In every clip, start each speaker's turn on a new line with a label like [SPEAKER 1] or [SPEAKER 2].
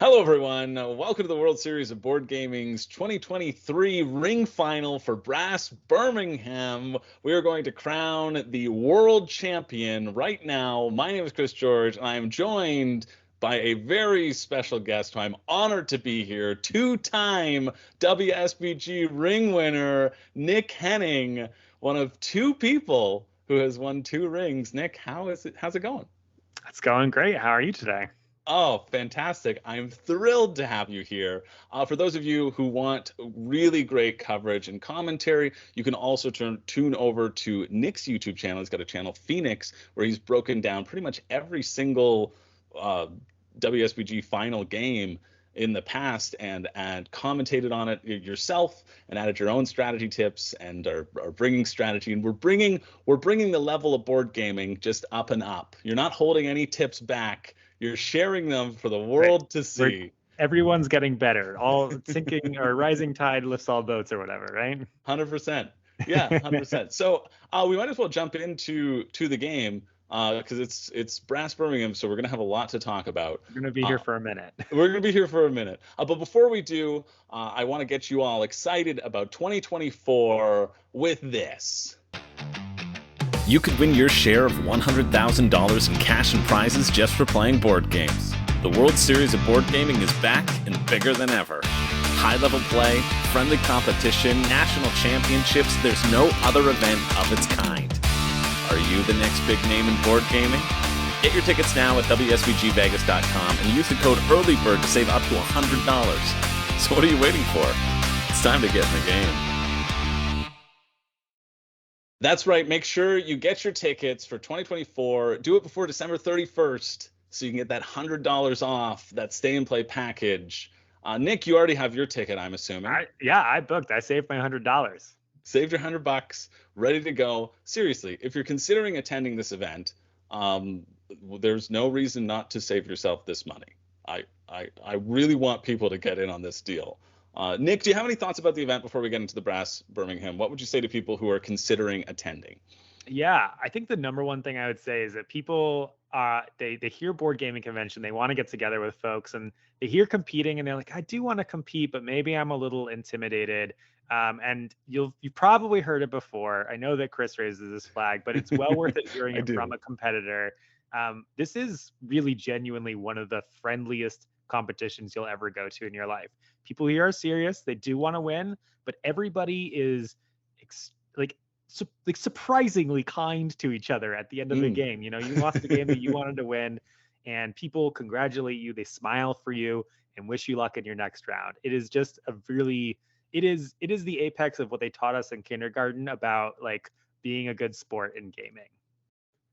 [SPEAKER 1] Hello, everyone. Welcome to the World Series of Board Gaming's 2023 ring final for Brass Birmingham. We are going to crown the world champion right now. My name is Chris George, and I am joined by a very special guest who I'm honored to be here, two-time WSBG ring winner, Nick Henning, one of two people who has won two rings. Nick, how's it going?
[SPEAKER 2] It's going great. How are you today?
[SPEAKER 1] Oh, fantastic. I'm thrilled to have you here. For those of you who want really great coverage and commentary, you can also tune over to Nick's YouTube channel. He's got a channel, Phoenix, where he's broken down pretty much every single WSBG final game in the past and commentated on it yourself and added your own strategy tips and are bringing strategy. And we're bringing the level of board gaming just up and up. You're not holding any tips back. You're sharing them for the world to see.
[SPEAKER 2] Everyone's getting better. All sinking or rising tide lifts all boats or whatever, right?
[SPEAKER 1] 100%. Yeah, 100%. So we might as well jump into the game because it's Brass Birmingham, so we're going to have a lot to talk about.
[SPEAKER 2] We're going to be here for a minute.
[SPEAKER 1] We're going to be here for a minute. But before we do, I want to get you all excited about 2024 with this.
[SPEAKER 3] You could win your share of $100,000 in cash and prizes just for playing board games. The World Series of Board Gaming is back and bigger than ever. High-level play, friendly competition, national championships, there's no other event of its kind. Are you the next big name in board gaming? Get your tickets now at WSBGVegas.com and use the code EARLYBIRD to save up to $100. So what are you waiting for? It's time to get in the game.
[SPEAKER 1] That's right. Make sure you get your tickets for 2024. Do it before December 31st so you can get that $100 off, that stay and play package. Nick, you already have your ticket, I'm assuming.
[SPEAKER 2] I booked. I saved my $100.
[SPEAKER 1] Saved your $100, ready to go. Seriously, if you're considering attending this event, there's no reason not to save yourself this money. I really want people to get in on this deal. Nick, do you have any thoughts about the event before we get into the Brass Birmingham? What would you say to people who are considering attending?
[SPEAKER 2] Yeah, I think the number one thing I would say is that people, they hear board gaming convention, they want to get together with folks, and they hear competing, and they're like, I do want to compete, but maybe I'm a little intimidated. And you've probably heard it before. I know that Chris raises this flag, but it's well worth it hearing it from a competitor. This is really genuinely one of the friendliest competitions you'll ever go to in your life. People here are serious. They do want to win, but everybody is surprisingly kind to each other at the end of the game. You know, you lost the game that you wanted to win, and people congratulate you. They smile for you and wish you luck in your next round. It is just it is the apex of what they taught us in kindergarten about like being a good sport in gaming.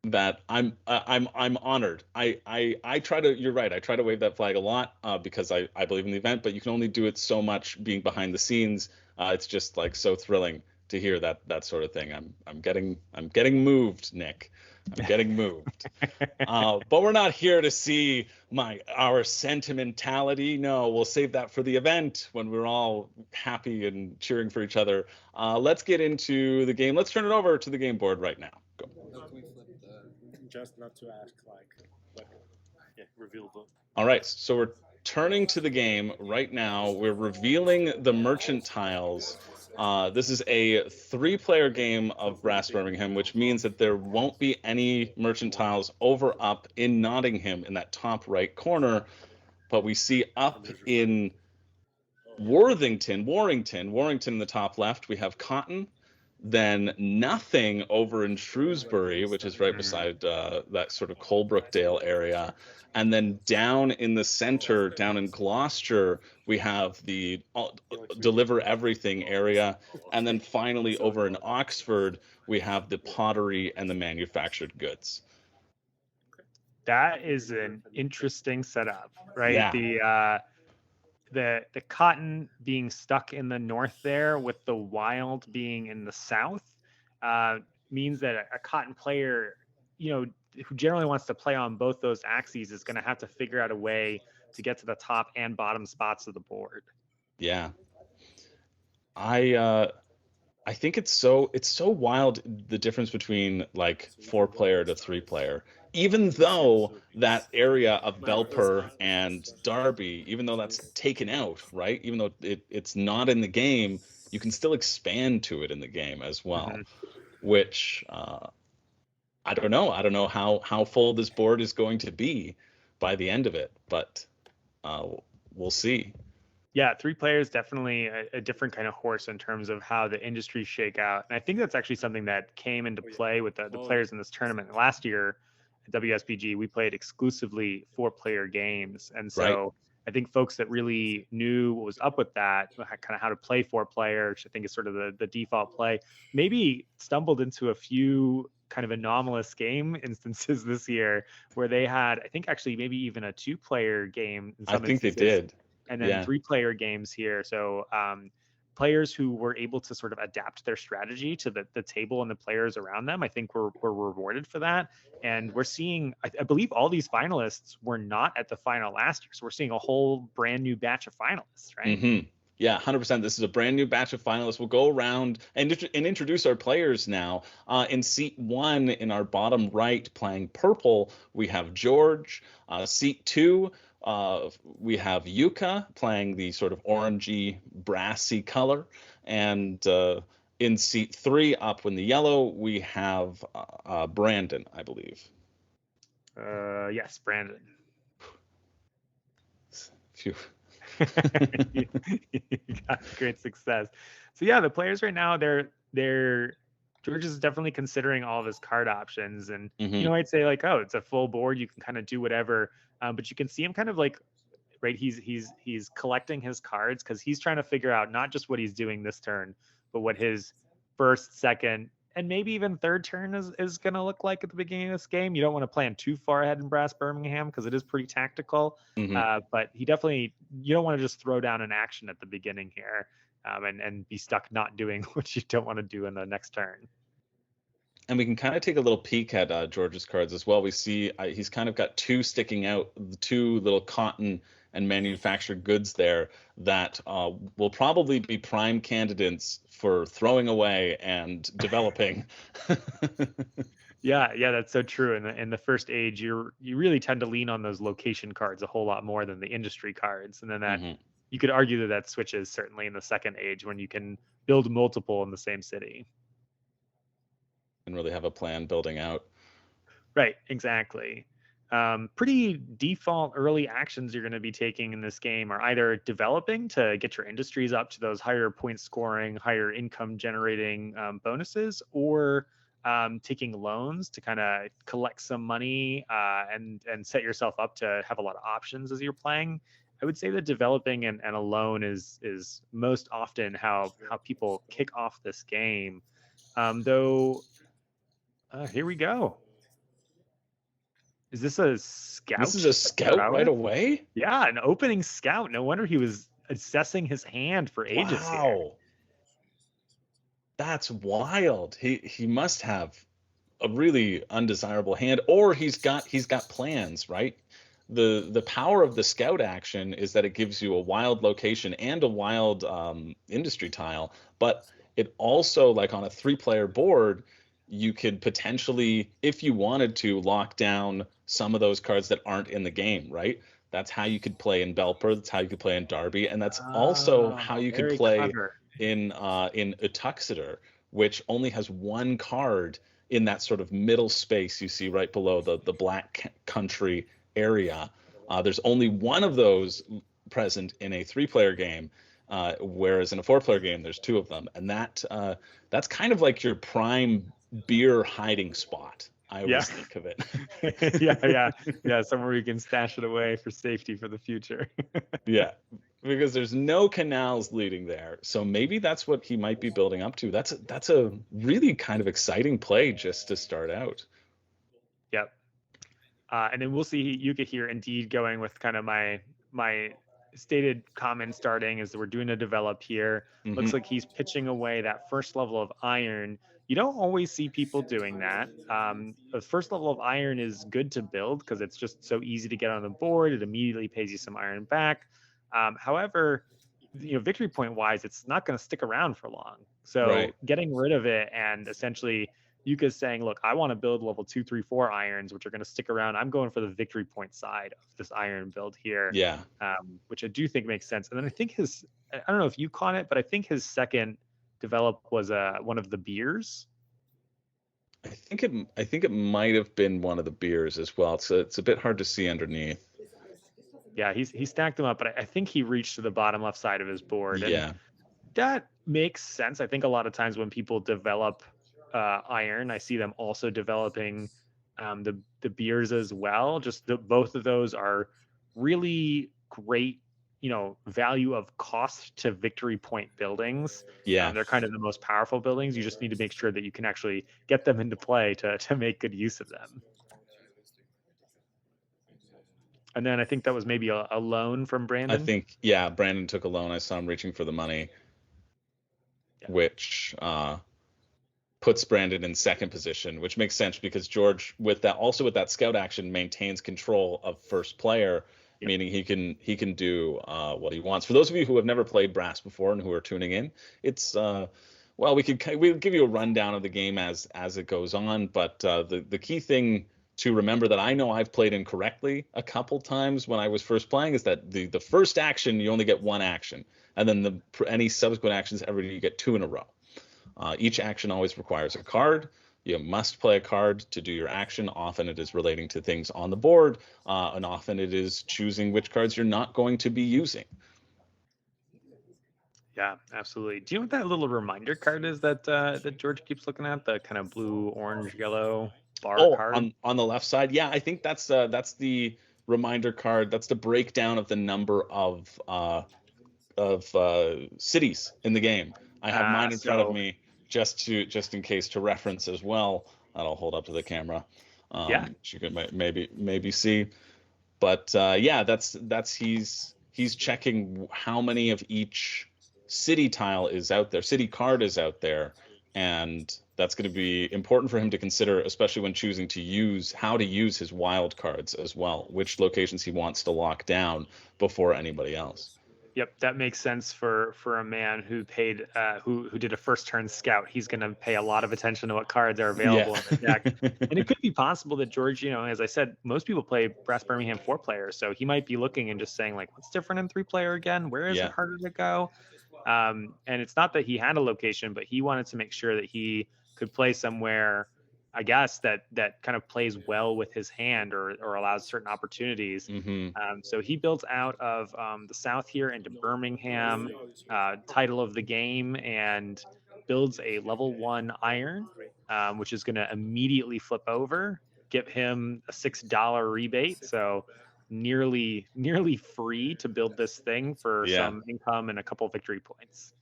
[SPEAKER 1] That I'm honored. I try to, you're right, I try to wave that flag a lot because I believe in the event, but you can only do it so much being behind the scenes. It's just like so thrilling to hear that sort of thing. I'm getting moved, Nick. I'm getting moved. But we're not here to see our sentimentality. No, we'll save that for the event when we're all happy and cheering for each other. Let's get into the game. Let's turn it over to the game board right now. Go.
[SPEAKER 4] Just not to ask, reveal the.
[SPEAKER 1] All right, so we're turning to the game right now. We're revealing the merchant tiles. This is a 3-player game of Brass Birmingham, which means that there won't be any merchant tiles over up in Nottingham in that top right corner. But we see up in Warrington in the top left, we have Cotton. Then nothing over in Shrewsbury, which is right beside that sort of Colebrookdale area. And then down in the center, down in Gloucester, we have the Deliver Everything area. And then finally over in Oxford, we have the pottery and the manufactured goods.
[SPEAKER 2] That is an interesting setup, right?
[SPEAKER 1] Yeah.
[SPEAKER 2] The cotton being stuck in the north there with the wild being in the south means that a cotton player, who generally wants to play on both those axes is going to have to figure out a way to get to the top and bottom spots of the board.
[SPEAKER 1] Yeah. I think it's so wild, the difference between like 4-player to 3-player. even though that area of Belper and Derby, even though that's taken out, right? Even though it's not in the game, you can still expand to it in the game as well, which I don't know. I don't know how full this board is going to be by the end of it, but we'll see.
[SPEAKER 2] Yeah, 3 players definitely a different kind of horse in terms of how the industries shake out. And I think that's actually something that came into play with the players in this tournament. Last year at WSBG, we played exclusively 4-player games. And so
[SPEAKER 1] Right.
[SPEAKER 2] I think folks that really knew what was up with that, kind of how to play 4-player, which I think is sort of the default play, maybe stumbled into a few kind of anomalous game instances this year where they had, I think actually maybe even a 2-player game in
[SPEAKER 1] I
[SPEAKER 2] some
[SPEAKER 1] think they
[SPEAKER 2] instances,
[SPEAKER 1] did.
[SPEAKER 2] and then
[SPEAKER 1] Yeah.
[SPEAKER 2] 3-player games here. So players who were able to sort of adapt their strategy to the table and the players around them, I think were rewarded for that. And we're seeing, I believe all these finalists were not at the final last year. So we're seeing a whole brand new batch of finalists, right?
[SPEAKER 1] Mm-hmm. Yeah, 100%. This is a brand new batch of finalists. We'll go around and introduce our players now. In seat 1, in our bottom right, playing purple, we have George. Seat 2, we have Yuka playing the sort of orangey, brassy color. And in seat 3, up in the yellow, we have Brandon, I believe.
[SPEAKER 2] Yes, Brandon.
[SPEAKER 1] Phew.
[SPEAKER 2] You got great success. So yeah, the players right now, George is definitely considering all of his card options, and
[SPEAKER 1] Mm-hmm.
[SPEAKER 2] I'd say like, oh, it's a full board, you can kind of do whatever, but you can see him kind of like, right, he's collecting his cards because he's trying to figure out not just what he's doing this turn, but what his first, second, and maybe even third turn is going to look like at the beginning of this game. You don't want to plan too far ahead in Brass Birmingham because it is pretty tactical.
[SPEAKER 1] Mm-hmm.
[SPEAKER 2] But you don't want to just throw down an action at the beginning here, and be stuck not doing what you don't want to do in the next turn.
[SPEAKER 1] And we can kind of take a little peek at George's cards as well. We see he's kind of got 2 sticking out, 2 little cotton and manufactured goods there that will probably be prime candidates for throwing away and developing.
[SPEAKER 2] Yeah, that's so true. In the first age, you really tend to lean on those location cards a whole lot more than the industry cards, and then that
[SPEAKER 1] Mm-hmm.
[SPEAKER 2] you could argue that switches certainly in the second age when you can build multiple in the same city.
[SPEAKER 1] And really have a plan building out.
[SPEAKER 2] Right, exactly. Pretty default early actions you're going to be taking in this game are either developing to get your industries up to those higher point scoring, higher income generating bonuses, or taking loans to kind of collect some money and set yourself up to have a lot of options as you're playing. I would say that developing and a loan is most often how people kick off this game. Though, here we go. Is this a scout?
[SPEAKER 1] This is a scout right away?
[SPEAKER 2] Yeah, an opening scout. No wonder he was assessing his hand for ages here.
[SPEAKER 1] Wow. That's wild. He must have a really undesirable hand, or he's got plans, right? The power of the scout action is that it gives you a wild location and a wild industry tile, but it also, like on a 3-player board, you could potentially, if you wanted to, lock down some of those cards that aren't in the game, right? That's how you could play in Belper. That's how you could play in Derby, and that's also how you could play
[SPEAKER 2] clever.
[SPEAKER 1] in Utuxeter, which only has 1 card in that sort of middle space you see right below the black country area. There's only 1 of those present in a 3-player game, whereas in a 4-player game there's 2 of them, and that's kind of like your prime beer hiding spot. I always think of it.
[SPEAKER 2] yeah. Somewhere you can stash it away for safety for the future.
[SPEAKER 1] Yeah, because there's no canals leading there, so maybe that's what he might be building up to. That's a really kind of exciting play just to start out.
[SPEAKER 2] Yep. And then we'll see you get here indeed going with kind of my stated comment starting is that we're doing a develop here.
[SPEAKER 1] Mm-hmm.
[SPEAKER 2] Looks like he's pitching away that first level of iron. You don't always see people doing that. The first level of iron is good to build because it's just so easy to get on the board. It immediately pays you some iron back. However, victory point wise, it's not going to stick around for long. So
[SPEAKER 1] Right.
[SPEAKER 2] Getting rid of it and essentially Yuka's saying, look, I want to build level 2, 3, 4 irons, which are going to stick around. I'm going for the victory point side of this iron build here,
[SPEAKER 1] Yeah.
[SPEAKER 2] which I do think makes sense. And then I think I don't know if you caught it, but I think his second develop was one of the beers.
[SPEAKER 1] I think it might have been one of the beers as well. It's a bit hard to see underneath.
[SPEAKER 2] Yeah, he stacked them up, but I think he reached to the bottom left side of his board.
[SPEAKER 1] Yeah.
[SPEAKER 2] And that makes sense. I think a lot of times when people develop iron, I see them also developing the beers as well. Just both of those are really great, value of cost to victory point buildings.
[SPEAKER 1] Yeah.
[SPEAKER 2] They're kind of the most powerful buildings. You just need to make sure that you can actually get them into play to make good use of them. And then I think that was maybe a loan from Brandon.
[SPEAKER 1] I think, Brandon took a loan. I saw him reaching for the money, which puts Brandon in second position, which makes sense because George, with that scout action, maintains control of first player, meaning he can do what he wants. For those of you who have never played Brass before and who are tuning in, it's we'll give you a rundown of the game as it goes on, but the key thing to remember that I know I've played incorrectly a couple times when I was first playing is that the first action, you only get one action, and then any subsequent actions you get two in a row. Each action always requires a card. You must play a card to do your action. Often it is relating to things on the board, and often it is choosing which cards you're not going to be using.
[SPEAKER 2] Yeah, absolutely. Do you know what that little reminder card is that George keeps looking at? The kind of blue, orange, yellow bar card
[SPEAKER 1] on the left side. Yeah, I think that's the reminder card. That's the breakdown of the number of cities in the game. I have mine in front of me just in case to reference as well. That'll hold up to the camera. You can maybe see. But that's he's checking how many of each city tile is out there, city card is out there, and that's going to be important for him to consider, especially when choosing how to use his wild cards as well, which locations he wants to lock down before anybody else.
[SPEAKER 2] Yep, that makes sense for a man who paid who did a first turn scout. He's going to pay a lot of attention to what cards are available in the deck. And it could be possible that George, as I said, most people play Brass Birmingham 4-player, so he might be looking and just saying, like, what's different in 3-player again? Where is it harder to go? And it's not that he had a location, but he wanted to make sure that he could play somewhere, I guess, that kind of plays well with his hand or allows certain opportunities. So he built out of the south here into Birmingham, title of the game, and builds a level 1 iron, which is going to immediately flip over, give him a $6 rebate. So nearly free to build this thing for some income and a couple victory points.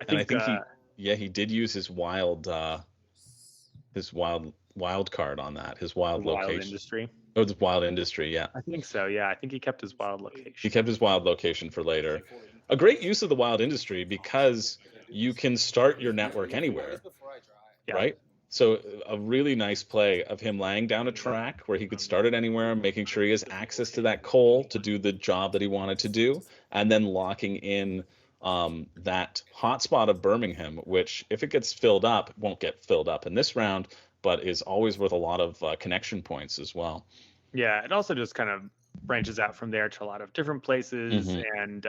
[SPEAKER 1] I think he did use his wild card on that. His wild location.
[SPEAKER 2] Wild industry.
[SPEAKER 1] Oh, it's wild industry. Yeah.
[SPEAKER 2] I think so. Yeah, I think he kept his wild location.
[SPEAKER 1] He kept his wild location for later. A great use of the wild industry because you can start your network anywhere, right? So a really nice play of him laying down a track where he could start it anywhere, making sure he has access to that coal to do the job that he wanted to do, and then locking in that hotspot of Birmingham, which if it gets filled up, it won't get filled up in this round, but is always worth a lot of connection points as well.
[SPEAKER 2] Yeah, it also just kind of branches out from there to a lot of different places. And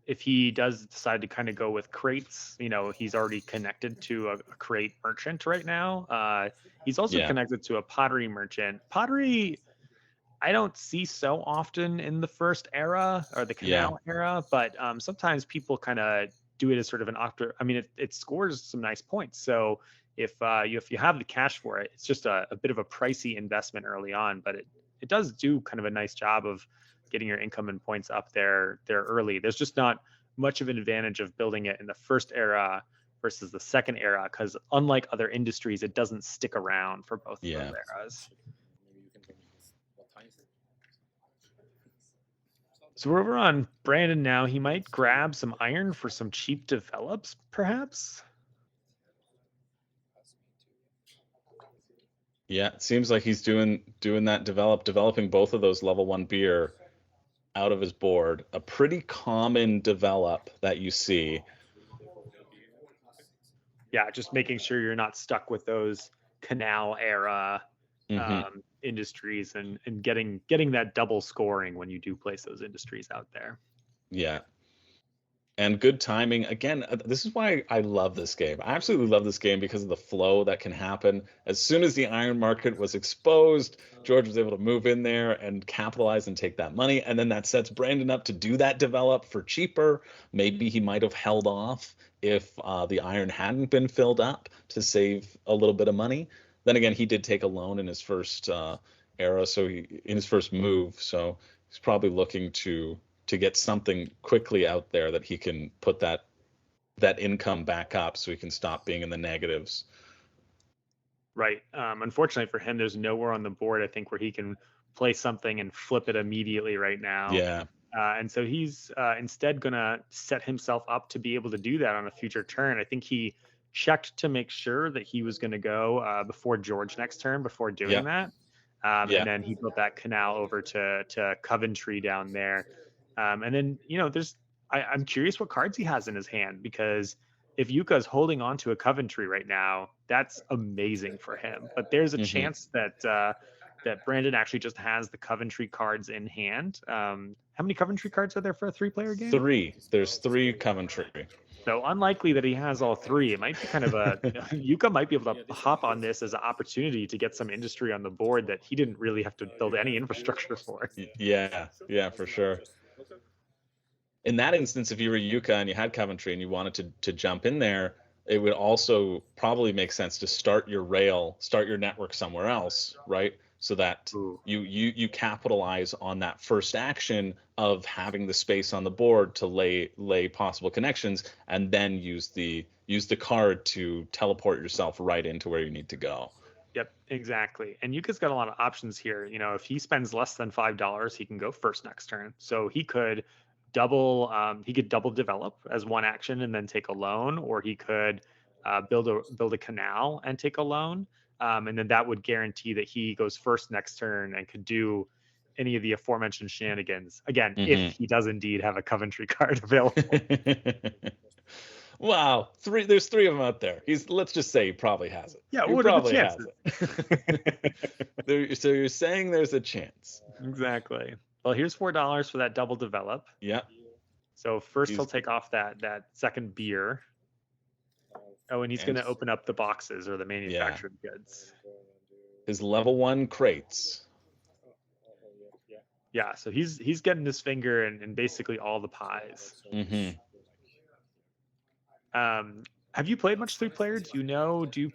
[SPEAKER 2] if he does decide to kind of go with crates, he's already connected to a crate merchant right now. He's also connected to a pottery merchant. Pottery, I don't see so often in the first era or the Canal era, but sometimes people kind of do it as sort of an octa. I mean, it scores some nice points. So if you have the cash for it, it's just a bit of a pricey investment early on, but it does do kind of a nice job of getting your income and points up there early. There's just not much of an advantage of building it in the first era versus the second era, because unlike other industries, it doesn't stick around for both of those eras. So we're over on Brandon now. He might grab some iron for some cheap develops, perhaps.
[SPEAKER 1] Yeah, it seems like he's doing that, developing both of those level 1 beer out of his board. A pretty common develop that you see.
[SPEAKER 2] Yeah, just making sure you're not stuck with those Canal era industries and getting that double scoring when you do place those industries out there.
[SPEAKER 1] Yeah. And good timing. Again, this is why I love this game. I absolutely love this game because of the flow that can happen. As soon as the iron market was exposed, George was able to move in there and capitalize and take that money. And then that sets Brandon up to do that develop for cheaper. Maybe he might have held off if the iron hadn't been filled up to save a little bit of money. Then again, he did take a loan in his first era, so in his first move. So he's probably looking to get something quickly out there that he can put that income back up so he can stop being in the negatives.
[SPEAKER 2] Right. Unfortunately for him, there's nowhere on the board, I think, where he can play something and flip it immediately right now.
[SPEAKER 1] Yeah.
[SPEAKER 2] And so he's instead going to set himself up to be able to do that on a future turn. I think he checked to make sure that he was going to go before George next turn before doing that. And then he built that Canal over to Coventry down there. And then, I'm curious what cards he has in his hand, because if Yuka's holding on to a Coventry right now, that's amazing for him. But there's a chance that that Brandon actually just has the Coventry cards in hand. How many Coventry cards are there for a 3-player game?
[SPEAKER 1] 3. There's 3 Coventry.
[SPEAKER 2] So unlikely that he has all 3. It might be kind of Yuka might be able to hop on this as an opportunity to get some industry on the board that he didn't really have to build any infrastructure for.
[SPEAKER 1] Yeah, for sure. In that instance, if you were Yuka and you had Coventry and you wanted to jump in there, it would also probably make sense to start your network somewhere else, right? So that you capitalize on that first action of having the space on the board to lay possible connections, and then use the card to teleport yourself right into where you need to go.
[SPEAKER 2] Yep, exactly. And Yuka's got a lot of options here. If he spends less than $5, he can go first next turn. So he could double develop as one action and then take a loan, or he could build a canal and take a loan, and then that would guarantee that he goes first next turn and could do any of the aforementioned shenanigans again, if he does indeed have a Coventry card available.
[SPEAKER 1] Wow, there's 3 of them out there. Let's just say he probably has it.
[SPEAKER 2] Yeah,
[SPEAKER 1] he
[SPEAKER 2] what
[SPEAKER 1] probably
[SPEAKER 2] are the
[SPEAKER 1] chances? So you're saying there's a chance.
[SPEAKER 2] Exactly. Well, here's $4 for that double develop.
[SPEAKER 1] Yeah.
[SPEAKER 2] So first he'll take off that second beer. Oh, and he's going to open up the boxes or the manufactured goods.
[SPEAKER 1] His level 1 crates.
[SPEAKER 2] Yeah, so he's getting his finger in basically all the pies. Have you played much 3-player? Do you know? Do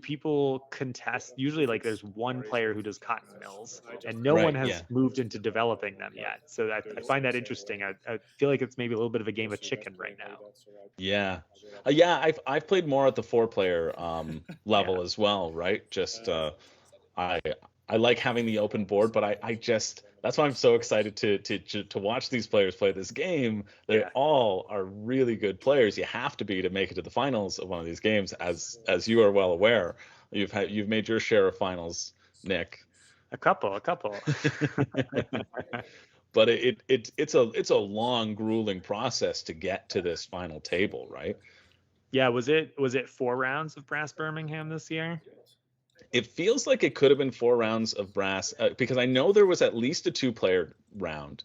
[SPEAKER 2] people contest? Usually, like, there's one player who does cotton mills, and no one has moved into developing them yet. So I find that interesting. I feel like it's maybe a little bit of a game of chicken right now.
[SPEAKER 1] Yeah, I've played more at the 4-player level as well, right? Just I like having the open board, but I just, that's why I'm so excited to watch these players play this game. They all are really good players. You have to be to make it to the finals of one of these games, as you are well aware. You've made your share of finals, Nick.
[SPEAKER 2] A couple.
[SPEAKER 1] But it's a long, grueling process to get to this final table, right?
[SPEAKER 2] Yeah, was it 4 rounds of Brass Birmingham this year?
[SPEAKER 1] It feels like it could have been 4 rounds of Brass, because I know there was at least a 2-player round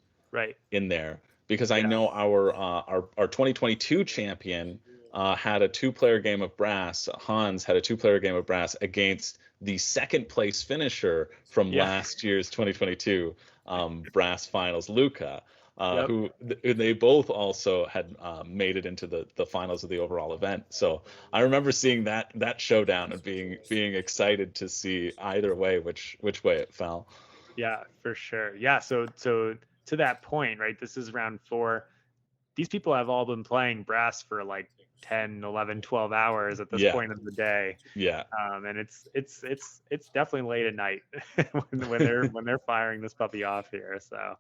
[SPEAKER 1] in there, because I know our 2022 champion had a 2-player game of Brass. Hans had a 2-player game of Brass against the second place finisher from last year's 2022 Brass finals, Luca. Who they both also had made it into the finals of the overall event. So I remember seeing that showdown and being excited to see either way which way it fell.
[SPEAKER 2] Yeah, for sure. Yeah, so to that point, right? This is round 4. These people have all been playing Brass for like 10, 11, 12 hours at this point of the day.
[SPEAKER 1] Yeah.
[SPEAKER 2] And it's definitely late at night when they're firing this puppy off here. So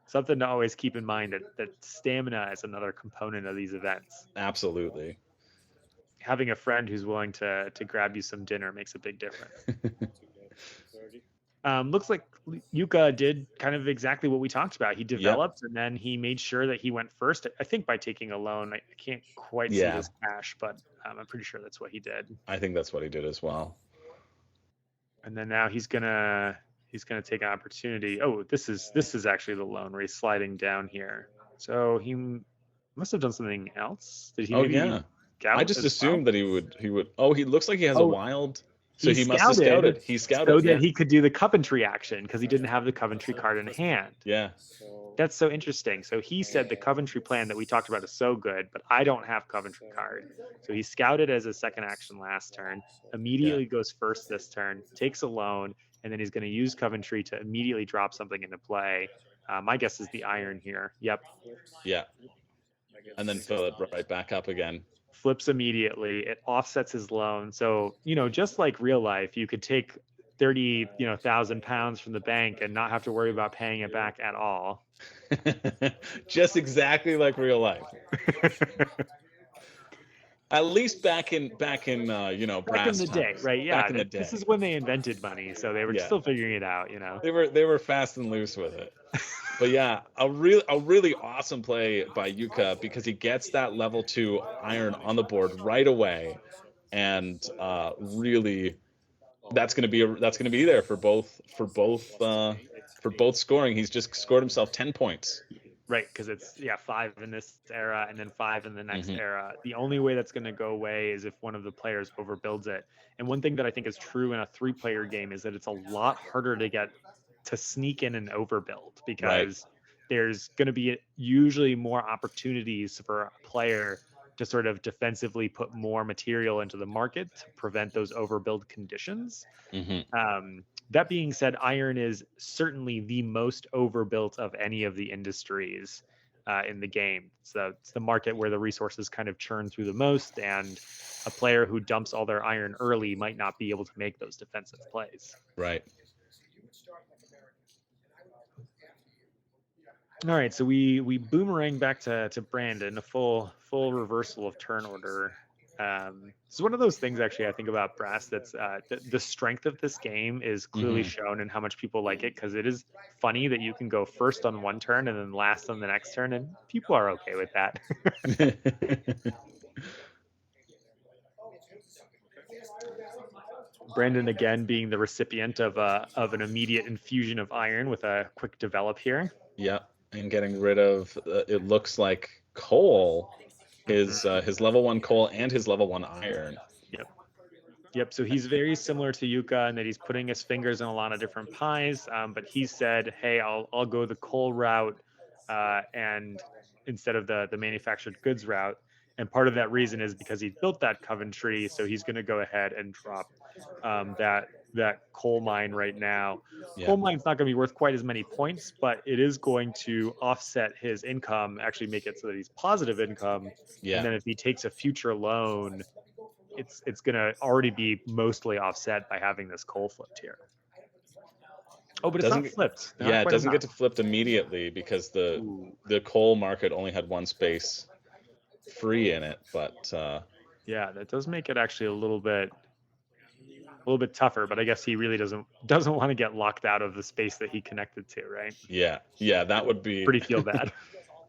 [SPEAKER 2] something to always keep in mind, that stamina is another component of these events.
[SPEAKER 1] Absolutely.
[SPEAKER 2] Having a friend who's willing to grab you some dinner makes a big difference. Looks Yuka did kind of exactly what we talked about. He developed and then he made sure that he went first, I think by taking a loan. I can't quite see his cash, but I'm pretty sure that's what he did.
[SPEAKER 1] I think that's what he did as well.
[SPEAKER 2] And then now he's gonna take an opportunity. Oh, this is actually the loan where he's sliding down here. So he must have done something else. Did he maybe
[SPEAKER 1] I just assumed that he would. Oh, he looks like he has a wild. So he must have scouted. He scouted
[SPEAKER 2] so that he could do the Coventry action because he didn't have the Coventry card in hand.
[SPEAKER 1] Yeah.
[SPEAKER 2] That's so interesting. So he said the Coventry plan that we talked about is so good, but I don't have Coventry card. So he scouted as a second action last turn, immediately goes first this turn, takes a loan, and then he's going to use Coventry to immediately drop something into play. My guess is the iron here. Yep.
[SPEAKER 1] Yeah. And then fill it right back up again.
[SPEAKER 2] Flips immediately. It offsets his loan. So, just like real life, you could take 30,000 pounds from the bank and not have to worry about paying it back at all.
[SPEAKER 1] Just exactly like real life. At least back in
[SPEAKER 2] back in the day, right? Yeah,
[SPEAKER 1] back in the day.
[SPEAKER 2] This is when they invented money, so they were still figuring it out.
[SPEAKER 1] They were fast and loose with it. But yeah, a really awesome play by Yuka because he gets that level 2 iron on the board right away, and really, that's gonna be there for both scoring. He's just scored himself 10 points.
[SPEAKER 2] Right, because it's 5 in this era and then 5 in the next era. The only way that's going to go away is if one of the players overbuilds it. And one thing that I think is true in a 3-player game is that it's a lot harder to sneak in an overbuild because there's going to be usually more opportunities for a player to sort of defensively put more material into the market to prevent those overbuild conditions. That being said, iron is certainly the most overbuilt of any of the industries in the game. So it's the market where the resources kind of churn through the most, and a player who dumps all their iron early might not be able to make those defensive plays.
[SPEAKER 1] Right.
[SPEAKER 2] All right, so we boomerang back to Brandon, a full reversal of turn order. It's one of those things actually I think about Brass that's the strength of this game is clearly shown in how much people like it, because it is funny that you can go first on one turn and then last on the next turn, and people are okay with that. Brandon again being the recipient of an immediate infusion of iron with a quick develop here.
[SPEAKER 1] Yeah, and getting rid of it looks like coal. His level 1 coal and his level 1 iron.
[SPEAKER 2] Yep. So he's very similar to Yuka in that he's putting his fingers in a lot of different pies. But he said, "Hey, I'll go the coal route, and instead of the manufactured goods route." And part of that reason is because he built that Coventry, so he's going to go ahead and drop that coal mine right now. Coal mine's not going to be worth quite as many points, but it is going to offset his income, actually make it so that he's positive income. And then if he takes a future loan, it's going to already be mostly offset by having this coal flipped here. Oh, but it's not flipped.
[SPEAKER 1] It doesn't get to flipped immediately because the coal market only had one space free in it. But
[SPEAKER 2] that does make it actually a little bit tougher, but I guess he really doesn't want to get locked out of the space that he connected to, right?
[SPEAKER 1] Yeah, that would be
[SPEAKER 2] pretty feel bad.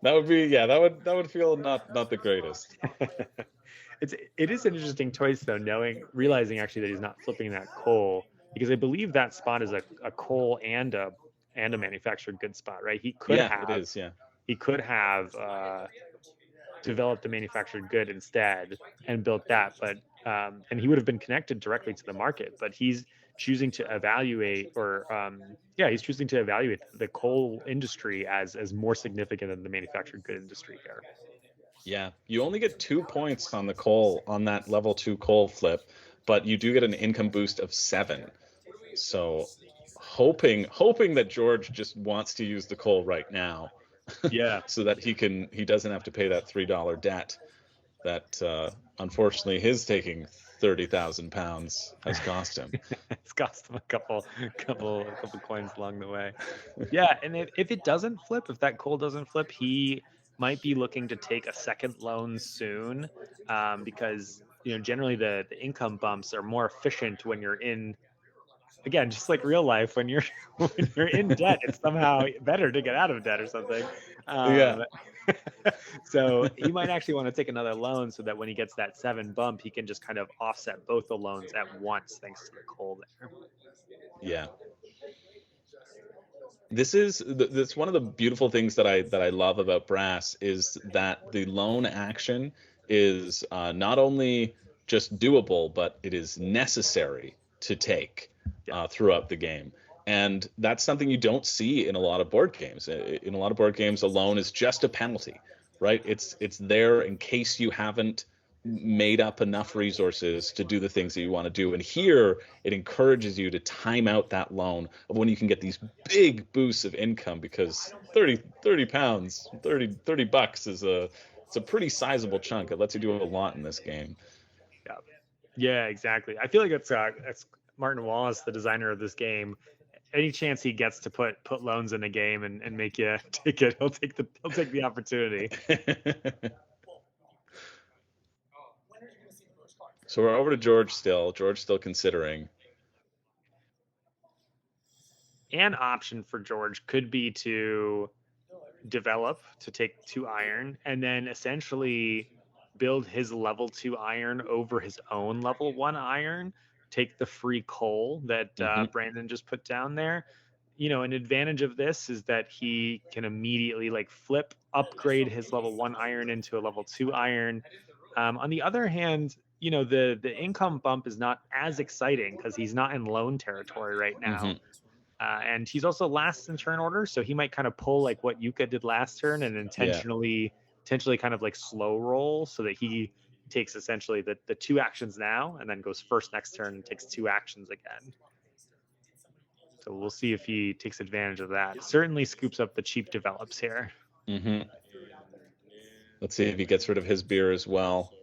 [SPEAKER 1] That would feel not the greatest.
[SPEAKER 2] It is an interesting choice though, realizing actually that he's not flipping that coal, because I believe that spot is a coal and a manufactured goods spot, right? He could He could have developed a manufactured good instead and built that, but and he would have been connected directly to the market, but he's choosing to evaluate the coal industry as more significant than the manufactured good industry here.
[SPEAKER 1] Yeah, you only get 2 points on the coal on that level 2 coal flip, but you do get an income boost of 7. So hoping that George just wants to use the coal right now. So that he doesn't have to pay that $3 debt that unfortunately his taking 30,000 pounds has cost him.
[SPEAKER 2] It's cost him a couple coins along the way. Yeah, and if it doesn't flip, if that coal doesn't flip, he might be looking to take a second loan soon, because generally the income bumps are more efficient when you're in again, just like real life, when you're when you're in debt, it's somehow better to get out of debt or something.
[SPEAKER 1] Yeah.
[SPEAKER 2] So he might actually want to take another loan so that when he gets that 7 bump, he can just kind of offset both the loans at once, thanks to the coal there.
[SPEAKER 1] Yeah. That's one of the beautiful things that I love about Brass is that the loan action is not only just doable, but it is necessary to take throughout the game. And that's something you don't see in a lot of board games. In a lot of board games, a loan is just a penalty, right? It's there in case you haven't made up enough resources to do the things that you want to do. And here it encourages you to time out that loan of when you can get these big boosts of income, because 30 pounds, 30 bucks it's a pretty sizable chunk. It lets you do a lot in this game.
[SPEAKER 2] Yeah, exactly. I feel like it's Martin Wallace, the designer of this game. Any chance he gets to put loans in a game and make you take it, he'll take the opportunity.
[SPEAKER 1] So we're over to George still. George still considering.
[SPEAKER 2] An option for George could be to develop to take 2 iron and then essentially build his level 2 iron over his own level 1 iron, take the free coal that Brandon just put down there. An advantage of this is that he can immediately like upgrade his level 1 iron into a level 2 iron. On the other hand, the income bump is not as exciting because he's not in loan territory right now. And he's also last in turn order, so he might kind of pull like what Yuka did last turn and intentionally kind of like slow roll so that he takes essentially the 2 actions now and then goes first next turn and takes 2 actions again. So we'll see if he takes advantage of that. Certainly scoops up the cheap develops here.
[SPEAKER 1] Let's see if he gets rid of his beer as well.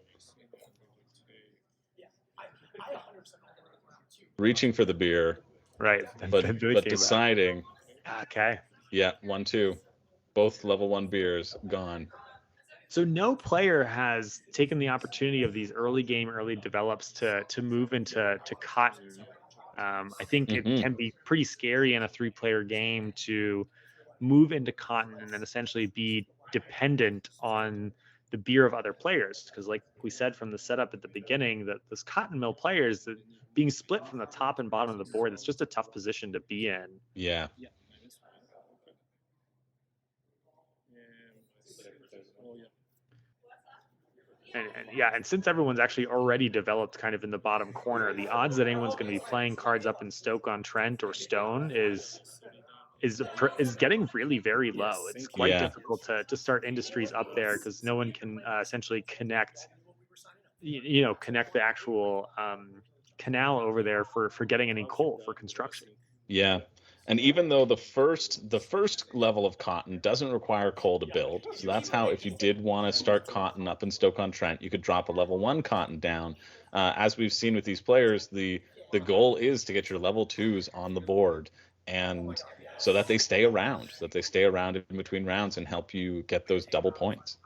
[SPEAKER 1] Reaching for the beer.
[SPEAKER 2] Right.
[SPEAKER 1] But deciding.
[SPEAKER 2] Okay.
[SPEAKER 1] Yeah, 1-2. Both level 1 beers gone.
[SPEAKER 2] So no player has taken the opportunity of these early develops to move into cotton. I think it can be pretty scary in a 3-player game to move into cotton and then essentially be dependent on the beer of other players, because like we said from the setup at the beginning, that this cotton mill players that being split from the top and bottom of the board, it's just a tough position to be in.
[SPEAKER 1] Yeah.
[SPEAKER 2] And since everyone's actually already developed kind of in the bottom corner, the odds that anyone's going to be playing cards up in Stoke-on-Trent or Stone is getting really very low. It's quite difficult to start industries up there because no one can essentially connect the actual canal over there for getting any coal for construction.
[SPEAKER 1] Yeah. And even though the first level of cotton doesn't require coal to build, so that's how, if you did want to start cotton up in Stoke-on-Trent, you could drop a level 1 cotton down. As we've seen with these players, the goal is to get your level 2s on the board, and so that they stay around, in between rounds and help you get those double points.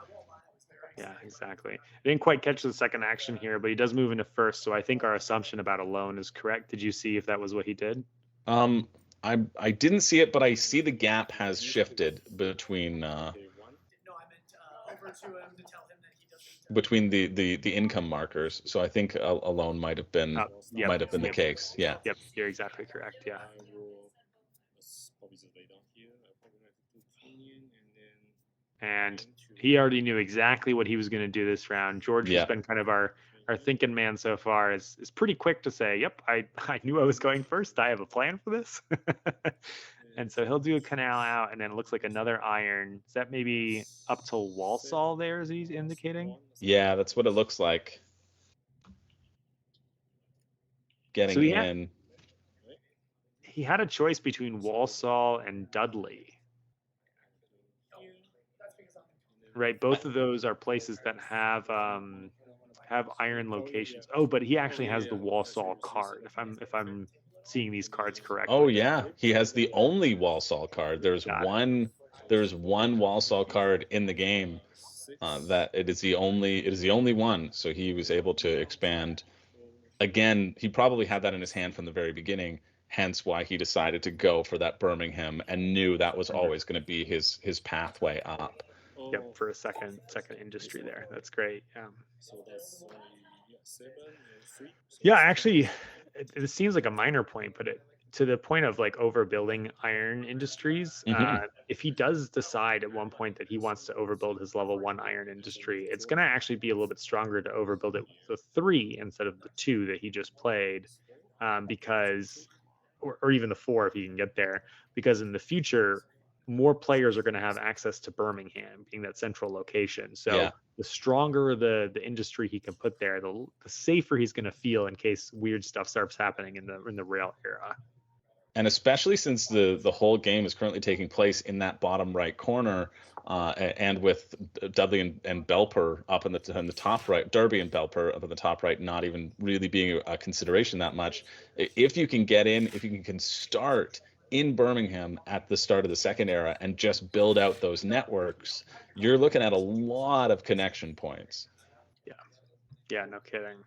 [SPEAKER 2] Yeah, exactly. I didn't quite catch the second action here, but he does move into first, so I think our assumption about a loan is correct. Did you see if that was what he did?
[SPEAKER 1] I didn't see it, but I see the gap has shifted between the income markers. So I think a loan might have been the case. Yeah.
[SPEAKER 2] Yep, you're exactly correct. Yeah. And he already knew exactly what he was going to do this round. George has been kind of our thinking man so far. Is pretty quick to say, yep, I knew I was going first. I have a plan for this. And so he'll do a canal out, and then it looks like another iron. Is that maybe up to Walsall there, as he's indicating?
[SPEAKER 1] Yeah, that's what it looks like. Getting in.
[SPEAKER 2] He had a choice between Walsall and Dudley. Right, both of those are places that have iron locations. Oh, but he actually has the Walsall card. If I'm seeing these cards correctly.
[SPEAKER 1] Oh yeah, he has the only Walsall card. There's one Walsall card in the game. That it is the only one. So he was able to expand. Again, he probably had that in his hand from the very beginning, hence why he decided to go for that Birmingham and knew that was always going to be his pathway up.
[SPEAKER 2] Yep, for a second industry there. That's great.
[SPEAKER 4] So that's 7 and 3.
[SPEAKER 2] Yeah, actually, it seems like a minor point, but to the point of like overbuilding iron industries, if he does decide at one point that he wants to overbuild his level 1 iron industry, it's going to actually be a little bit stronger to overbuild it with the 3 instead of the 2 that he just played, because, or even the 4 if he can get there, because in the future, more players are going to have access to Birmingham being that central location. So the stronger the industry he can put there, the safer he's going to feel in case weird stuff starts happening in the rail era.
[SPEAKER 1] And especially since the whole game is currently taking place in that bottom right corner, and with Dudley and Belper up in the top right, Derby and Belper up in the top right, not even really being a consideration that much. If you can get in, if you can start in Birmingham at the start of the second era and just build out those networks, you're looking at a lot of connection points.
[SPEAKER 2] Yeah, no kidding.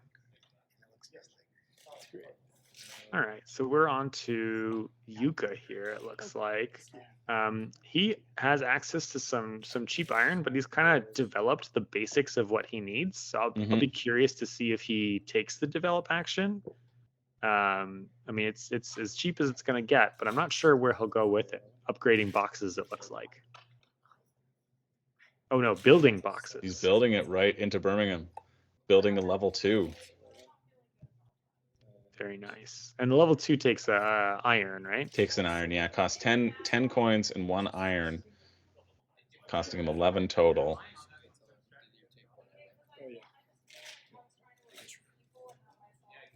[SPEAKER 2] All right, so we're on to Yuka here, it looks like. He has access to some cheap iron, but he's kind of developed the basics of what he needs. So I'll be curious to see if he takes the develop action. I mean, it's as cheap as it's going to get, but I'm not sure where he'll go with it. Upgrading boxes, it looks like. Oh no, building boxes.
[SPEAKER 1] He's building it right into Birmingham, building the level 2.
[SPEAKER 2] Very nice. And the level 2 takes iron, right?
[SPEAKER 1] Takes an iron, yeah. Costs 10 coins and 1 iron, costing him 11 total.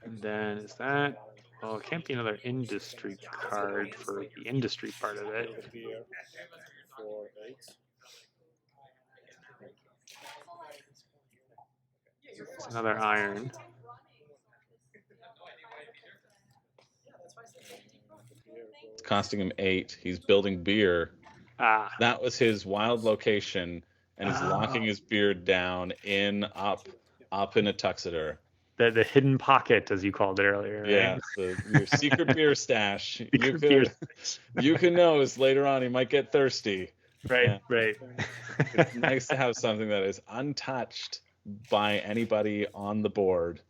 [SPEAKER 2] And then is that... Well, it can't be another industry card for the industry part of it.
[SPEAKER 4] Here for 8.
[SPEAKER 2] It's another iron.
[SPEAKER 1] It's costing him 8. He's building beer. That was his wild location, and he's locking his beer down up in a tuxedo.
[SPEAKER 2] The hidden pocket, as you called it earlier. Right?
[SPEAKER 1] Yeah, your secret beer stash. You can know is later on he might get thirsty.
[SPEAKER 2] Right.
[SPEAKER 1] It's nice to have something that is untouched by anybody on the board.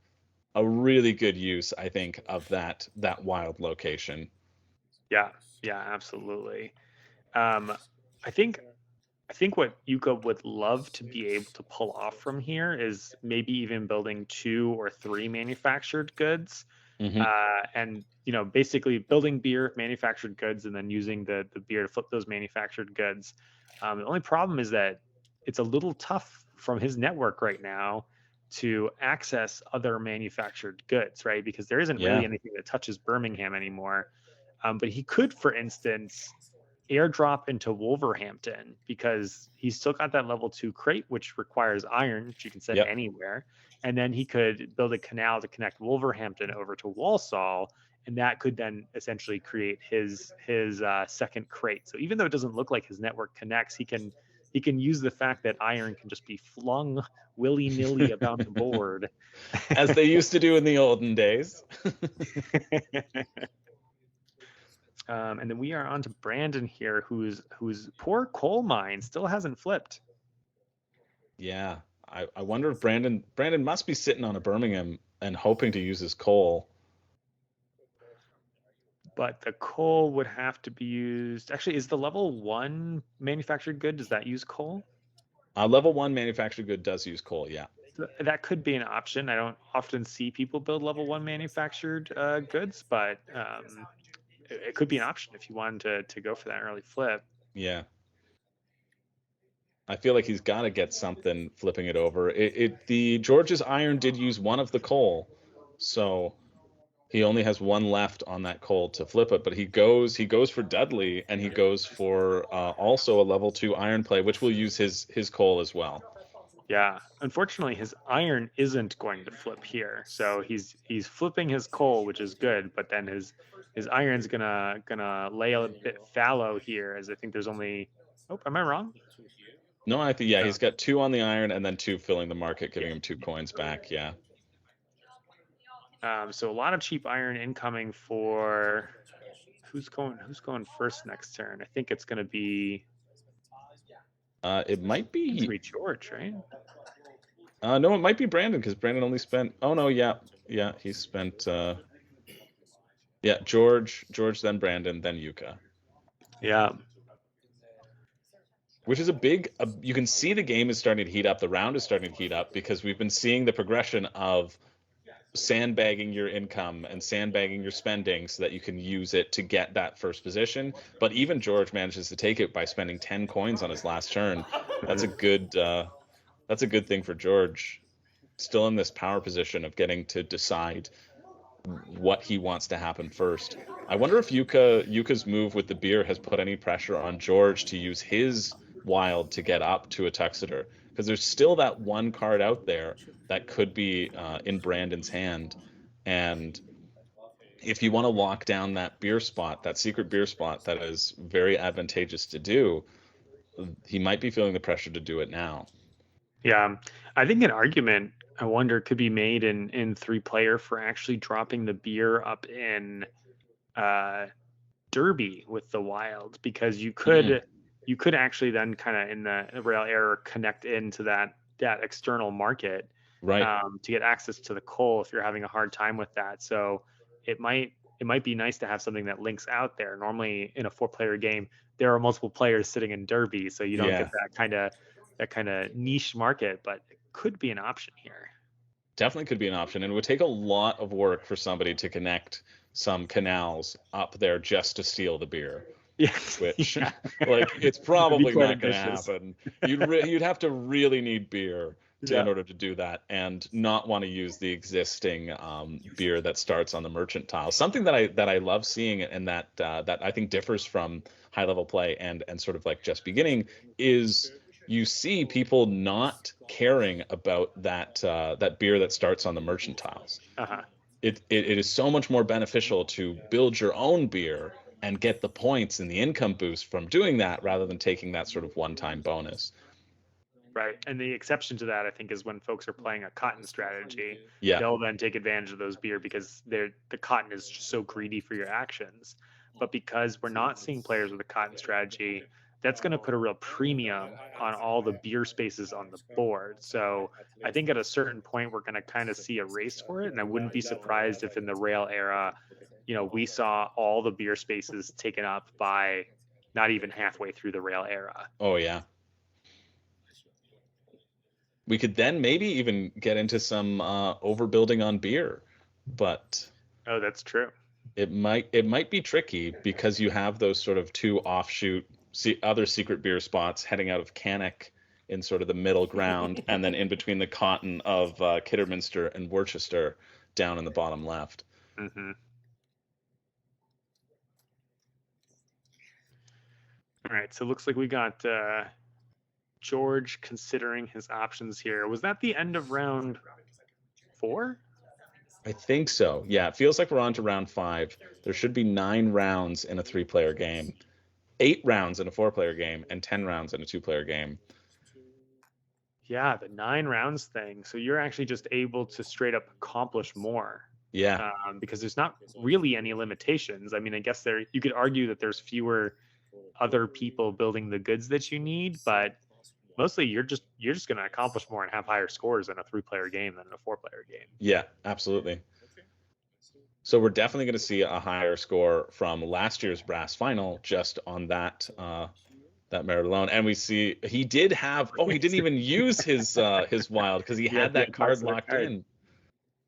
[SPEAKER 1] A really good use, I think, of that wild location.
[SPEAKER 2] Yeah, absolutely. I think what Yuka would love to be able to pull off from here is maybe even building 2 or 3 manufactured goods, and basically building beer, manufactured goods, and then using the beer to flip those manufactured goods. The only problem is that it's a little tough from his network right now to access other manufactured goods, right? Because there isn't really anything that touches Birmingham anymore. But he could, for instance, airdrop into Wolverhampton because he's still got that level 2 crate, which requires iron, which you can send anywhere. And then he could build a canal to connect Wolverhampton over to Walsall, and that could then essentially create his second crate. So even though it doesn't look like his network connects, he can use the fact that iron can just be flung willy-nilly about the board,
[SPEAKER 1] as they used to do in the olden days.
[SPEAKER 2] And then we are on to Brandon here, whose poor coal mine still hasn't flipped.
[SPEAKER 1] Yeah, I wonder if Brandon must be sitting on a Birmingham and hoping to use his coal.
[SPEAKER 2] But the coal would have to be used. Actually, is the level 1 manufactured good, does that use coal?
[SPEAKER 1] Level 1 manufactured good does use coal, yeah.
[SPEAKER 2] That could be an option. I don't often see people build level 1 manufactured goods, but it could be an option if you wanted to go for that early flip.
[SPEAKER 1] Yeah. I feel like he's got to get something flipping it over. The George's iron did use one of the coal, so he only has 1 left on that coal to flip it. But he goes for Dudley, and he goes for also a level 2 iron play, which will use his coal as well.
[SPEAKER 2] Yeah, unfortunately, his iron isn't going to flip here, so he's flipping his coal, which is good. But then his iron's gonna lay a bit fallow here, as I think there's only. Oh, am I wrong?
[SPEAKER 1] No, I think he's got 2 on the iron and then 2 filling the market, giving him 2 coins back. Yeah.
[SPEAKER 2] So a lot of cheap iron incoming for Who's going first next turn? I think it's going to be
[SPEAKER 1] It might be.
[SPEAKER 2] George, right?
[SPEAKER 1] No, it might be Brandon because Brandon only spent. Oh no, yeah, he spent. Yeah, George, then Brandon, then Yuka.
[SPEAKER 2] Yeah.
[SPEAKER 1] Which is a big. You can see the game is starting to heat up. The round is starting to heat up because we've been seeing the progression of sandbagging your income and sandbagging your spending so that you can use it to get that first position. But even George manages to take it by spending 10 coins on his last turn. That's a good. That's a good thing for George. Still in this power position of getting to decide what he wants to happen first. I wonder if Yuka's move with the beer has put any pressure on George to use his wild to get up to a Tuxeter, because there's still that one card out there that could be in Brandon's hand, and if you want to lock down that beer spot, that secret beer spot that is very advantageous to do, he might be feeling the pressure to do it now.
[SPEAKER 2] Yeah, I think an argument, I wonder, could be made in 3-player for actually dropping the beer up in Derby with the wild, because you could actually then kind of in the rail error connect into that external market,
[SPEAKER 1] Right.
[SPEAKER 2] to get access to the coal if you're having a hard time with that. So it might be nice to have something that links out there. Normally in a 4-player game, there are multiple players sitting in Derby, so you don't get that kind of niche market, but it could be an option here.
[SPEAKER 1] Definitely could be an option, and it would take a lot of work for somebody to connect some canals up there just to steal the beer.
[SPEAKER 2] Yeah,
[SPEAKER 1] Which like it's probably
[SPEAKER 2] quite
[SPEAKER 1] not going to
[SPEAKER 2] ambitious.
[SPEAKER 1] happen. You'd have to really need beer in order to do that, and not want to use the existing beer that starts on the merchant tile. Something that I love seeing, and that I think differs from high level play and sort of like just beginning, is you see people not caring about that beer that starts on the merchant tiles.
[SPEAKER 2] Uh-huh.
[SPEAKER 1] It is so much more beneficial to build your own beer and get the points and the income boost from doing that, rather than taking that sort of one-time bonus.
[SPEAKER 2] Right. And the exception to that, I think, is when folks are playing a cotton strategy.
[SPEAKER 1] Yeah.
[SPEAKER 2] They'll then take advantage of those beer because the cotton is just so greedy for your actions. But because we're not seeing players with a cotton strategy, that's going to put a real premium on all the beer spaces on the board. So I think at a certain point, we're going to kind of see a race for it. And I wouldn't be surprised if in the rail era, we saw all the beer spaces taken up by not even halfway through the rail era.
[SPEAKER 1] Oh, yeah. We could then maybe even get into some overbuilding on beer, but
[SPEAKER 2] Oh, that's true.
[SPEAKER 1] it might be tricky because you have those sort of two offshoot other secret beer spots heading out of Cannock in sort of the middle ground, and then in between the cotton of Kidderminster and Worcester down in the bottom left.
[SPEAKER 2] Mm-hmm. All right, so it looks like we got George considering his options here. Was that the end of round 4?
[SPEAKER 1] I think so. Yeah, it feels like we're on to round 5. There should be 9 rounds in a 3-player game, 8 rounds in a 4-player game, and 10 rounds in a 2-player game.
[SPEAKER 2] Yeah, the 9 rounds thing. So you're actually just able to straight up accomplish more.
[SPEAKER 1] Yeah.
[SPEAKER 2] Because there's not really any limitations. I mean, I guess you could argue that there's fewer other people building the goods that you need, but mostly you're just going to accomplish more and have higher scores in a 3-player game than in a 4-player game.
[SPEAKER 1] Yeah, absolutely. So we're definitely going to see a higher score from last year's brass final just on that merit alone. And we see he didn't even use his wild because he had that card locked in.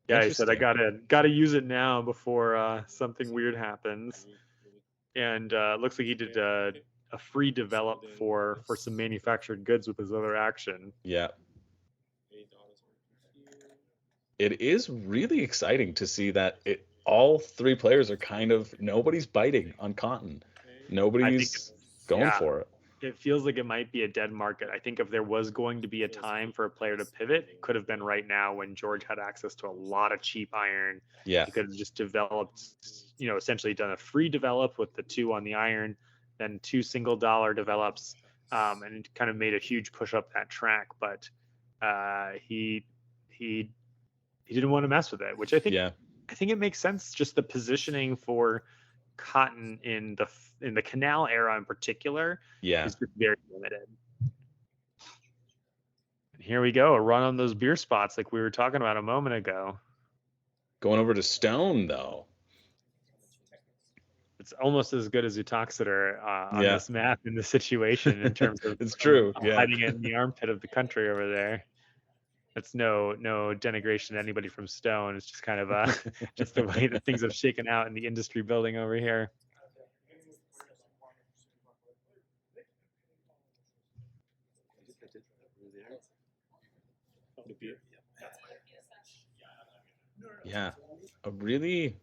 [SPEAKER 2] Yeah, he said I gotta use it now before something weird happens. And looks like he did a free develop for some manufactured goods with his other action.
[SPEAKER 1] Yeah. It is really exciting to see that all 3 players are kind of, nobody's biting on cotton. Nobody's going for it.
[SPEAKER 2] It feels like it might be a dead market. I think if there was going to be a time for a player to pivot, it could have been right now when George had access to a lot of cheap iron.
[SPEAKER 1] Yeah.
[SPEAKER 2] He could have just developed, essentially done a free develop with the 2 on the iron, then 2 $1 develops, and kind of made a huge push up that track. But he didn't want to mess with it, which I think it makes sense. Just the positioning for cotton in the Canal era in particular
[SPEAKER 1] Yeah.
[SPEAKER 2] is just very limited. And here we go, a run on those beer spots like we were talking about a moment ago.
[SPEAKER 1] Going over to Stone, though.
[SPEAKER 2] It's almost as good as Utoxeter on
[SPEAKER 1] Yeah.
[SPEAKER 2] this map in this situation in terms of
[SPEAKER 1] It's true. Yeah.
[SPEAKER 2] hiding in the armpit of the country over there. That's no denigration to anybody from Stone. It's just kind of just the way that things have shaken out in the industry building over here.
[SPEAKER 1] Yeah, a really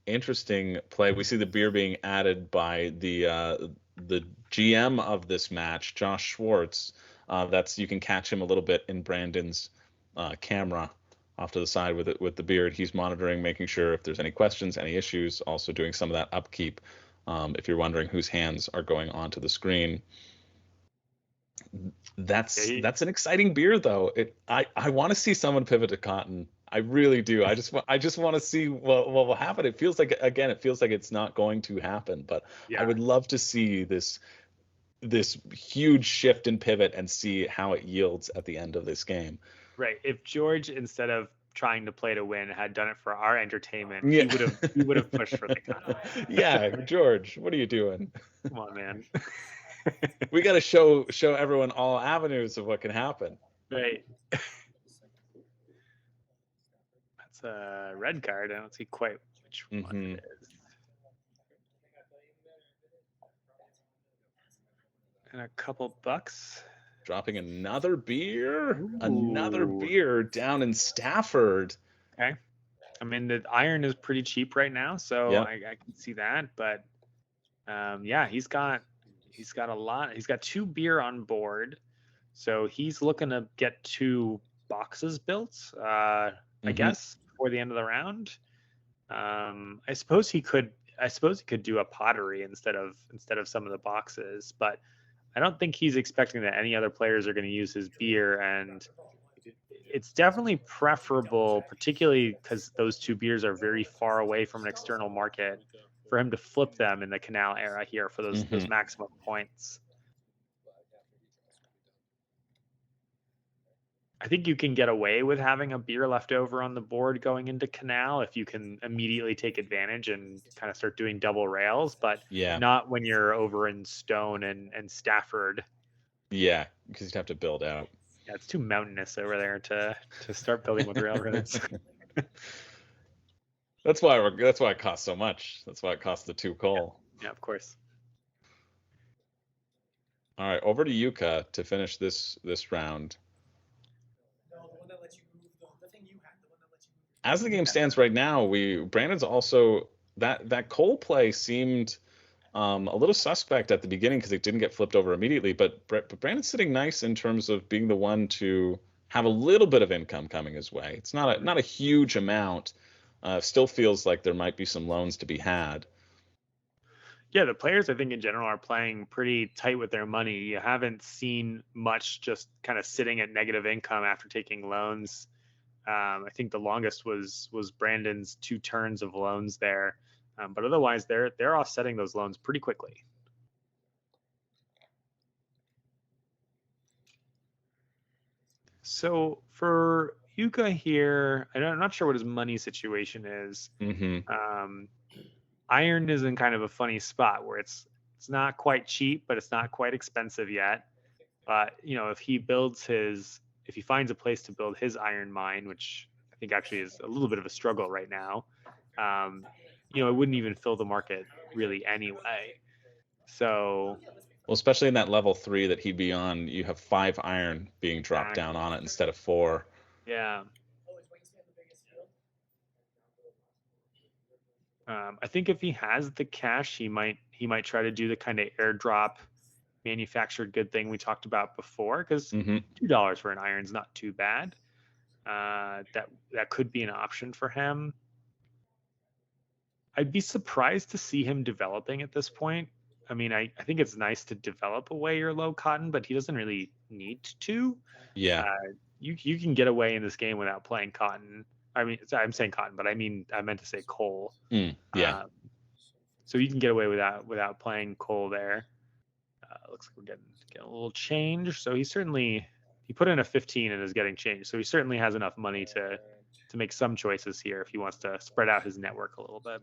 [SPEAKER 1] interesting play. We see the beer being added by the GM of this match, Josh Schwartz. That's you can catch him a little bit in Brandon's camera off to the side with the beard. He's monitoring, making sure if there's any questions, any issues. Also doing some of that upkeep. If you're wondering whose hands are going onto the screen. That's an exciting beer, though. I want to see someone pivot to cotton. I really do. I just want to see what will happen. It feels like it's not going to happen, but
[SPEAKER 2] Yeah.
[SPEAKER 1] I would love to see this huge shift and pivot and see how it yields at the end of this game.
[SPEAKER 2] Right. If George, instead of trying to play to win, had done it for our entertainment,
[SPEAKER 1] Yeah.
[SPEAKER 2] he would have pushed for the cotton.
[SPEAKER 1] Yeah, George, what are you doing?
[SPEAKER 2] Come on, man.
[SPEAKER 1] We got to show everyone all avenues of what can happen.
[SPEAKER 2] Right. That's a red card. I don't see quite which one it is. And a couple bucks.
[SPEAKER 1] Dropping another beer.
[SPEAKER 2] Ooh.
[SPEAKER 1] Another beer down in Stafford.
[SPEAKER 2] Okay. I mean, the iron is pretty cheap right now, so
[SPEAKER 1] Yeah.
[SPEAKER 2] I can see that. But yeah, he's got a lot. He's got 2 beer on board, so he's looking to get 2 boxes built. I guess before the end of the round. I suppose he could do a pottery instead of some of the boxes, but I don't think he's expecting that any other players are going to use his beer, and it's definitely preferable, particularly because those 2 beers are very far away from an external market, for him to flip them in the Canal era here for those maximum points. I think you can get away with having a beer left over on the board going into Canal if you can immediately take advantage and kind of start doing double rails, but not when you're over in Stone and Stafford.
[SPEAKER 1] Yeah, because you'd have to build out.
[SPEAKER 2] Yeah, it's too mountainous over there to start building with railroads.
[SPEAKER 1] That's why it costs so much. That's why it costs the 2 coal.
[SPEAKER 2] Yeah, of course.
[SPEAKER 1] All right, over to Yuka to finish this round. As the game stands right now, Brandon's also that coal play seemed a little suspect at the beginning because it didn't get flipped over immediately. But Brandon's sitting nice in terms of being the one to have a little bit of income coming his way. It's not a huge amount. Still feels like there might be some loans to be had.
[SPEAKER 2] Yeah, the players I think in general are playing pretty tight with their money. You haven't seen much just kind of sitting at negative income after taking loans. I think the longest was Brandon's 2 turns of loans there, but otherwise they're offsetting those loans pretty quickly. So for Yuka here, I'm not sure what his money situation is. Iron is in kind of a funny spot where it's not quite cheap, but it's not quite expensive yet. But if he finds a place to build his iron mine, which I think actually is a little bit of a struggle right now, it wouldn't even fill the market really anyway. So,
[SPEAKER 1] well, especially in that level 3 that he'd be on, you have 5 iron being dropped down on it instead of 4.
[SPEAKER 2] Yeah. I think if he has the cash, he might try to do the kind of airdrop manufactured good thing we talked about before, because $2 for an iron is not too bad. That could be an option for him. I'd be surprised to see him developing at this point. I mean, I think it's nice to develop away your low cotton, but he doesn't really need to.
[SPEAKER 1] Yeah.
[SPEAKER 2] You can get away in this game without playing cotton. I mean, I'm saying cotton, but I meant to say coal.
[SPEAKER 1] Yeah.
[SPEAKER 2] So you can get away without playing Cole there. Looks like we're getting a little change. So he put in a 15 and is getting changed. So he certainly has enough money to make some choices here if he wants to spread out his network a little bit.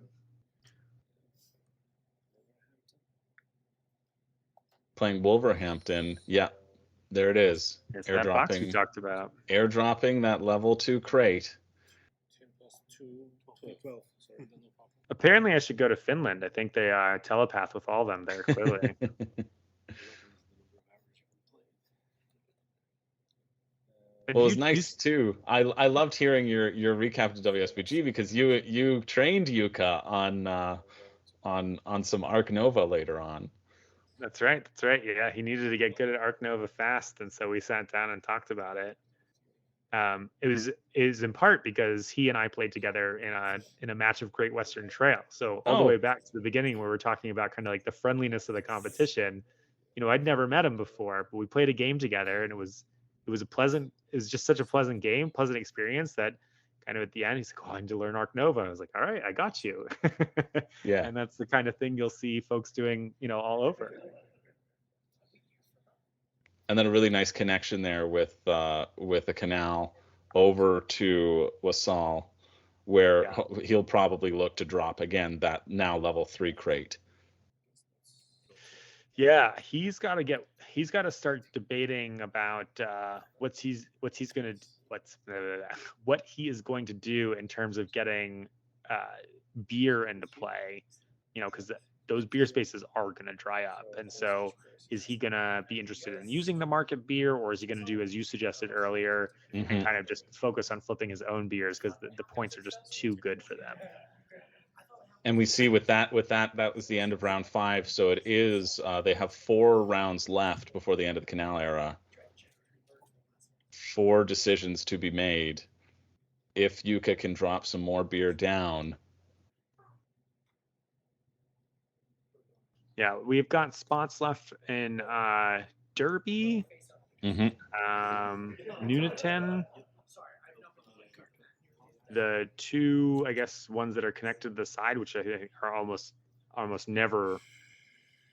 [SPEAKER 3] Playing Wolverhampton. Yeah, there it is.
[SPEAKER 2] It's that box we talked about.
[SPEAKER 3] Airdropping that level 2 crate.
[SPEAKER 4] 10 plus 2, 12. Sorry.
[SPEAKER 2] Apparently, I should go to Finland. I think they telepath with all of them there, clearly.
[SPEAKER 3] Well, it was nice too. I loved hearing your recap to WSBG because you trained Yuka on some Arc Nova later on.
[SPEAKER 2] That's right. Yeah, he needed to get good at Arc Nova fast, and so we sat down and talked about it. It was in part because he and I played together in a match of Great Western Trail. So all the way back to the beginning where we're talking about kind of like the friendliness of the competition. I'd never met him before, but we played a game together, and it was just such a pleasant game, pleasant experience that kind of at the end he's like, "Oh, I need to learn Arc Nova." And I was like, "All right, I got you."
[SPEAKER 3] Yeah.
[SPEAKER 2] And that's the kind of thing you'll see folks doing, all over.
[SPEAKER 3] And then a really nice connection there with the Canal over to Wasal, where he'll probably look to drop again that now level 3 crate.
[SPEAKER 2] Yeah, he's got to start debating about what he is going to do in terms of getting beer into play, because those beer spaces are going to dry up. And so is he going to be interested in using the market beer, or is he going to do as you suggested earlier and kind of just focus on flipping his own beers because the points are just too good for them?
[SPEAKER 3] And we see with that was the end of round 5. So it is they have 4 rounds left before the end of the Canal era. 4 decisions to be made. If Yuka can drop some more beer down.
[SPEAKER 2] Yeah, we've got spots left in Derby, Nuneaton. The 2, I guess, ones that are connected to the side, which I think are almost never,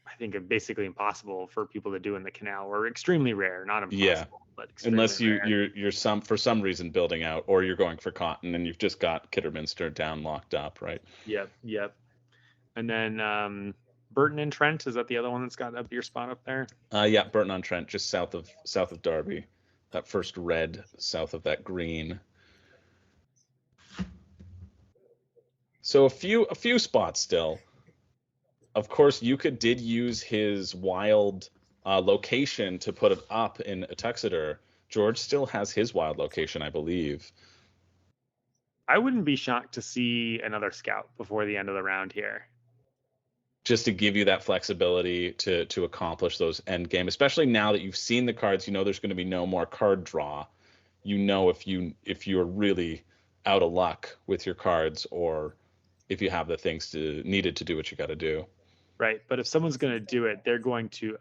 [SPEAKER 2] I think, are basically impossible for people to do in the Canal, or extremely rare, not impossible, but
[SPEAKER 3] unless
[SPEAKER 2] rare.
[SPEAKER 3] you're for some reason building out, or you're going for Cotton and you've just got Kidderminster down locked up, right?
[SPEAKER 2] Yep. And then Burton and Trent, is that the other one that's got a beer spot up there?
[SPEAKER 3] Yeah, Burton on Trent, just south of Derby, that first red south of that green. So a few spots still. Of course, Yuka did use his wild location to put it up in Tuxeter. George still has his wild location, I believe.
[SPEAKER 2] I wouldn't be shocked to see another scout before the end of the round here.
[SPEAKER 3] Just to give you that flexibility to accomplish those end game, especially now that you've seen the cards, there's going to be no more card draw. If you're really out of luck with your cards, or if you have the things needed to do what you got to do.
[SPEAKER 2] Right, but if someone's going to do it, they're going to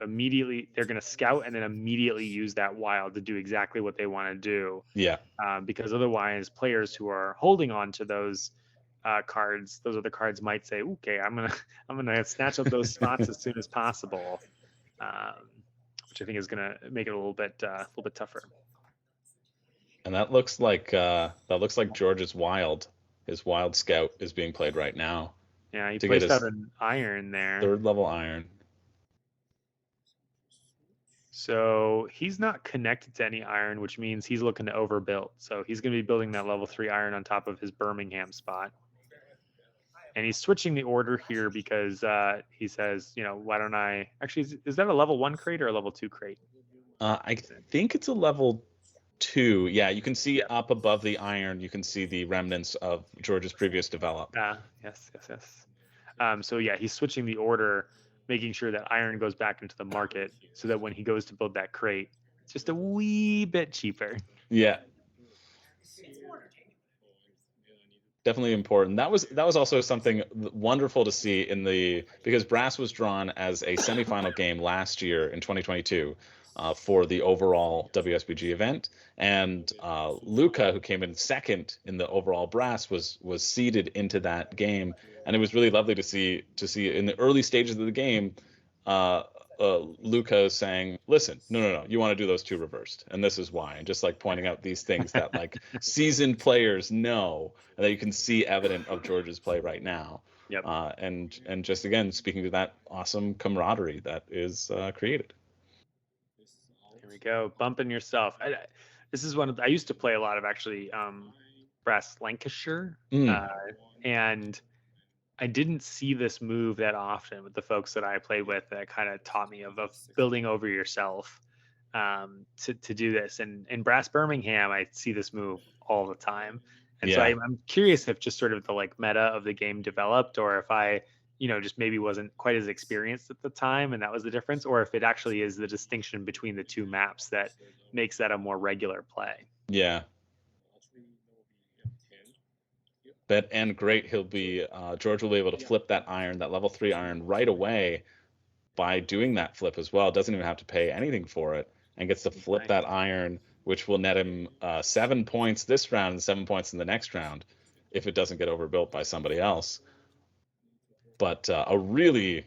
[SPEAKER 2] scout and then immediately use that wild to do exactly what they want to do.
[SPEAKER 3] Yeah.
[SPEAKER 2] Because otherwise, players who are holding on to those cards, those other cards might say, "Okay, I'm gonna snatch up those spots as soon as possible," which I think is gonna make it a little bit tougher.
[SPEAKER 3] And that looks like George's wild. His wild scout is being played right now.
[SPEAKER 2] Yeah, he placed out an iron there.
[SPEAKER 3] 3rd level iron.
[SPEAKER 2] So he's not connected to any iron, which means he's looking to overbuild. So he's going to be building that level 3 iron on top of his Birmingham spot. And he's switching the order here because he says, why don't I... Actually, is that a level 1 crate or a level 2 crate?
[SPEAKER 3] I think it's a level 2. Yeah, you can see up above the iron, you can see the remnants of George's previous develop.
[SPEAKER 2] Yes. So yeah, he's switching the order, making sure that iron goes back into the market so that when he goes to build that crate, it's just a wee bit cheaper.
[SPEAKER 3] Yeah.
[SPEAKER 1] definitely important. That was also something wonderful to see because Brass was drawn as a semifinal game last year in 2022 for the overall WSBG event, and Luca, who came in second in the overall Brass, was seeded into that game, and it was really lovely to see in the early stages of the game. Luca saying, "Listen, no, you want to do those two reversed, and this is why," and just like pointing out these things that like seasoned players know, and that you can see evident of George's play right now.
[SPEAKER 2] Yep.
[SPEAKER 1] And just again speaking to that awesome camaraderie that is created.
[SPEAKER 2] Here we go, bumping yourself. This is I used to play a lot of actually Brass Lancashire, and I didn't see this move that often with the folks that I played with that kind of taught me of building over yourself to do this. And in Brass Birmingham, I see this move all the time. And so I'm curious if just sort of the like meta of the game developed, or if I, just maybe wasn't quite as experienced at the time and that was the difference, or if it actually is the distinction between the two maps that makes that a more regular play.
[SPEAKER 1] Yeah. And great, George will be able to flip that level 3 iron right away by doing that flip as well. Doesn't even have to pay anything for it, and gets to flip that iron, which will net him 7 points this round and 7 points in the next round if it doesn't get overbuilt by somebody else. But a really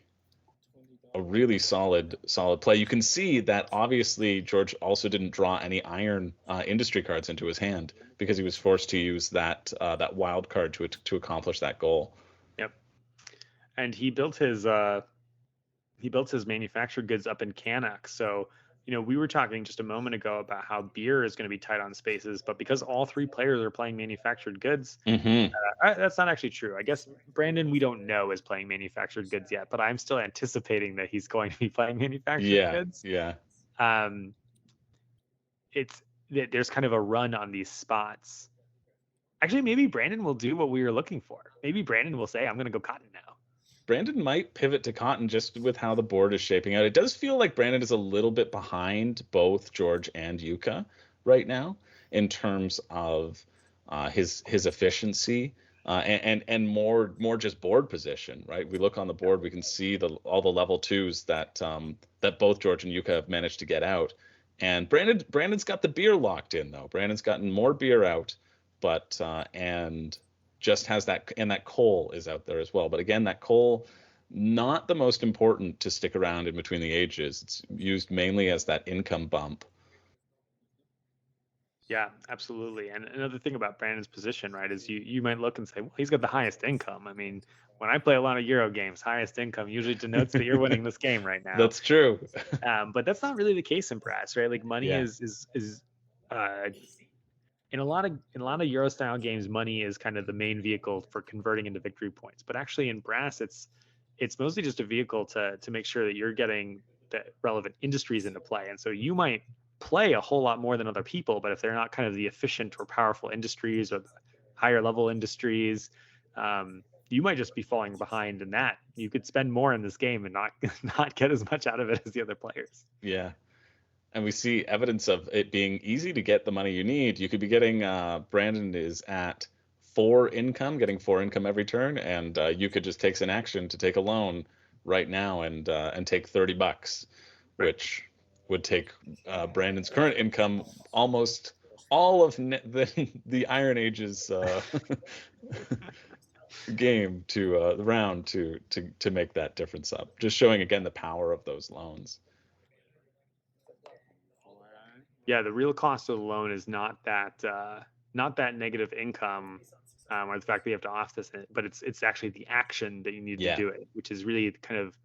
[SPEAKER 1] solid play. You can see that obviously George also didn't draw any iron industry cards into his hand because he was forced to use that wild card to accomplish that goal.
[SPEAKER 2] Yep. And he built his manufactured goods up in Canal. So we were talking just a moment ago about how beer is going to be tight on spaces, but because all three players are playing manufactured goods, that's not actually true. I guess Brandon, we don't know, is playing manufactured goods yet, but I'm still anticipating that he's going to be playing manufactured goods.
[SPEAKER 1] Yeah.
[SPEAKER 2] There's kind of a run on these spots. Actually, maybe Brandon will do what we were looking for. Maybe Brandon will say, "I'm going to go cotton now."
[SPEAKER 1] Brandon might pivot to cotton just with how the board is shaping out. It does feel like Brandon is a little bit behind both George and Yuka right now in terms of his efficiency and more just board position. Right, we look on the board, we can see all the level 2s that both George and Yuka have managed to get out, and Brandon's got the beer locked in though. Brandon's gotten more beer out, but and just has that, and that coal is out there as well. But again, that coal, not the most important to stick around in between the ages. It's used mainly as that income bump.
[SPEAKER 2] Yeah, absolutely. And another thing about Brandon's position, right, is you might look and say, well, he's got the highest income. I mean, when I play a lot of Euro games, highest income usually denotes that you're winning this game right now.
[SPEAKER 1] That's true.
[SPEAKER 2] But that's not really the case in Brass, right? Like money is in a lot of Euro style games, money is kind of the main vehicle for converting into victory points. But actually in Brass, it's mostly just a vehicle to make sure that you're getting the relevant industries into play. And so you might play a whole lot more than other people, but if they're not kind of the efficient or powerful industries or the higher level industries, you might just be falling behind in that. You could spend more in this game and not get as much out of it as the other players.
[SPEAKER 1] Yeah. And we see evidence of it being easy to get the money you need. You could be getting, Brandon is at 4 income, getting 4 income every turn, and you could just take an action to take a loan right now and take $30, which would take Brandon's current income almost all of the Iron Age's game to the round to make that difference up. Just showing again the power of those loans.
[SPEAKER 2] Yeah, the real cost of the loan is not that negative income, or the fact that you have to offset it, but it's actually the action that you need to do it, which is really kind of,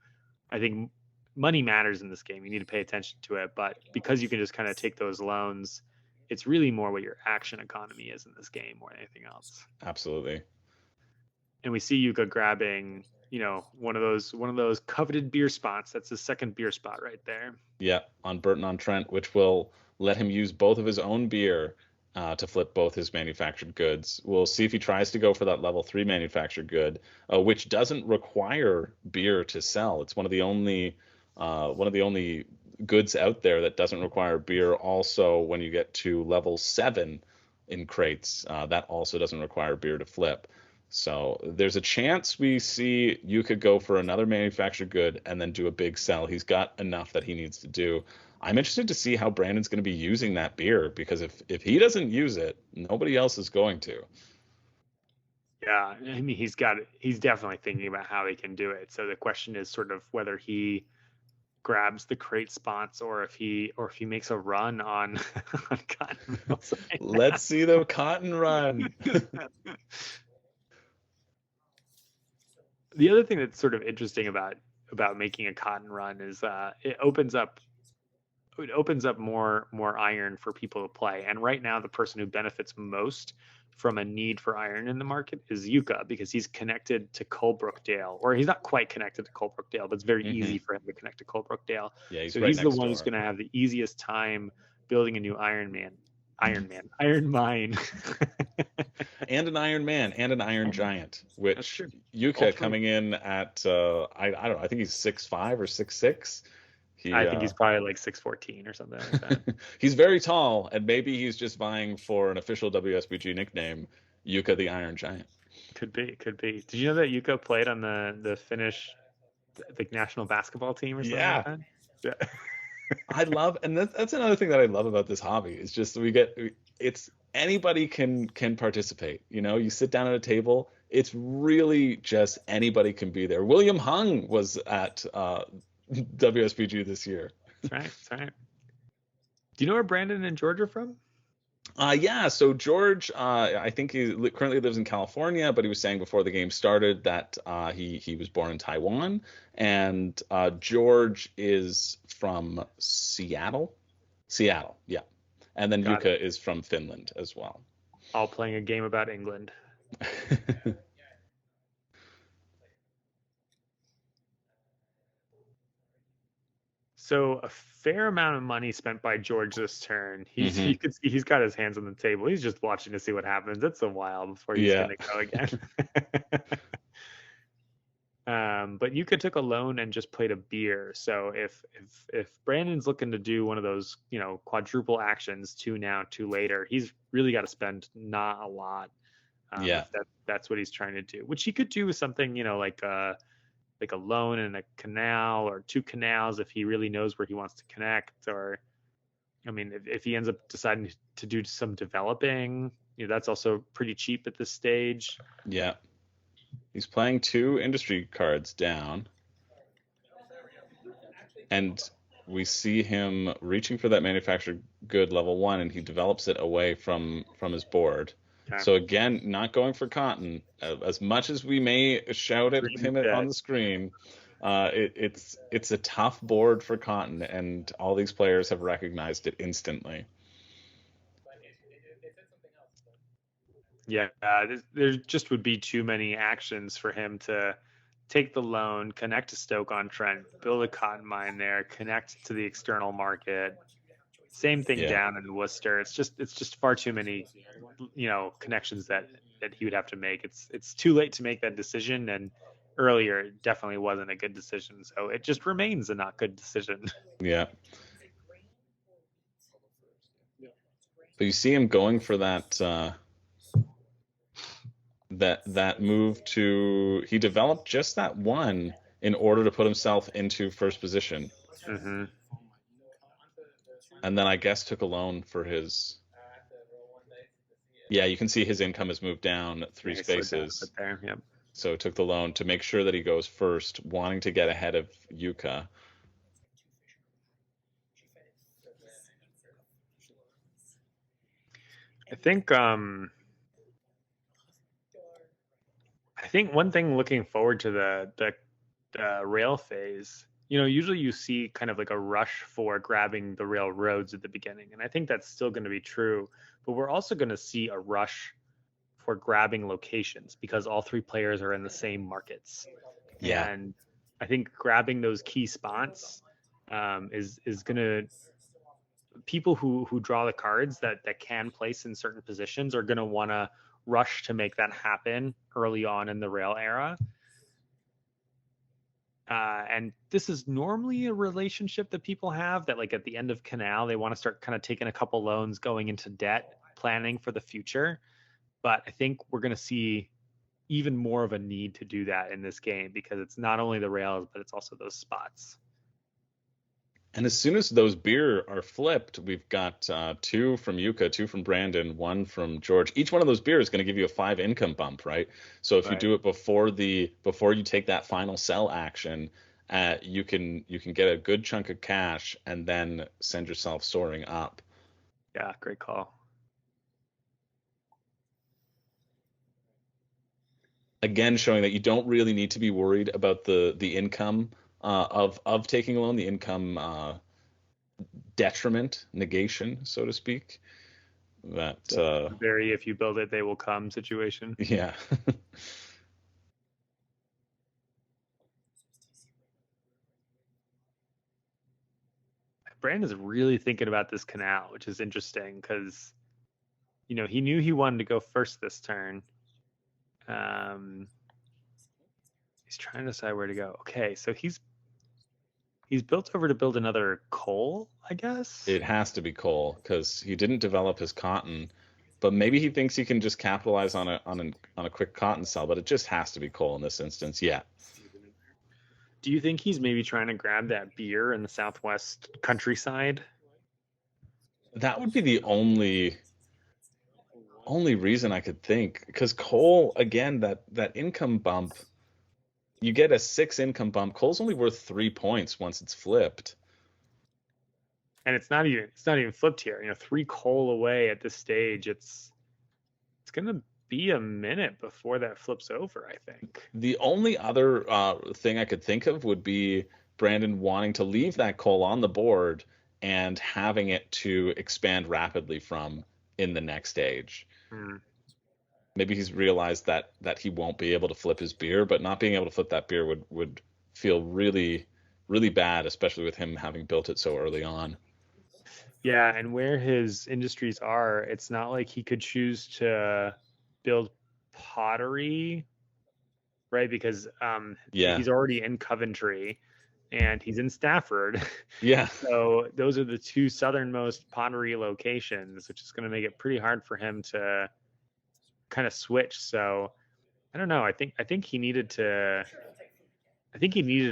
[SPEAKER 2] I think, money matters in this game. You need to pay attention to it, but because you can just kind of take those loans, it's really more what your action economy is in this game more than anything else.
[SPEAKER 1] Absolutely.
[SPEAKER 2] And we see Yuka grabbing, one of those coveted beer spots. That's his second beer spot right there.
[SPEAKER 1] Yeah, on Burton-on-Trent, which will let him use both of his own beer to flip both his manufactured goods. We'll see if he tries to go for that level 3 manufactured good, which doesn't require beer to sell. It's one of the only goods out there that doesn't require beer. Also, when you get to level 7 in crates, that also doesn't require beer to flip. So there's a chance we see Yuka go for another manufactured good and then do a big sell. He's got enough that he needs to do. I'm interested to see how Brandon's going to be using that beer, because if he doesn't use it, nobody else is going to.
[SPEAKER 2] Yeah, I mean, he's definitely thinking about how he can do it. So the question is sort of whether he grabs the crate spots or if he makes a run on on cotton mills right
[SPEAKER 1] Let's see the cotton run.
[SPEAKER 2] The other thing that's sort of interesting about making a cotton run is it opens up more iron for people to play. And right now, the person who benefits most from a need for iron in the market is Yuka, because he's connected to Colebrookdale, or he's not quite connected to Colebrookdale, but it's very easy for him to connect to Colebrookdale.
[SPEAKER 1] Yeah, he's
[SPEAKER 2] So
[SPEAKER 1] right
[SPEAKER 2] he's the
[SPEAKER 1] next
[SPEAKER 2] one
[SPEAKER 1] door.
[SPEAKER 2] who's going to have the easiest time building a new iron mine.
[SPEAKER 1] And an Iron Man and an Iron Giant, which
[SPEAKER 2] That's true.
[SPEAKER 1] Yuka coming in at I don't know, I think he's 6'5" or 6'6".
[SPEAKER 2] I think he's probably like 6'14" or something like that.
[SPEAKER 1] He's very tall, and maybe he's just vying for an official WSBG nickname, Yuka the Iron Giant.
[SPEAKER 2] Could be. Did you know that Yuka played on the Finnish national basketball team or something like that? Yeah.
[SPEAKER 1] I love, and that's another thing that I love about this hobby, is just it's anybody can participate. You sit down at a table, it's really just anybody can be there. William Hung was at WSBG this year.
[SPEAKER 2] That's right. Do you know where Brandon and George are from?
[SPEAKER 1] Yeah, so George, I think he currently lives in California, but he was saying before the game started that he was born in Taiwan, and George is from Seattle, yeah, and then Yuka is from Finland as well.
[SPEAKER 2] All playing a game about England. So a fair amount of money spent by George this turn. You could see he's got his hands on the table. He's just watching to see what happens. It's a while before he's going to go again. But Yuka took a loan and just played a beer. So if Brandon's looking to do one of those, quadruple actions, 2 now, 2 later, he's really got to spend not a lot. If that's what he's trying to do, which he could do with something, like a loan and a canal, or 2 canals if he really knows where he wants to connect. Or, I mean, if he ends up deciding to do some developing, that's also pretty cheap at this stage.
[SPEAKER 1] Yeah. He's playing 2 industry cards down. And we see him reaching for that manufactured good level 1, and he develops it away from his board. Okay. So again, not going for cotton. As much as we may shout at him on the screen, it's a tough board for cotton, and all these players have recognized it instantly.
[SPEAKER 2] Yeah, there just would be too many actions for him to take the loan, connect to Stoke-on-Trent, build a cotton mine there, connect to the external market. Same thing down in Worcester. It's just far too many, connections that he would have to make. It's too late to make that decision, and earlier it definitely wasn't a good decision. So it just remains a not good decision.
[SPEAKER 1] Yeah. But you see him going for that that move to, he developed just that 1 in order to put himself into first position.
[SPEAKER 2] Mm-hmm.
[SPEAKER 1] And then I guess took a loan for his. Yeah, you can see his income has moved down 3 spaces.
[SPEAKER 2] There, yep.
[SPEAKER 1] So took the loan to make sure that he goes first, wanting to get ahead of Yuka.
[SPEAKER 2] I think one thing looking forward to the rail phase, usually you see kind of like a rush for grabbing the railroads at the beginning. And I think that's still going to be true. But we're also going to see a rush for grabbing locations, because all 3 players are in the same markets.
[SPEAKER 1] Yeah.
[SPEAKER 2] And I think grabbing those key spots is going to, people who draw the cards that can place in certain positions are going to want to rush to make that happen early on in the rail era. And this is normally a relationship that people have, that like at the end of Canal, they want to start kind of taking a couple loans, going into debt, planning for the future. But I think we're going to see, even more of a need to do that in this game because it's not only the rails, but it's also those spots.
[SPEAKER 1] And as soon as those beer are flipped, we've got 2 from Yuka, 2 from Brandon, 1 from George. Each one of those beer is going to give you a 5 income bump, right? So if you
[SPEAKER 2] Right.
[SPEAKER 1] do it before you take that final sell action, you can get a good chunk of cash and then send yourself soaring up.
[SPEAKER 2] Yeah, great call.
[SPEAKER 1] Again, showing that you don't really need to be worried about the income of taking a loan, the income detriment, negation, so to speak. That
[SPEAKER 2] Very if you build it, they will come situation.
[SPEAKER 1] yeah.
[SPEAKER 2] Brandon's really thinking about this canal, which is interesting because, he knew he wanted to go first this turn. He's trying to decide where to go. Okay, so he's built over to build another coal, I guess.
[SPEAKER 1] It has to be coal because he didn't develop his cotton, but maybe he thinks he can just capitalize on a quick cotton sell. But it just has to be coal in this instance. Yeah.
[SPEAKER 2] Do you think he's maybe trying to grab that beer in the southwest countryside?
[SPEAKER 1] That would be the only reason I could think, because coal, again, that income bump, you get a 6 income bump. Coal's only worth 3 points once it's flipped.
[SPEAKER 2] And it's not even flipped here. 3 coal away at this stage. It's gonna be a minute before that flips over, I think.
[SPEAKER 1] The only other thing I could think of would be Brandon wanting to leave that coal on the board and having it to expand rapidly from in the next stage. Maybe he's realized that he won't be able to flip his beer, but not being able to flip that beer would feel really, really bad, especially with him having built it so early on.
[SPEAKER 2] Yeah, and where his industries are, it's not like he could choose to build pottery, right? Because he's already in Coventry and he's in Stafford.
[SPEAKER 1] Yeah.
[SPEAKER 2] So those are the 2 southernmost pottery locations, which is going to make it pretty hard for him to kind of switch. So I don't know. I think he needed to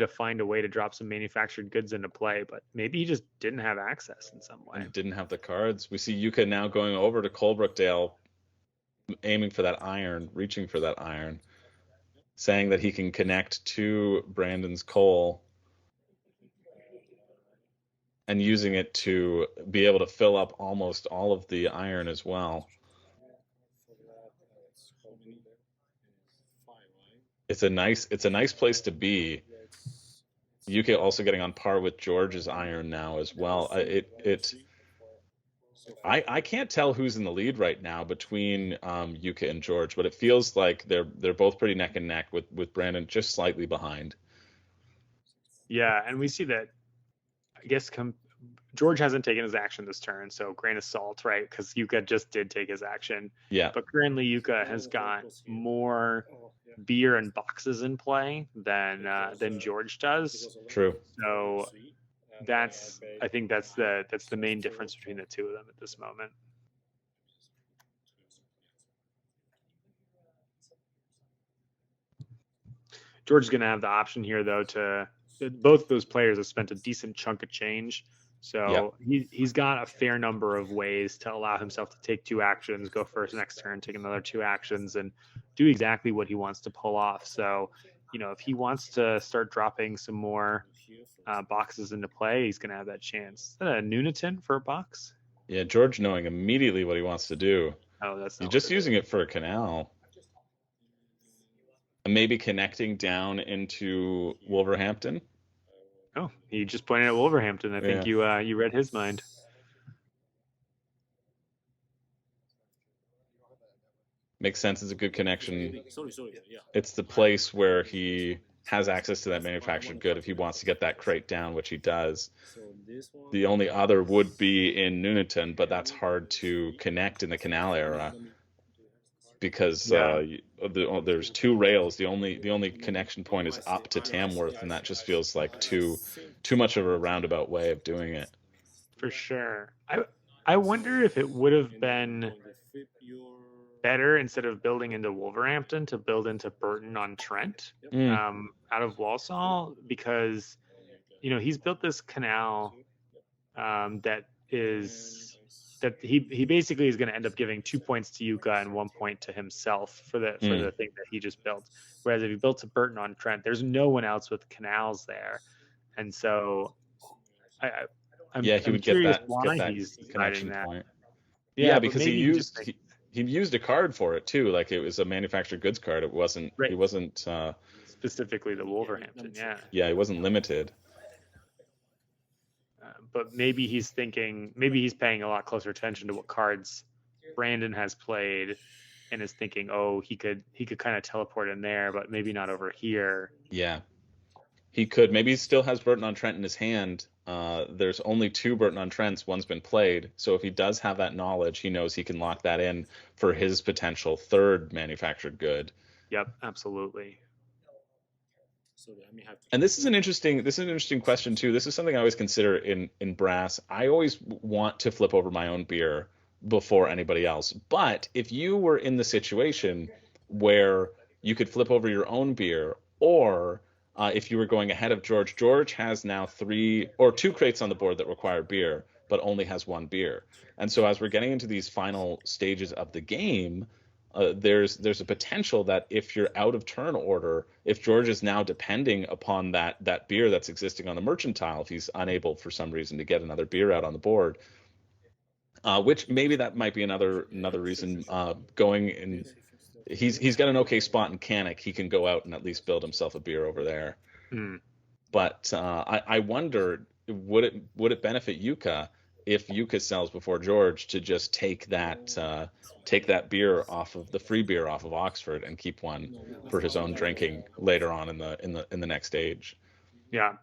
[SPEAKER 2] find a way to drop some manufactured goods into play, but maybe he just didn't have access in some way.
[SPEAKER 1] Didn't have the cards. We see Yuka now going over to Colebrookdale, aiming for that iron, reaching for that iron, saying that he can connect to Brandon's coal and using it to be able to fill up almost all of the iron as well. It's a nice place to be. UK also getting on par with George's iron now as well. I can't tell who's in the lead right now between Yuka and George, but it feels like they're both pretty neck and neck with Brandon just slightly behind.
[SPEAKER 2] Yeah, and we see that. I guess George hasn't taken his action this turn, so grain of salt, right? Because Yuka just did take his action.
[SPEAKER 1] Yeah.
[SPEAKER 2] But currently Yuka has got more beer and boxes in play than George does.
[SPEAKER 1] True.
[SPEAKER 2] So I think that's the main difference between the 2 of them at this moment. George is going to have the option here, though, both of those players have spent a decent chunk of change. So he's got a fair number of ways to allow himself to take 2 actions, go first next turn, take another 2 actions, and do exactly what he wants to pull off. So, if he wants to start dropping some more boxes into play, he's going to have that chance. Is that a Nuneaton for a box?
[SPEAKER 1] Yeah, George knowing immediately what he wants to do.
[SPEAKER 2] Oh, that's not
[SPEAKER 1] You're just using it for a canal. And maybe connecting down into Wolverhampton.
[SPEAKER 2] Oh, he just pointed at Wolverhampton. I think you read his mind.
[SPEAKER 1] Makes sense. It's a good connection. It's the place where he has access to that manufactured good if he wants to get that crate down, which he does. The only other would be in Nuneaton, but that's hard to connect in the Canal era because there's 2 rails. The only connection point is up to Tamworth, and that just feels like too much of a roundabout way of doing it.
[SPEAKER 2] For sure. I wonder if it would have been better, instead of building into Wolverhampton, to build into Burton-on-Trent out of Walsall, because he's built this canal that he basically is going to end up giving 2 points to Yuka and 1 point to himself for the thing that he just built. Whereas if he built to Burton-on-Trent, there's no one else with canals there, and so I'm
[SPEAKER 1] he would
[SPEAKER 2] curious
[SPEAKER 1] get
[SPEAKER 2] why
[SPEAKER 1] that
[SPEAKER 2] he's
[SPEAKER 1] connection
[SPEAKER 2] deciding that.
[SPEAKER 1] point.
[SPEAKER 2] Yeah, but
[SPEAKER 1] because he
[SPEAKER 2] maybe
[SPEAKER 1] used a card for it too. Like, it was a manufactured goods card. It wasn't.
[SPEAKER 2] Right.
[SPEAKER 1] He wasn't
[SPEAKER 2] specifically the Wolverhampton. Yeah.
[SPEAKER 1] Yeah, he wasn't limited.
[SPEAKER 2] But maybe he's paying a lot closer attention to what cards Brandon has played, and is thinking, oh, he could kind of teleport in there, but maybe not over here.
[SPEAKER 1] Yeah, he could. Maybe he still has Burton-on-Trent in his hand. There's only 2 Burton-on-Trents. One's been played. So if he does have that knowledge, he knows he can lock that in for his potential 3rd manufactured good.
[SPEAKER 2] Yep, absolutely.
[SPEAKER 1] And this is an interesting question too. This is something I always consider in Brass. I always want to flip over my own beer before anybody else. But if you were in the situation where you could flip over your own beer, or if you were going ahead of George has now 2 crates on the board that require beer, but only has 1 beer. And so as we're getting into these final stages of the game, there's a potential that if you're out of turn order, if George is now depending upon that beer that's existing on the merchantile, if he's unable for some reason to get another beer out on the board, which maybe that might be another reason going in. He's got an okay spot in Canic. He can go out and at least build himself a beer over there. But I wonder, would it benefit Yuka if Yuka sells before George to just take that beer off of the free beer off of Oxford and keep one for his own drinking later on in the next stage?
[SPEAKER 2] Yeah.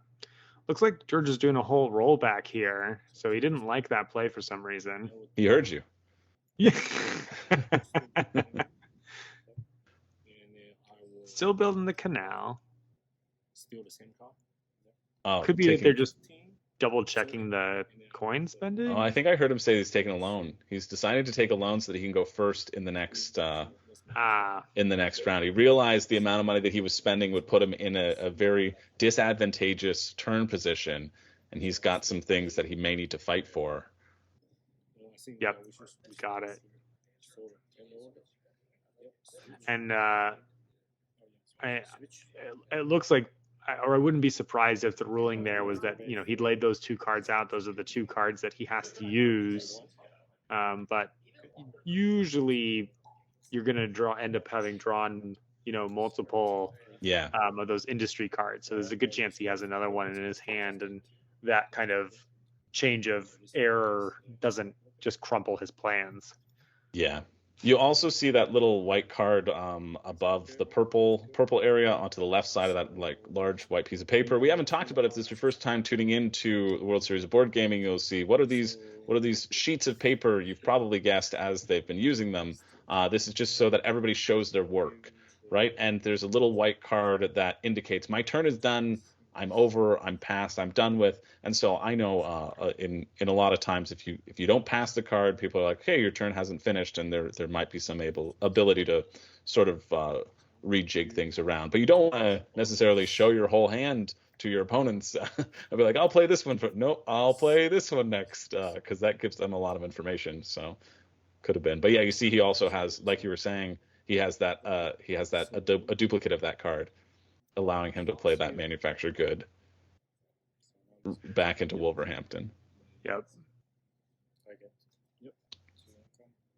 [SPEAKER 2] Looks like George is doing a whole rollback here, so he didn't like that play for some reason.
[SPEAKER 1] He heard you.
[SPEAKER 2] Yeah. Still building the canal.
[SPEAKER 4] Still the same card.
[SPEAKER 1] Oh,
[SPEAKER 2] could be that they're just double checking the coin spending.
[SPEAKER 1] Oh, I think I heard him say he's taking a loan. He's decided to take a loan so that he can go first in the next round. He realized the amount of money that he was spending would put him in a very disadvantageous turn position, and he's got some things that he may need to fight for.
[SPEAKER 2] Yep, got it. And it looks like, or I wouldn't be surprised if the ruling there was that he'd laid those 2 cards out. Those are the 2 cards that he has to use. But usually you're gonna end up having drawn multiple of those industry cards. So there's a good chance he has another one in his hand, and that kind of change of error doesn't just crumple his plans.
[SPEAKER 1] Yeah. You also see that little white card above the purple area onto the left side of that large white piece of paper. We haven't talked about it. If this is your first time tuning into the World Series of Board Gaming, you'll see what are these sheets of paper. You've probably guessed as they've been using them. This is just so that everybody shows their work, right? And there's a little white card that indicates my turn is done. I'm over, I'm past, I'm done with. And so I know in a lot of times if you don't pass the card, people are like, hey, your turn hasn't finished, and there might be some ability to sort of rejig things around. But you don't want to necessarily show your whole hand to your opponents. I'll be like, I'll play this one, but no, I'll play this one next, because that gives them a lot of information. So could have been. But yeah, you see he also has, like you were saying, he has a duplicate of that card, allowing him to play that manufactured good back into Wolverhampton.
[SPEAKER 2] Yep.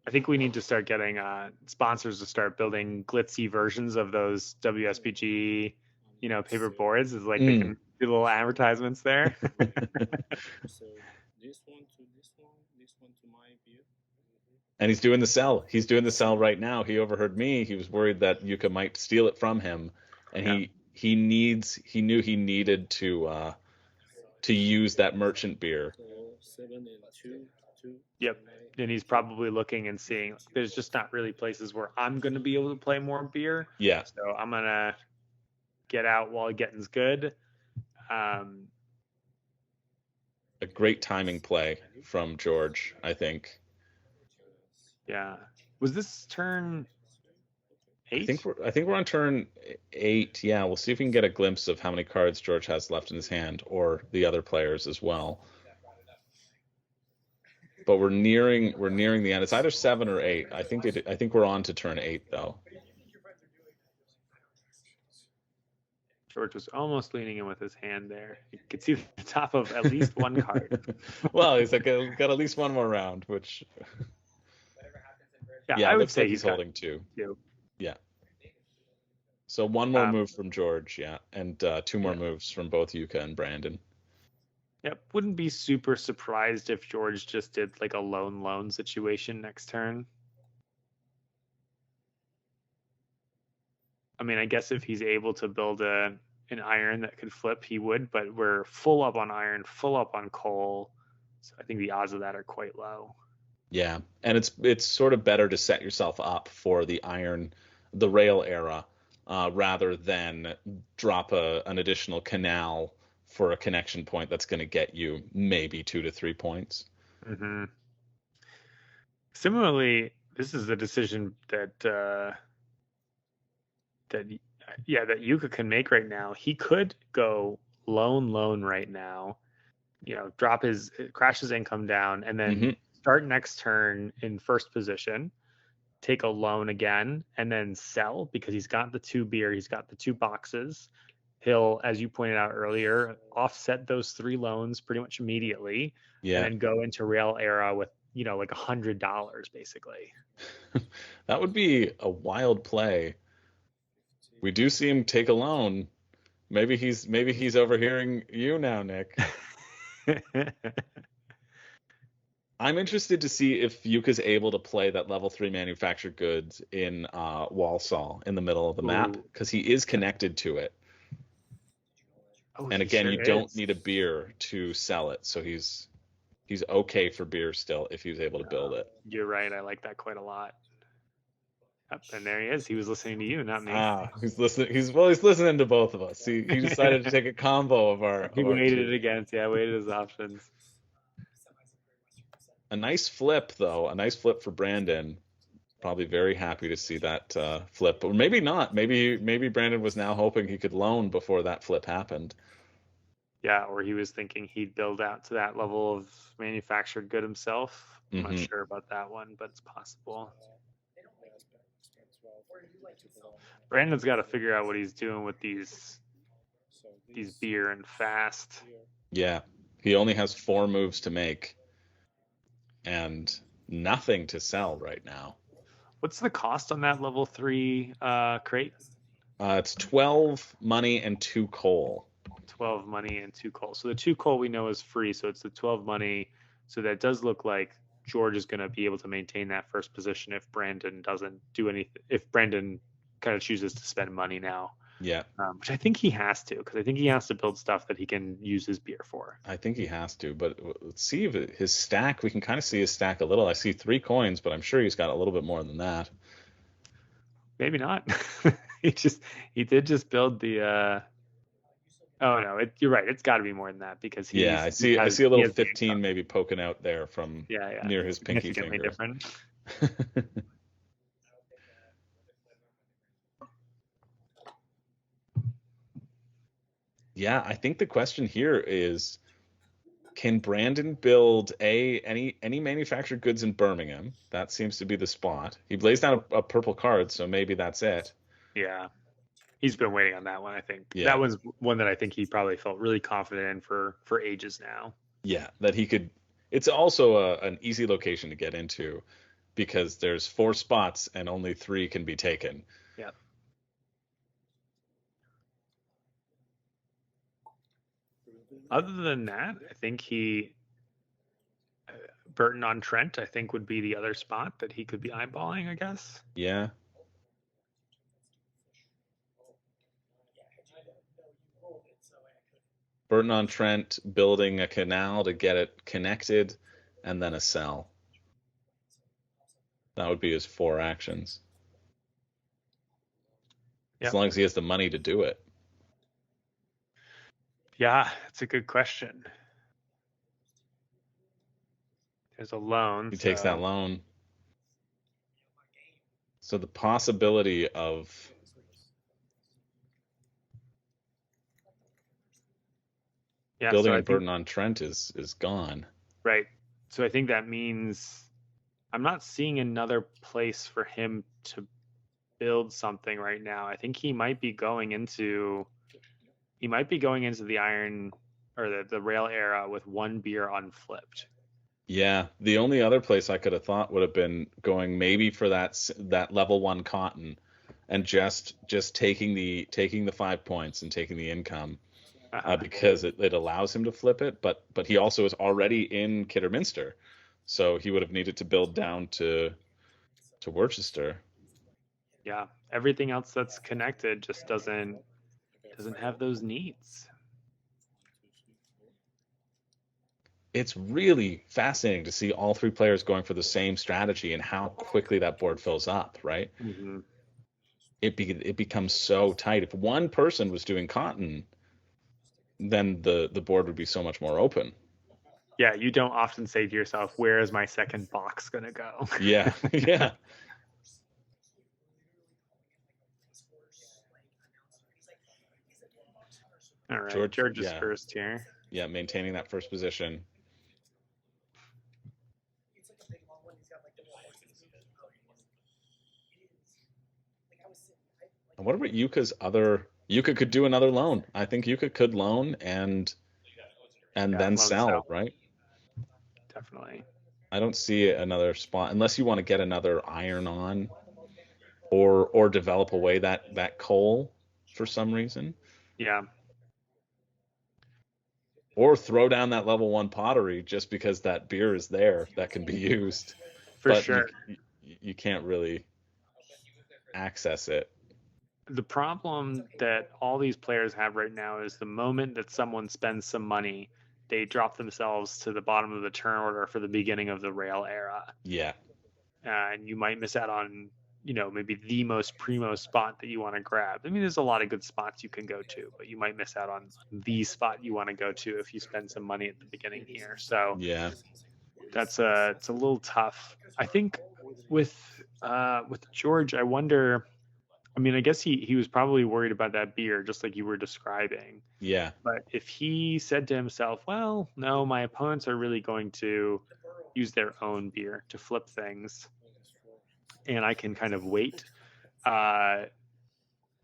[SPEAKER 2] I think we need to start getting sponsors to start building glitzy versions of those WSBG, paper boards. It's like they can do little advertisements there.
[SPEAKER 4] So this one to this one, this one to my beer.
[SPEAKER 1] And he's doing the sell. He's doing the sell right now. He overheard me. He was worried that Yuka might steal it from him, and he knew he needed to use that merchant beer.
[SPEAKER 4] So 7 and 2.
[SPEAKER 2] Yep. And he's probably looking and seeing there's just not really places where I'm going to be able to play more beer.
[SPEAKER 1] Yeah.
[SPEAKER 2] So I'm going to get out while getting's good.
[SPEAKER 1] A great timing play from George, I think.
[SPEAKER 2] Yeah. Was this turn 8?
[SPEAKER 1] I think we're on turn 8. Yeah, we'll see if we can get a glimpse of how many cards George has left in his hand, or the other players as well. But we're nearing the end. It's either 7 or 8. I think we're on to turn 8 though.
[SPEAKER 2] George was almost leaning in with his hand there. You could see the top of at least one card.
[SPEAKER 1] Well, he's like got at least one more round, which
[SPEAKER 2] Yeah, I would
[SPEAKER 1] looks
[SPEAKER 2] say
[SPEAKER 1] like
[SPEAKER 2] he's
[SPEAKER 1] he's holding 2.
[SPEAKER 2] two.
[SPEAKER 1] Yeah. So one more move from George, and 2 more moves from both Yuka and Brandon.
[SPEAKER 2] Yep, wouldn't be super surprised if George just did like a loan situation next turn. I mean, I guess if he's able to build an iron that could flip, he would, but we're full up on iron, full up on coal. So I think the odds of that are quite low.
[SPEAKER 1] Yeah, and it's sort of better to set yourself up for the rail era, rather than drop an additional canal for a connection point that's going to get you maybe 2 to 3 points.
[SPEAKER 2] Mm-hmm. Similarly, this is a decision that Yuka can make right now. He could go loan right now, crash his income down, and then start next turn in first position, take a loan again, and then sell because he's got the 2 beer, he's got the 2 boxes. He'll, as you pointed out earlier, offset those 3 loans pretty much immediately, and then go into rail era with like $100 basically.
[SPEAKER 1] That would be a wild play. We do see him take a loan. Maybe he's overhearing you now, Nick. I'm interested to see if Yuka's able to play that level 3 manufactured goods in Walsall in the middle of the map, because he is connected to it. And again, you don't need a beer to sell it, so he's okay for beer still if he's able to build it.
[SPEAKER 2] You're right. I like that quite a lot. Yep, and there he is. He was listening to you, not me.
[SPEAKER 1] He's listening. He's listening to both of us. He decided to take a combo of our.
[SPEAKER 2] He weighted it against. Yeah, weighted his options.
[SPEAKER 1] A nice flip, though. A nice flip for Brandon. Probably very happy to see that flip, or maybe not. Maybe Brandon was now hoping he could loan before that flip happened.
[SPEAKER 2] Yeah, or he was thinking he'd build out to that level of manufactured good himself. I'm not sure about that one, but it's possible. Brandon's got to figure out what he's doing with these beer and fast.
[SPEAKER 1] Yeah, he only has 4 moves to make and nothing to sell right now.
[SPEAKER 2] What's the cost on that level 3 crate?
[SPEAKER 1] It's 12 money and 2 coal.
[SPEAKER 2] 12 money and 2 coal. So the 2 coal we know is free, so it's the 12 money. So that does look like George is going to be able to maintain that first position if Brandon doesn't do anything. If Brandon kind of chooses to spend money now.
[SPEAKER 1] Yeah.
[SPEAKER 2] Which I think he has to, because I think he has to build stuff that he can use his beer for.
[SPEAKER 1] I think he has to, but let's see if his stack, we can kind of see his stack a little. I see 3 coins, but I'm sure he's got a little bit more than that.
[SPEAKER 2] Maybe not. he did just build the oh no, you're right. It's got to be more than that because
[SPEAKER 1] I see a little 15 maybe poking out there from near his pinky finger.
[SPEAKER 2] Different.
[SPEAKER 1] Yeah, I think the question here is, can Brandon build any manufactured goods in Birmingham? That seems to be the spot. He blazed down a purple card, so maybe that's it.
[SPEAKER 2] Yeah. He's been waiting on that one, I think.
[SPEAKER 1] Yeah.
[SPEAKER 2] That was one that I think he probably felt really confident in for ages now.
[SPEAKER 1] Yeah, that he could. It's also an easy location to get into because there's 4 spots and only 3 can be taken.
[SPEAKER 2] Yeah. Other than that, I think Burton on Trent, I think, would be the other spot that he could be eyeballing, I guess.
[SPEAKER 1] Yeah. Burton on Trent, building a canal to get it connected, and then a cell. That would be his 4 actions. As long as he has the money to do it.
[SPEAKER 2] Yeah, that's a good question. There's a loan.
[SPEAKER 1] He takes that loan. So the possibility of building
[SPEAKER 2] So
[SPEAKER 1] in Burton-on-Trent is gone.
[SPEAKER 2] right. So I think that means I'm not seeing another place for him to build something right now. I think he might be going into the iron or the rail era with one beer unflipped.
[SPEAKER 1] Yeah, the only other place I could have thought would have been going maybe for that level 1 cotton and just taking the 5 points and taking the income. Because it allows him to flip it, but he also is already in Kidderminster, so he would have needed to build down to Worcester.
[SPEAKER 2] Yeah, everything else that's connected just doesn't have those needs.
[SPEAKER 1] It's really fascinating to see all 3 players going for the same strategy and how quickly that board fills up, right?
[SPEAKER 2] Mm-hmm.
[SPEAKER 1] It becomes so tight. If one person was doing cotton, then the board would be so much more open.
[SPEAKER 2] Yeah, you don't often say to yourself, where is my second box going to go?
[SPEAKER 1] Yeah, yeah.
[SPEAKER 2] All right, George is
[SPEAKER 1] yeah.
[SPEAKER 2] first here.
[SPEAKER 1] Yeah, maintaining that first position. And what about Yuka's other? Yuka could do another loan. I think Yuka could loan and then sell, right?
[SPEAKER 2] Definitely.
[SPEAKER 1] I don't see another spot unless you want to get another iron on, or develop away that coal for some reason.
[SPEAKER 2] Yeah.
[SPEAKER 1] Or throw down that level 1 pottery just because that beer is there that can be used.
[SPEAKER 2] For sure.
[SPEAKER 1] You can't really access it.
[SPEAKER 2] The problem that all these players have right now is the moment that someone spends some money, they drop themselves to the bottom of the turn order for the beginning of the rail era.
[SPEAKER 1] Yeah.
[SPEAKER 2] And you might miss out on, maybe the most primo spot that you want to grab. I mean, there's a lot of good spots you can go to, but you might miss out on the spot you want to go to if you spend some money at the beginning here. So
[SPEAKER 1] yeah,
[SPEAKER 2] it's a little tough. I think with George, I wonder. I mean, I guess he was probably worried about that beer, just like you were describing.
[SPEAKER 1] Yeah.
[SPEAKER 2] But if he said to himself, well, no, my opponents are really going to use their own beer to flip things, and I can kind of wait,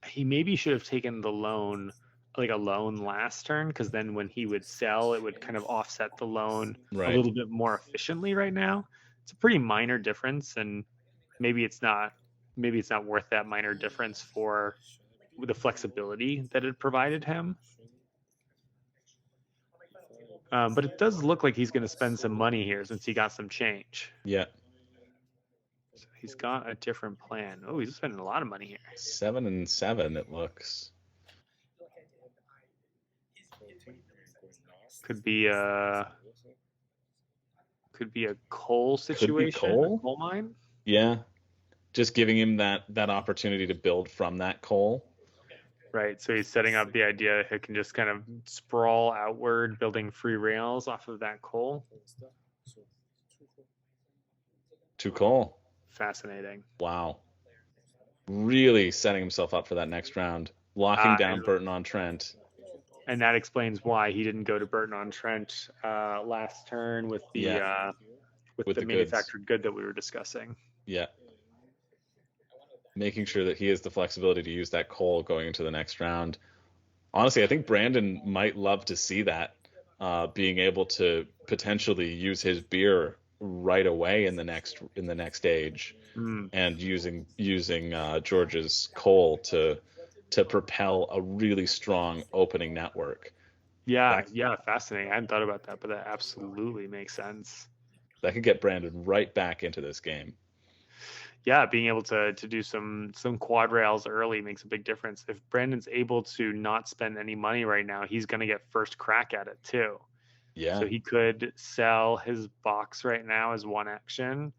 [SPEAKER 2] he maybe should have taken the loan, like a loan last turn, because then when he would sell, it would kind of offset the loan a little bit more efficiently right now. It's a pretty minor difference, and maybe it's not worth that minor difference for the flexibility that it provided him. But it does look like he's going to spend some money here since he got some change.
[SPEAKER 1] Yeah.
[SPEAKER 2] So he's got a different plan. Oh, he's spending a lot of money here.
[SPEAKER 1] 7 and 7, it looks.
[SPEAKER 2] Could be a coal situation.
[SPEAKER 1] Could be coal?
[SPEAKER 2] A coal mine.
[SPEAKER 1] Yeah. Just giving him that opportunity to build from that coal.
[SPEAKER 2] Right. So he's setting up the idea he can just kind of sprawl outward, building free rails off of that coal.
[SPEAKER 1] 2 coal.
[SPEAKER 2] Fascinating.
[SPEAKER 1] Wow. Really setting himself up for that next round. Locking down Burton-on-Trent.
[SPEAKER 2] And that explains why he didn't go to Burton-on-Trent last turn with the manufactured good that we were discussing.
[SPEAKER 1] Yeah. Making sure that he has the flexibility to use that coal going into the next round. Honestly, I think Brandon might love to see that, being able to potentially use his beer right away in the next stage, and using George's coal to propel a really strong opening network.
[SPEAKER 2] Yeah, fascinating. I hadn't thought about that, but that absolutely makes sense.
[SPEAKER 1] That could get Brandon right back into this game.
[SPEAKER 2] Yeah, being able to do some quad rails early makes a big difference. If Brandon's able to not spend any money right now, he's going to get first crack at it too.
[SPEAKER 1] Yeah.
[SPEAKER 2] So he could sell his box right now as one action,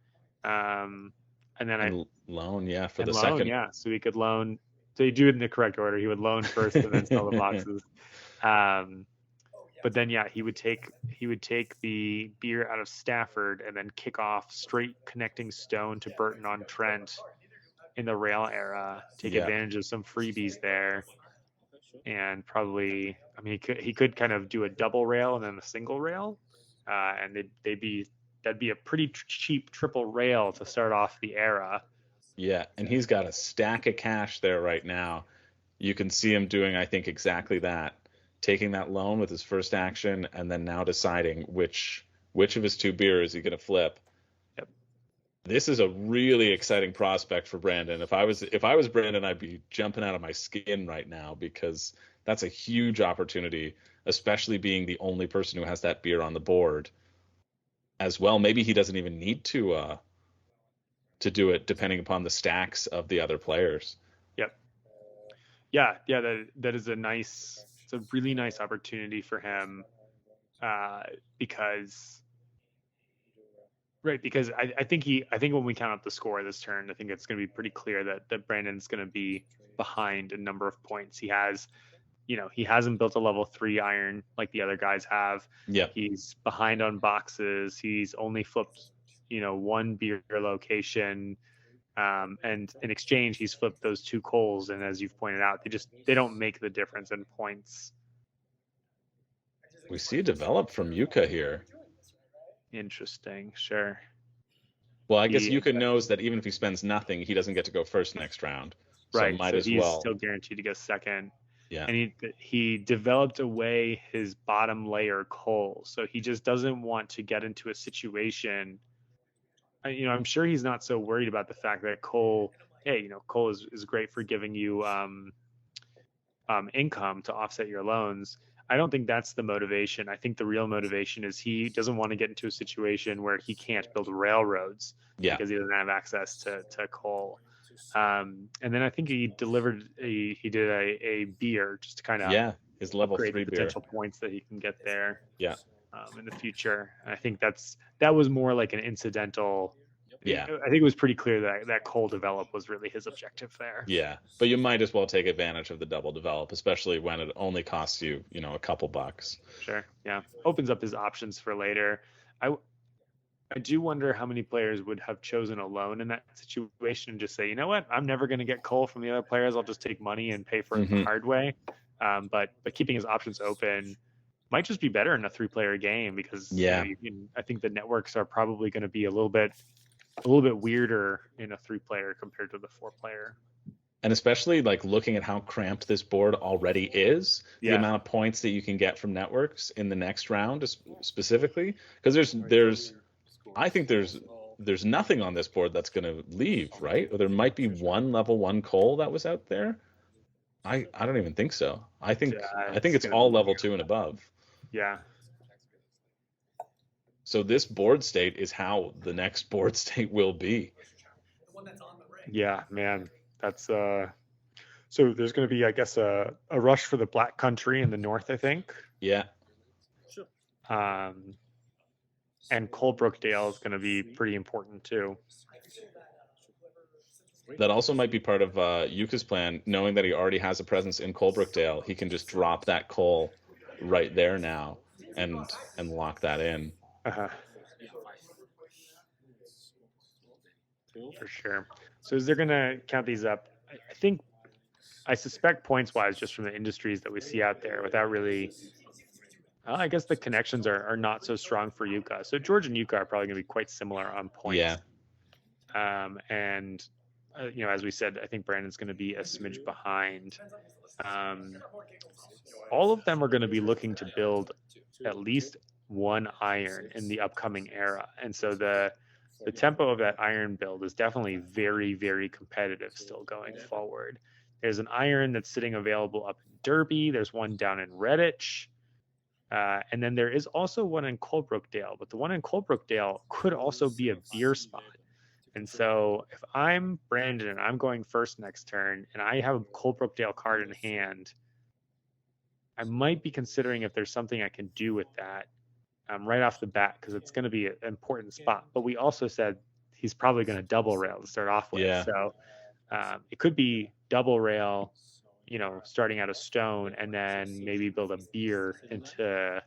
[SPEAKER 2] and then
[SPEAKER 1] loan, for the second.
[SPEAKER 2] Yeah, so he could loan. So you do it in the correct order. He would loan first and then sell the boxes. But then, he would take the beer out of Stafford and then kick off straight connecting stone to Burton-on-Trent in the rail era, take
[SPEAKER 1] Yeah.
[SPEAKER 2] advantage of some freebies there, and probably, I mean, he could kind of do a double rail and then a single rail, and that'd be a pretty cheap triple rail to start off the era.
[SPEAKER 1] Yeah, and he's got a stack of cash there right now. You can see him doing, I think, exactly that, taking that loan with his first action, and then now deciding which of his two beers is he going to flip.
[SPEAKER 2] Yep.
[SPEAKER 1] This is a really exciting prospect for Brandon. If I was Brandon, I'd be jumping out of my skin right now because that's a huge opportunity, especially being the only person who has that beer on the board as well. Maybe he doesn't even need to do it, depending upon the stacks of the other players.
[SPEAKER 2] Yep. Yeah. That is it's a really nice opportunity for him, because I think when we count up the score this turn, I think it's going to be pretty clear that Brandon's going to be behind a number of points. He hasn't built a level 3 iron like the other guys have.
[SPEAKER 1] Yeah.
[SPEAKER 2] He's behind on boxes. He's only flipped, one beer location. And in exchange, he's flipped those 2 coals. And as you've pointed out, they don't make the difference in points.
[SPEAKER 1] We see a develop from Yuka here.
[SPEAKER 2] Interesting. Sure.
[SPEAKER 1] Well, I guess Yuka knows that even if he spends nothing, he doesn't get to go first next round. So
[SPEAKER 2] right.
[SPEAKER 1] Might
[SPEAKER 2] so
[SPEAKER 1] as
[SPEAKER 2] he's
[SPEAKER 1] well.
[SPEAKER 2] Still guaranteed to go second.
[SPEAKER 1] Yeah.
[SPEAKER 2] And he developed away his bottom layer coal. So he just doesn't want to get into a situation. I'm sure he's not so worried about the fact that coal is great for giving you income to offset your loans. I don't think that's the motivation. I think the real motivation is he doesn't want to get into a situation where he can't build railroads because he doesn't have access to coal. And then I think he did a beer just to kind of
[SPEAKER 1] his level 3
[SPEAKER 2] the
[SPEAKER 1] beer
[SPEAKER 2] potential points that he can get there.
[SPEAKER 1] Yeah.
[SPEAKER 2] In the future. And I think that was more like an incidental.
[SPEAKER 1] Yeah.
[SPEAKER 2] I think it was pretty clear that coal develop was really his objective there.
[SPEAKER 1] Yeah, but you might as well take advantage of the double develop, especially when it only costs you, a couple bucks.
[SPEAKER 2] Sure. Yeah. Opens up his options for later. I do wonder how many players would have chosen a loan in that situation and just say, you know what, I'm never going to get coal from the other players. I'll just take money and pay for it the hard way. But keeping his options open might just be better in a 3-player game because I think the networks are probably going to be a little bit weirder in a 3-player compared to the 4-player.
[SPEAKER 1] And especially like looking at how cramped this board already is, the amount of points that you can get from networks in the next round specifically, because I think there's nothing on this board that's going to leave, right? Or there might be one level 1 coal that was out there. I don't even think so. I think it's all level 2 and above.
[SPEAKER 2] Yeah.
[SPEAKER 1] So this board state is how the next board state will be.
[SPEAKER 2] Yeah, man. That's so there's going to be, I guess, a rush for the Black Country in the north, I think.
[SPEAKER 1] Yeah.
[SPEAKER 2] And Colebrookdale is going to be pretty important too.
[SPEAKER 1] That also might be part of Yuka's plan, knowing that he already has a presence in Colebrookdale. He can just drop that coal right there now and lock that in.
[SPEAKER 2] For sure. So as they're going to count these up, I suspect points-wise, just from the industries that we see out there, without really, I guess the connections are not so strong for Yuka. So George and Yuka are probably going to be quite similar on points.
[SPEAKER 1] Yeah.
[SPEAKER 2] And as we said, I think Brandon's going to be a smidge behind. All of them are going to be looking to build at least 1 iron in the upcoming era. And so the tempo of that iron build is definitely very, very competitive still going forward. There's an iron that's sitting available up in Derby. There's one down in Redditch. And then there is also one in Colebrookdale. But the one in Colebrookdale could also be a beer spot. And so if I'm Brandon and I'm going first next turn and I have a Colebrookdale card in hand, I might be considering if there's something I can do with that right off the bat, because it's going to be an important spot. But we also said he's probably going to double rail to start off with.
[SPEAKER 1] Yeah.
[SPEAKER 2] So it could be double rail, starting out of stone, and then maybe build a beer into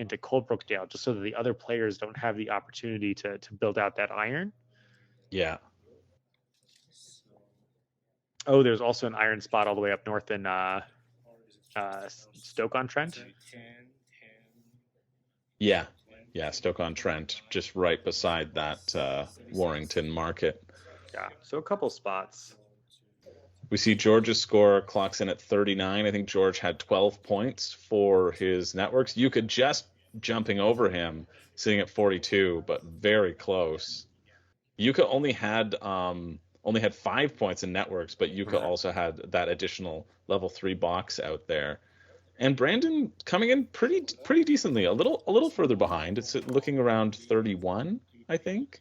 [SPEAKER 2] Colebrookdale, just so that the other players don't have the opportunity to build out that iron.
[SPEAKER 1] Yeah.
[SPEAKER 2] Oh, there's also an iron spot all the way up north in Stoke-on-Trent.
[SPEAKER 1] Yeah, Stoke-on-Trent, just right beside that Warrington Market.
[SPEAKER 2] Yeah, so a couple spots.
[SPEAKER 1] We see George's score clocks in at 39. I think George had 12 points for his networks. Yuka just jumping over him, sitting at 42, but very close. Yuka only had 5 points in networks, but Yuka also had that additional level 3 box out there. And Brandon coming in pretty decently, a little further behind. It's looking around 31, I think.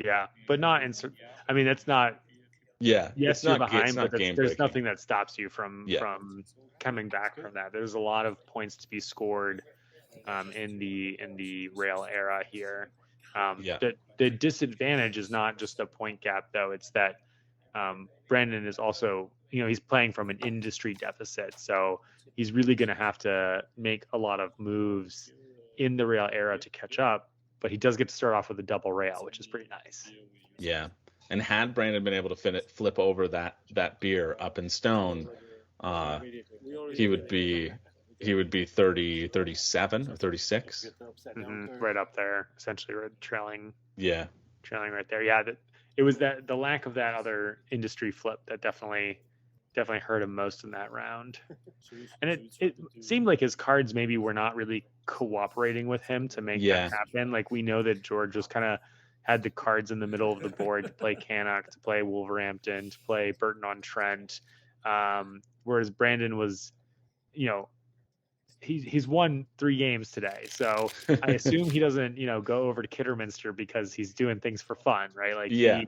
[SPEAKER 2] Yeah, but not in. I mean, that's not.
[SPEAKER 1] Yeah,
[SPEAKER 2] Yes, you're behind, but there's nothing that stops you from coming back from that. There's a lot of points to be scored in the rail era here. The disadvantage is not just a point gap, though. It's that Brandon is also, he's playing from an industry deficit, so he's really going to have to make a lot of moves in the rail era to catch up. But he does get to start off with a double rail, which is pretty nice.
[SPEAKER 1] Yeah. And had Brandon been able to flip over that beer up in stone, he would be 30, 37 or 36.
[SPEAKER 2] Right up there, essentially trailing.
[SPEAKER 1] Yeah.
[SPEAKER 2] Trailing right there. Yeah, it was the lack of that other industry flip that definitely hurt him most in that round. And it seemed like his cards maybe were not really cooperating with him to make that happen. Like, we know that George was kind of had the cards in the middle of the board to play Cannock, to play Wolverhampton, to play Burton-on-Trent, whereas Brandon was, he's won 3 games today, so I assume he doesn't, go over to Kidderminster because he's doing things for fun, right? Like, he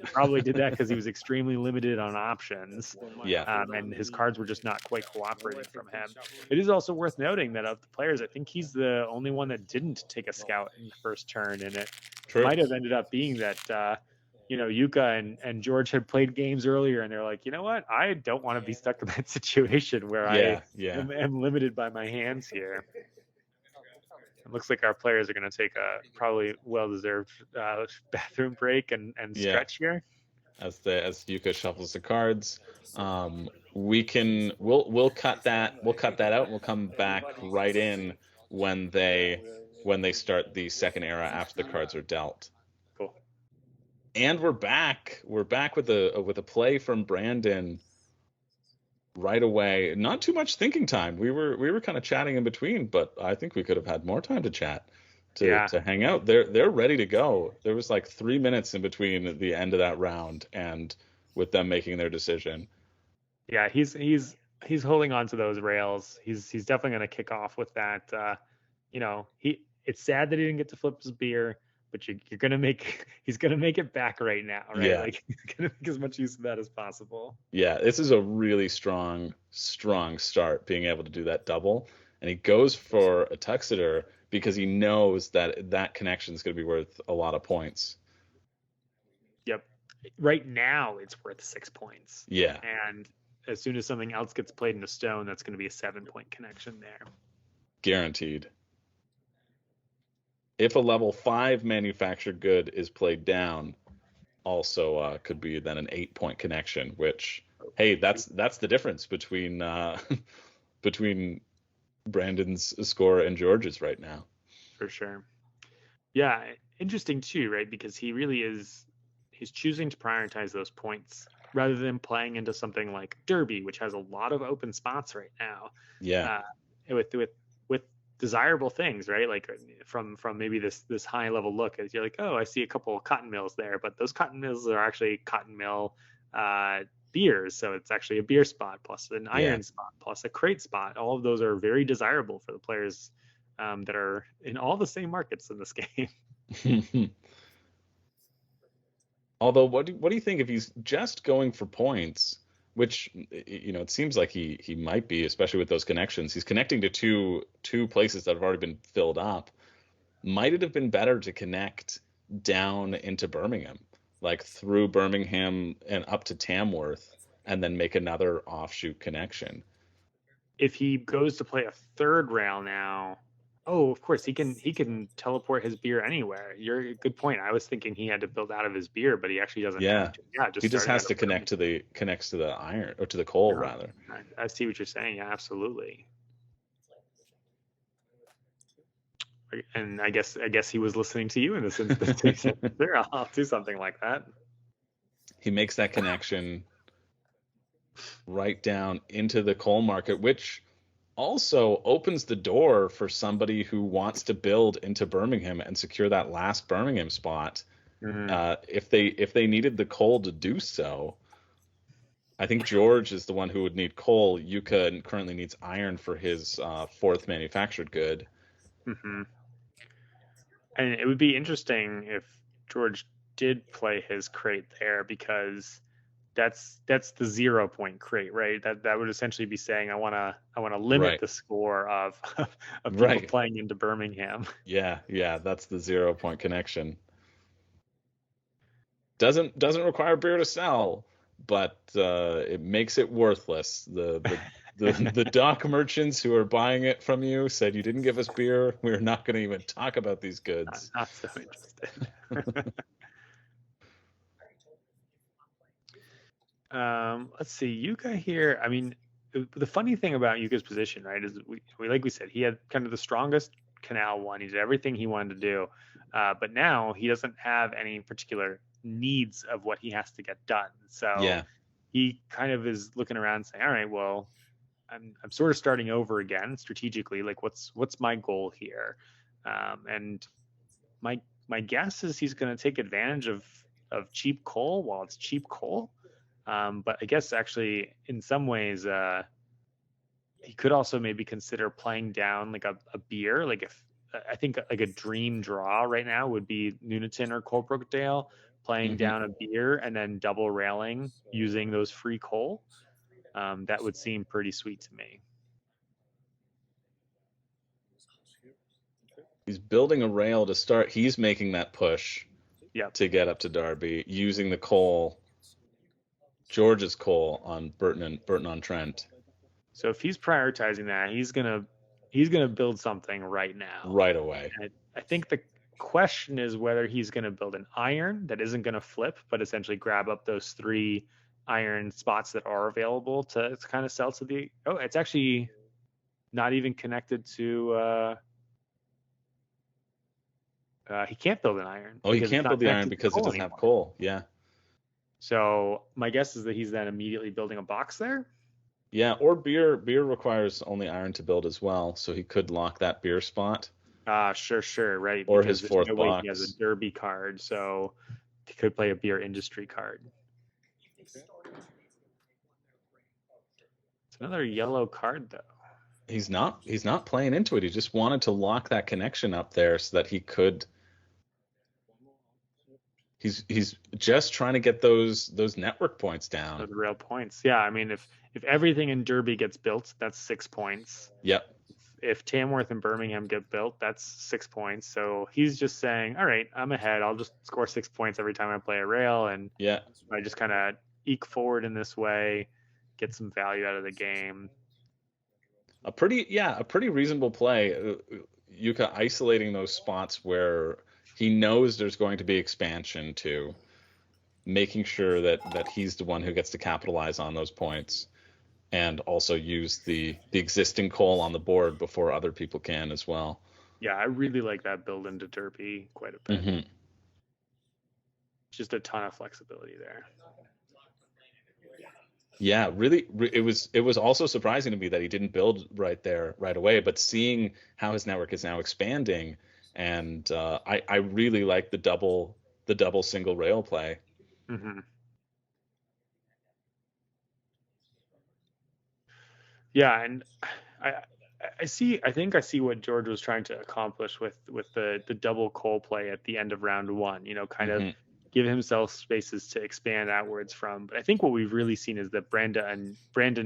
[SPEAKER 2] probably did that because he was extremely limited on options, and his cards were just not quite cooperating from him. It is also worth noting that of the players, I think he's the only one that didn't take a scout in the first turn, and it might have ended up being that Yuka and George had played games earlier, and they're like, you know what? I don't want to be stuck in that situation where I am limited by my hands here. It looks like our players are going to take a probably well-deserved bathroom break and stretch here.
[SPEAKER 1] As Yuka shuffles the cards, we'll cut that out, and we'll come back right in when they start the second era after the cards are dealt. And we're back. We're back with a play from Brandon right away. Not too much thinking time. We were kind of chatting in between, but I think we could have had more time to chat, to hang out. They're ready to go. There was like 3 minutes in between the end of that round and with them making their decision. Yeah,
[SPEAKER 2] he's holding on to those rails. He's definitely going to kick off with that. It's sad that he didn't get to flip his beer, but he's gonna make it back right now, right?
[SPEAKER 1] Yeah.
[SPEAKER 2] Like, he's gonna make as much use of that as possible.
[SPEAKER 1] Yeah, this is a really strong start, being able to do that double, and he goes for a Tuxeter because he knows that connection is going to be worth a lot of points.
[SPEAKER 2] Yep. Right now, it's worth 6 points.
[SPEAKER 1] Yeah.
[SPEAKER 2] And as soon as something else gets played into stone, that's going to be a 7-point connection there.
[SPEAKER 1] Guaranteed. If a level 5 manufactured good is played down, also could be then an 8-point connection, which, hey, that's the difference between Brandon's score and George's right now.
[SPEAKER 2] For sure. Yeah, interesting too, right? Because he really he's choosing to prioritize those points rather than playing into something like Derby, which has a lot of open spots right now.
[SPEAKER 1] Yeah.
[SPEAKER 2] With desirable things, right? Like from maybe this high level look, as you're like, oh, I see a couple of cotton mills there, but those cotton mills are actually cotton mill beers, so it's actually a beer spot plus an iron spot plus a crate spot. All of those are very desirable for the players that are in all the same markets in this game.
[SPEAKER 1] Although, what do you think if he's just going for points? Which, it seems like he might be, especially with those connections. He's connecting to two places that have already been filled up. Might it have been better to connect down into Birmingham, like through Birmingham and up to Tamworth, and then make another offshoot connection?
[SPEAKER 2] If he goes to play a third rail now, Oh, of course, he can teleport his beer anywhere. You're a good point. I was thinking he had to build out of his beer, but he actually doesn't
[SPEAKER 1] Yeah.
[SPEAKER 2] need to. Yeah,
[SPEAKER 1] He
[SPEAKER 2] just
[SPEAKER 1] just
[SPEAKER 2] starting
[SPEAKER 1] has
[SPEAKER 2] out
[SPEAKER 1] to
[SPEAKER 2] of Birmingham.
[SPEAKER 1] connects to the iron, or to the coal
[SPEAKER 2] Yeah,
[SPEAKER 1] rather.
[SPEAKER 2] I see what you're saying. Yeah, absolutely. And I guess he was listening to you in this instance. He said, "Sure, I'll do something like that."
[SPEAKER 1] He makes that connection right down into the coal market, which also opens the door for somebody who wants to build into Birmingham and secure that last Birmingham spot.
[SPEAKER 2] Mhm.
[SPEAKER 1] If they needed the coal to do so, I think George is the one who would need coal. Yuka currently needs iron for his fourth manufactured good.
[SPEAKER 2] Mm-hmm. And it would be interesting if George did play his crate there, because that's the 0 point crate, right? That would essentially be saying I wanna limit
[SPEAKER 1] Right.
[SPEAKER 2] the score of of people
[SPEAKER 1] Right.
[SPEAKER 2] playing into Birmingham.
[SPEAKER 1] Yeah, that's the 0 point connection. Doesn't require beer to sell, but it makes it worthless. The dock merchants who are buying it from you said you didn't give us beer. We're not going to even talk about these goods.
[SPEAKER 2] Not so interested. Let's see, Yuka here. I mean, the funny thing about Yuka's position, right, is we like we said, he had kind of the strongest Canal one. He did everything he wanted to do, but now he doesn't have any particular needs of what he has to get done. So
[SPEAKER 1] Yeah,
[SPEAKER 2] he kind of is looking around saying, all right, well, I'm sort of starting over again strategically. Like, what's my goal here? And my guess is he's going to take advantage of cheap coal while it's cheap coal. But I guess actually, in some ways, he could also maybe consider playing down like a beer. Like, if I think like a dream draw right now would be Nuneaton or Coalbrookdale playing
[SPEAKER 1] hmm
[SPEAKER 2] down a beer and then double railing using those free coal. That would seem pretty sweet to me.
[SPEAKER 1] he's building a rail to start. He's making that push
[SPEAKER 2] Yep.
[SPEAKER 1] to get up to Derby using the coal, George's coal on Burton on Trent
[SPEAKER 2] So if he's prioritizing that, he's gonna build something right now.
[SPEAKER 1] right away.
[SPEAKER 2] And I think the question is whether he's gonna build an iron that isn't gonna flip, but essentially grab up those 3 iron spots that are available to kind of sell to the. Oh, it's actually not even connected to. He can't build an iron
[SPEAKER 1] Oh, he
[SPEAKER 2] because it's
[SPEAKER 1] can't
[SPEAKER 2] not
[SPEAKER 1] build the iron
[SPEAKER 2] connected to
[SPEAKER 1] because it
[SPEAKER 2] coal
[SPEAKER 1] doesn't have
[SPEAKER 2] anymore.
[SPEAKER 1] coal. Yeah.
[SPEAKER 2] So my guess is that he's then immediately building a box there.
[SPEAKER 1] Yeah, or beer requires only iron to build as well, so he could lock that beer spot
[SPEAKER 2] Sure, right.
[SPEAKER 1] or
[SPEAKER 2] Because
[SPEAKER 1] his
[SPEAKER 2] there's
[SPEAKER 1] fourth
[SPEAKER 2] no way he has a
[SPEAKER 1] box.
[SPEAKER 2] derby card, so he could play a beer industry card. It's another yellow card though.
[SPEAKER 1] He's not playing into it. He just wanted to lock that connection up there so that he could. He's just trying to get those network points down.
[SPEAKER 2] Those real points. Yeah, I mean, if everything in Derby gets built, that's 6 points.
[SPEAKER 1] Yep.
[SPEAKER 2] If Tamworth and Birmingham get built, that's 6 points. So he's just saying, all right, I'm ahead. I'll just score 6 points every time I play a rail, and
[SPEAKER 1] Yeah.
[SPEAKER 2] I just kind of eke forward in this way, get some value out of the game.
[SPEAKER 1] A pretty reasonable play. Yuka isolating those spots where he knows there's going to be expansion to, making sure that he's the one who gets to capitalize on those points and also use the existing coal on the board before other people can as well.
[SPEAKER 2] Yeah, I really like that build into Derby quite a bit.
[SPEAKER 1] Mm-hmm.
[SPEAKER 2] Just a ton of flexibility there.
[SPEAKER 1] Yeah, really, it was also surprising to me that he didn't build right there right away, but seeing how his network is now expanding, and I really like the double single rail play.
[SPEAKER 2] Mm-hmm. Yeah, and I think I see what George was trying to accomplish with the double coal play at the end of round 1. Kind of give himself spaces to expand outwards from. But I think what we've really seen is that Brandon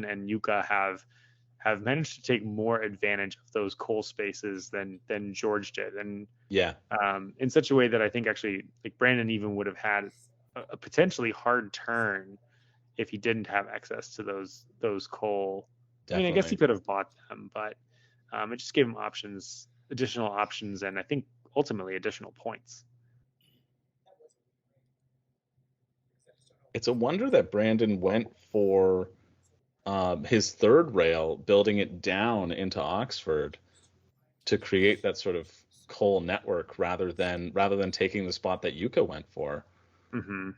[SPEAKER 2] and Yuka have managed to take more advantage of those coal spaces than George did, and
[SPEAKER 1] Yeah.
[SPEAKER 2] In such a way that I think actually, like, Brandon even would have had a potentially hard turn if he didn't have access to those coal.
[SPEAKER 1] Definitely.
[SPEAKER 2] I mean, I guess he could have bought them, but it just gave him options additional options and I think ultimately additional points.
[SPEAKER 1] It's a wonder that Brandon went for his third rail, building it down into Oxford to create that sort of coal network rather than taking the spot that Yuka went for.
[SPEAKER 2] Mm-hmm.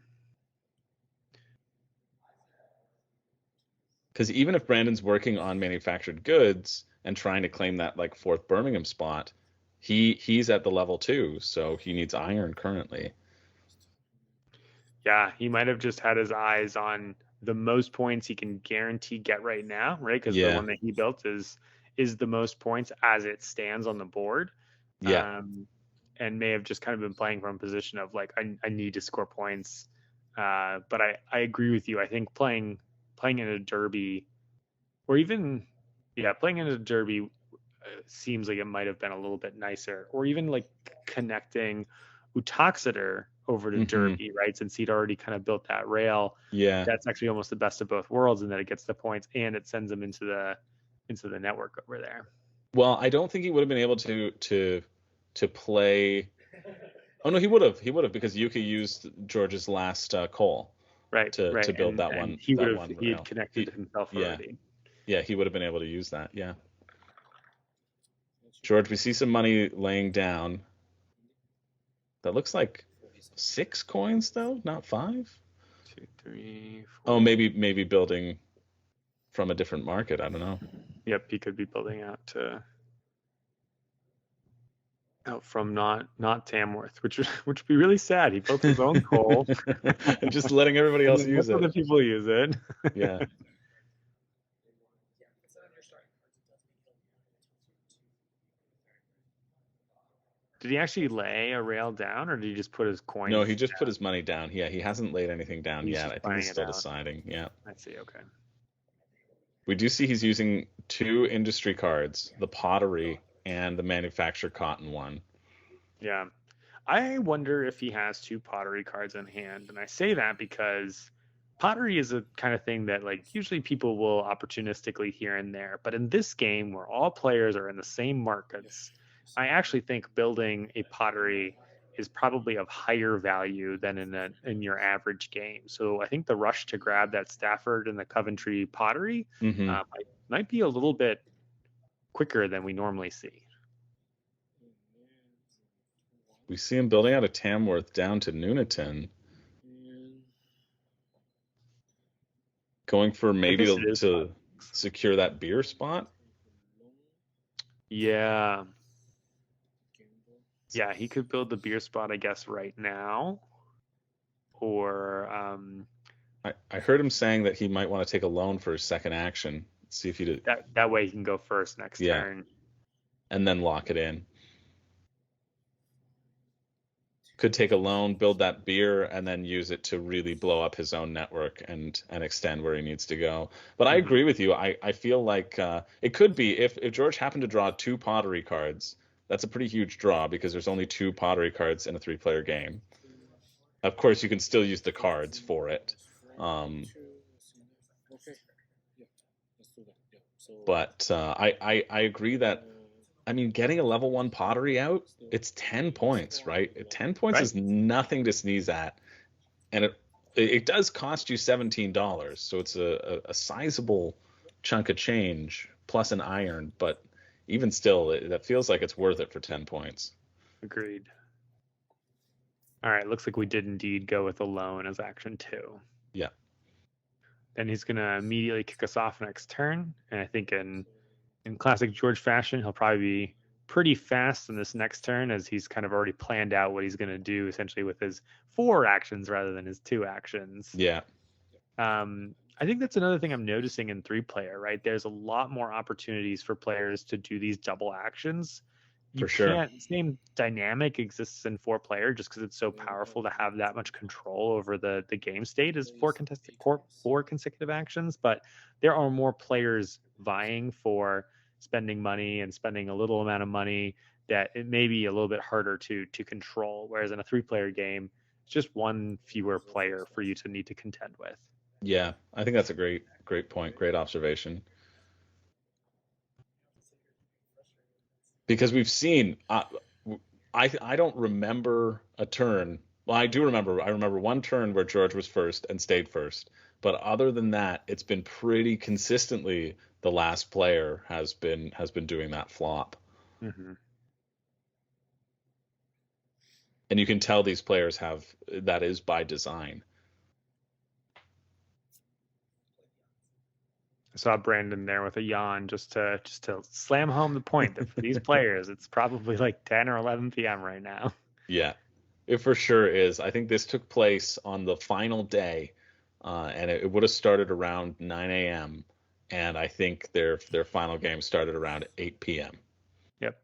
[SPEAKER 1] Because even if Brandon's working on manufactured goods and trying to claim that like fourth Birmingham spot, he's at the level 2, so he needs iron currently.
[SPEAKER 2] Yeah, he might have just had his eyes on the most points he can guarantee get right now, right? Because the one that he built is the most points as it stands on the board.
[SPEAKER 1] Yeah.
[SPEAKER 2] And may have just kind of been playing from a position of like I need to score points. But I agree with you. I think playing in a derby, or even playing in a derby seems like it might have been a little bit nicer, or even like connecting Utaxeter over to Derby, right? Since he'd already kind of built that rail.
[SPEAKER 1] Yeah.
[SPEAKER 2] That's actually almost the best of both worlds in that it gets the points and it sends them into the network over there.
[SPEAKER 1] Well, I don't think he would have been able to play. Oh no, he would have because Yuka used George's last coal.
[SPEAKER 2] Right.
[SPEAKER 1] To build that one.
[SPEAKER 2] He
[SPEAKER 1] would
[SPEAKER 2] have he had connected himself already.
[SPEAKER 1] Yeah, he would have been able to use that. Yeah. George, we see some money laying down. That looks like 6 coins though, not 5.
[SPEAKER 2] 2, 3, 4.
[SPEAKER 1] Oh, maybe building from a different market. I don't know.
[SPEAKER 2] Yep, he could be building out from not Tamworth, which would be really sad. He built his own coal,
[SPEAKER 1] and just letting everybody else use it.
[SPEAKER 2] Other people use it.
[SPEAKER 1] Yeah.
[SPEAKER 2] Did he actually lay a rail down, or did he just put his coins?
[SPEAKER 1] No, he just put his money down. Yeah, he hasn't laid anything down
[SPEAKER 2] He's
[SPEAKER 1] yet. I think he's still deciding. Yeah.
[SPEAKER 2] I see. Okay.
[SPEAKER 1] We do see he's using 2 industry cards, the pottery and the manufactured cotton one.
[SPEAKER 2] Yeah. I wonder if he has 2 pottery cards in hand. And I say that because pottery is a kind of thing that like usually people will opportunistically here and there. But in this game where all players are in the same markets, I actually think building a pottery is probably of higher value than in your average game. So I think the rush to grab that Stafford and the Coventry pottery might be a little bit quicker than we normally see.
[SPEAKER 1] We see him building out of Tamworth down to Nuneaton. Going for maybe to secure that beer spot.
[SPEAKER 2] Yeah. Yeah, he could build the beer spot, I guess, right now. Or
[SPEAKER 1] I heard him saying that he might want to take a loan for his second action. See if he did
[SPEAKER 2] that way he can go first next turn.
[SPEAKER 1] And then lock it in. Could take a loan, build that beer, and then use it to really blow up his own network and extend where he needs to go. But I agree with you. I feel like it could be if George happened to draw 2 pottery cards. That's a pretty huge draw because there's only 2 pottery cards in a 3-player game. Of course, you can still use the cards for it. But I agree that, I mean, getting a level 1 pottery out, it's 10 points, right? 10 points is nothing to sneeze at. And it does cost you $17. So it's a sizable chunk of change plus an iron. But even still, that feels like it's worth it for 10 points.
[SPEAKER 2] Agreed. All right, looks like we did indeed go with a loan as action 2.
[SPEAKER 1] Yeah.
[SPEAKER 2] Then he's going to immediately kick us off next turn. And I think in classic George fashion, he'll probably be pretty fast in this next turn as he's kind of already planned out what he's going to do essentially with his 4 actions rather than his 2 actions.
[SPEAKER 1] Yeah.
[SPEAKER 2] I think that's another thing I'm noticing in 3-player, right? There's a lot more opportunities for players to do these double actions.
[SPEAKER 1] For sure.
[SPEAKER 2] Same dynamic exists in 4-player just because it's so powerful to have that much control over the game state as 4 consecutive actions. But there are more players vying for spending money and spending a little amount of money that it may be a little bit harder to control. Whereas in a 3-player game, it's just one fewer player for you to need to contend with.
[SPEAKER 1] Yeah, I think that's a great point. Great observation. because we've seen. I don't remember a turn. Well, I do remember. I remember one turn where George was first and stayed first. But other than that, it's been pretty consistently the last player has been doing that flop.
[SPEAKER 2] Mm-hmm.
[SPEAKER 1] And you can tell these players have that is by design.
[SPEAKER 2] I saw Brandon there with a yawn just to slam home the point that for these players, it's probably like 10 or 11 p.m. right now.
[SPEAKER 1] Yeah, it for sure is. I think this took place on the final day, and it would have started around 9 a.m. And I think their final game started around 8 p.m.
[SPEAKER 2] Yep.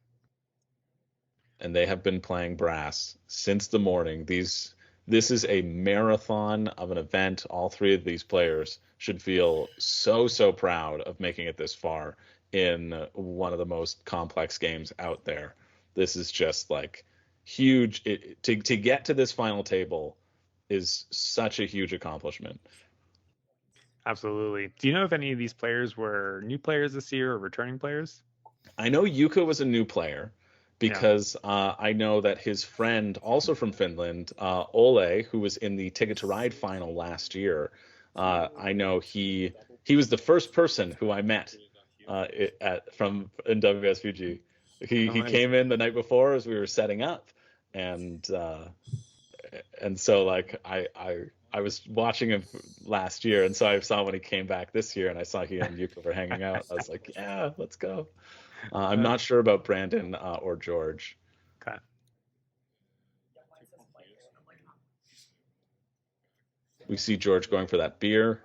[SPEAKER 1] And they have been playing brass since the morning. This is a marathon of an event. All three of these players should feel so proud of making it this far in one of the most complex games out there. This is just like huge. To get to this final table is such a huge accomplishment.
[SPEAKER 2] Absolutely. Do you know if any of these players were new players this year or returning players?
[SPEAKER 1] I know Yuka was a new player because I know that his friend, also from Finland, Ole, who was in the Ticket to Ride final last year, I know he was the first person who I met in WSBG. He
[SPEAKER 2] Nice.
[SPEAKER 1] came in the night before as we were setting up, and so like I was watching him last year, and so I saw when he came back this year, and I saw he and Yuka were hanging out. I was like, yeah, let's go. I'm not sure about Brandon or George.
[SPEAKER 2] Okay.
[SPEAKER 1] We see George going for that beer,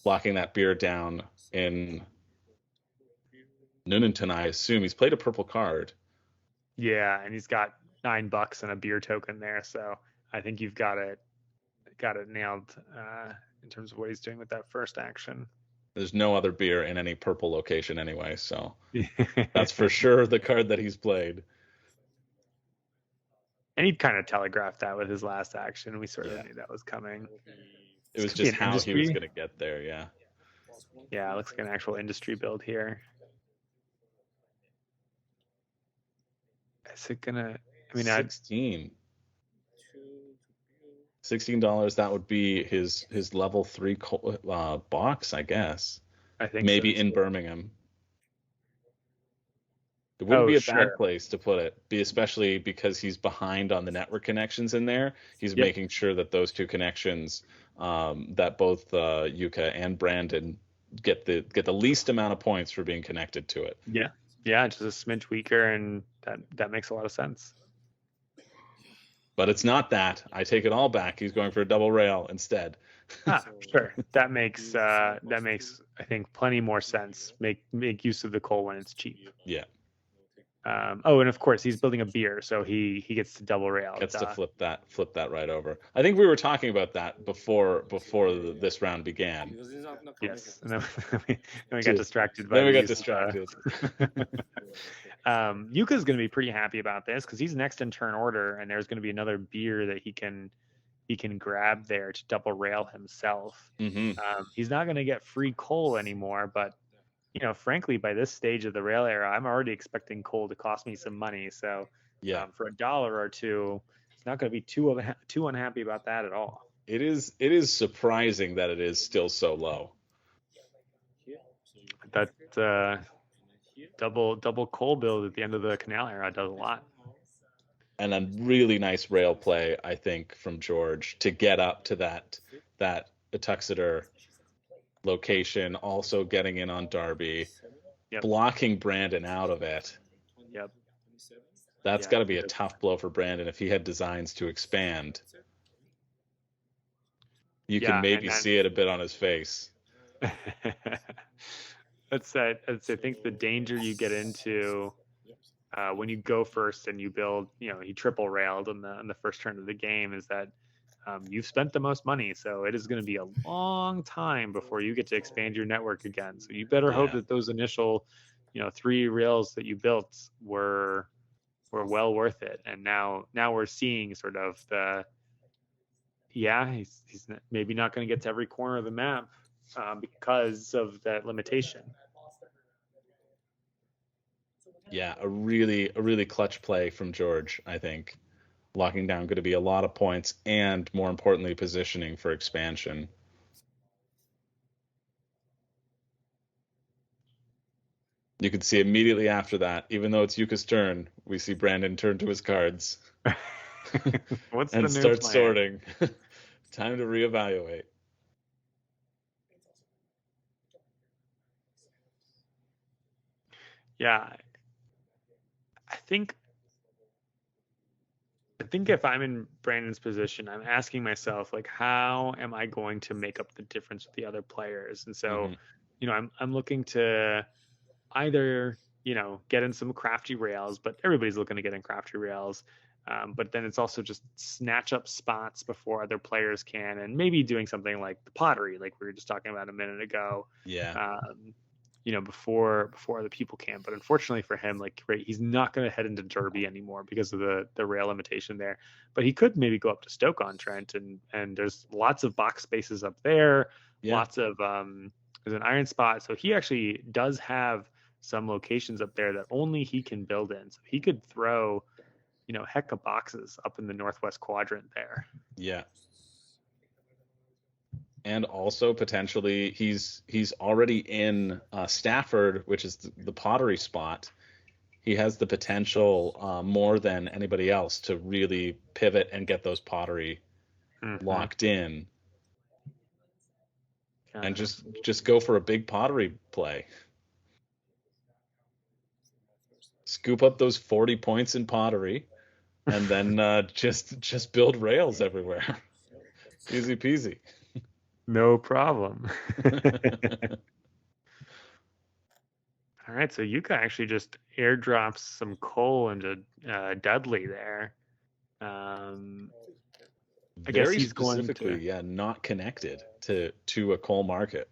[SPEAKER 1] locking that beer down in Nuneaton, I assume. He's played a purple card.
[SPEAKER 2] Yeah, and he's got $9 and a beer token there, so I think you've got it nailed in terms of what he's doing with that first action.
[SPEAKER 1] There's no other beer in any purple location anyway, so that's for sure the card that he's played.
[SPEAKER 2] And he kind of telegraphed that with his last action. We sort of knew that was coming.
[SPEAKER 1] It was just how he was going to get there, yeah.
[SPEAKER 2] Yeah, it looks like an actual industry build here. Is it gonna? I mean,
[SPEAKER 1] $16, that would be his level 3 box, I guess.
[SPEAKER 2] I think
[SPEAKER 1] maybe
[SPEAKER 2] so,
[SPEAKER 1] in Birmingham. It wouldn't be a bad place to put it, especially because he's behind on the network connections in there. He's making sure that those two connections, that both Yuka and Brandon get the least amount of points for being connected to it.
[SPEAKER 2] Yeah, just a smidge weaker, and that makes a lot of sense.
[SPEAKER 1] But it's not that. I take it all back. He's going for a double rail instead.
[SPEAKER 2] Sure. That makes I think plenty more sense. Make use of the coal when it's cheap.
[SPEAKER 1] Yeah.
[SPEAKER 2] And of course he's building a beer, so he gets to double rail.
[SPEAKER 1] Gets to flip that right over. I think we were talking about that before this round began.
[SPEAKER 2] Yes, and then we got distracted. Yuka's going to be pretty happy about this because he's next in turn order, and there's going to be another beer that he can grab there to double rail himself.
[SPEAKER 1] Mm-hmm.
[SPEAKER 2] He's not going to get free coal anymore, but frankly, by this stage of the rail era, I'm already expecting coal to cost me some money. So for $1 or $2, it's not going to be too unhappy about that at all.
[SPEAKER 1] It is surprising that it is still so low.
[SPEAKER 2] That double coal build at the end of the Canal era does a lot.
[SPEAKER 1] And a really nice rail play, I think, from George to get up to that Tuxeter location, also getting in on Darby, blocking Brandon out of it.
[SPEAKER 2] Yep.
[SPEAKER 1] That's got to be a tough blow for Brandon if he had designs to expand. You can maybe see it a bit on his face.
[SPEAKER 2] That's I think the danger you get into when you go first and you build, he triple railed on the first turn of the game, is that you've spent the most money, so it is going to be a long time before you get to expand your network again. So you better hope that those initial, 3 rails that you built were well worth it. And now we're seeing sort of he's maybe not going to get to every corner of the map because of that limitation.
[SPEAKER 1] Yeah, a really clutch play from George, I think. Locking down going to be a lot of points and more importantly positioning for expansion. You can see immediately after that, even though it's Yuka's turn, we see Brandon turn to his cards
[SPEAKER 2] What's the
[SPEAKER 1] and
[SPEAKER 2] new
[SPEAKER 1] start
[SPEAKER 2] plan?
[SPEAKER 1] sorting. Time to reevaluate.
[SPEAKER 2] Yeah, I think if I'm in Brandon's position, I'm asking myself, like, how am I going to make up the difference with the other players? And so,
[SPEAKER 1] Hmm.
[SPEAKER 2] I'm looking to either, get in some crafty rails, but everybody's looking to get in crafty rails. But then it's also just snatch up spots before other players can, and maybe doing something like the pottery, like we were just talking about a minute ago.
[SPEAKER 1] Yeah.
[SPEAKER 2] Um, before other people can. But unfortunately for him, like, right, he's not going to head into Derby anymore because of the rail limitation there. But he could maybe go up to Stoke-on-Trent, and there's lots of box spaces up there,
[SPEAKER 1] Yeah.
[SPEAKER 2] lots of there's an iron spot. So he actually does have some locations up there that only he can build in. So he could throw, heck of boxes up in the northwest quadrant there.
[SPEAKER 1] Yeah. And also potentially he's already in Stafford, which is the pottery spot. He has the potential more than anybody else to really pivot and get those pottery
[SPEAKER 2] Mm-hmm.
[SPEAKER 1] locked in and
[SPEAKER 2] Uh-huh.
[SPEAKER 1] just go for a big pottery play. Scoop up those 40 points in pottery and then just build rails everywhere. Easy peasy.
[SPEAKER 2] No problem. All right, so Yuka actually just airdrops some coal into Dudley there. I guess
[SPEAKER 1] Very
[SPEAKER 2] he's going
[SPEAKER 1] specifically,
[SPEAKER 2] to
[SPEAKER 1] yeah, not connected to a coal market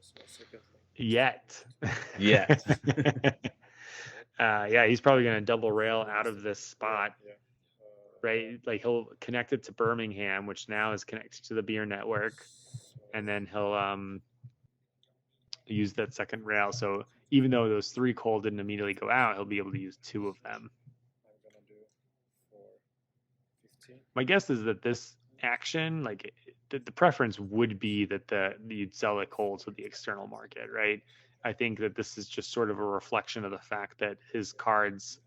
[SPEAKER 2] yet.
[SPEAKER 1] yet.
[SPEAKER 2] Yeah, he's probably going to double rail out of this spot, right? Like he'll connect it to Birmingham, which now is connected to the beer network, and then he'll use that second rail. So even though those 3 coal didn't immediately go out, he'll be able to use 2 of them. My guess is that this action, like the preference would be that you'd sell the coal to the external market, right? I think that this is just sort of a reflection of the fact that his cards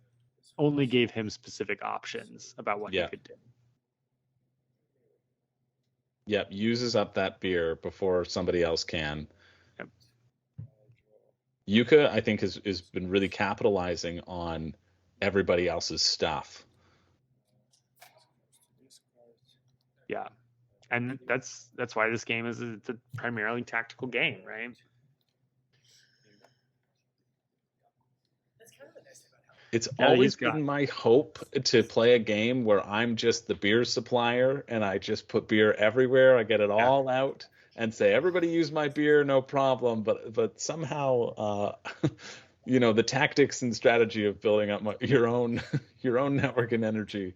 [SPEAKER 2] only gave him specific options about what he
[SPEAKER 1] Yeah.
[SPEAKER 2] could do.
[SPEAKER 1] Yep, uses up that beer before somebody else can.
[SPEAKER 2] Yep.
[SPEAKER 1] Yuka, I think, has been really capitalizing on everybody else's stuff.
[SPEAKER 2] Yeah. And that's why this game is a primarily tactical game, right?
[SPEAKER 1] It's
[SPEAKER 2] Yeah,
[SPEAKER 1] always
[SPEAKER 2] he's got
[SPEAKER 1] been my hope to play a game where I'm just the beer supplier and I just put beer everywhere. I get it
[SPEAKER 2] yeah.
[SPEAKER 1] all out and say, everybody use my beer, no problem. But somehow, the tactics and strategy of building up your own your own network and energy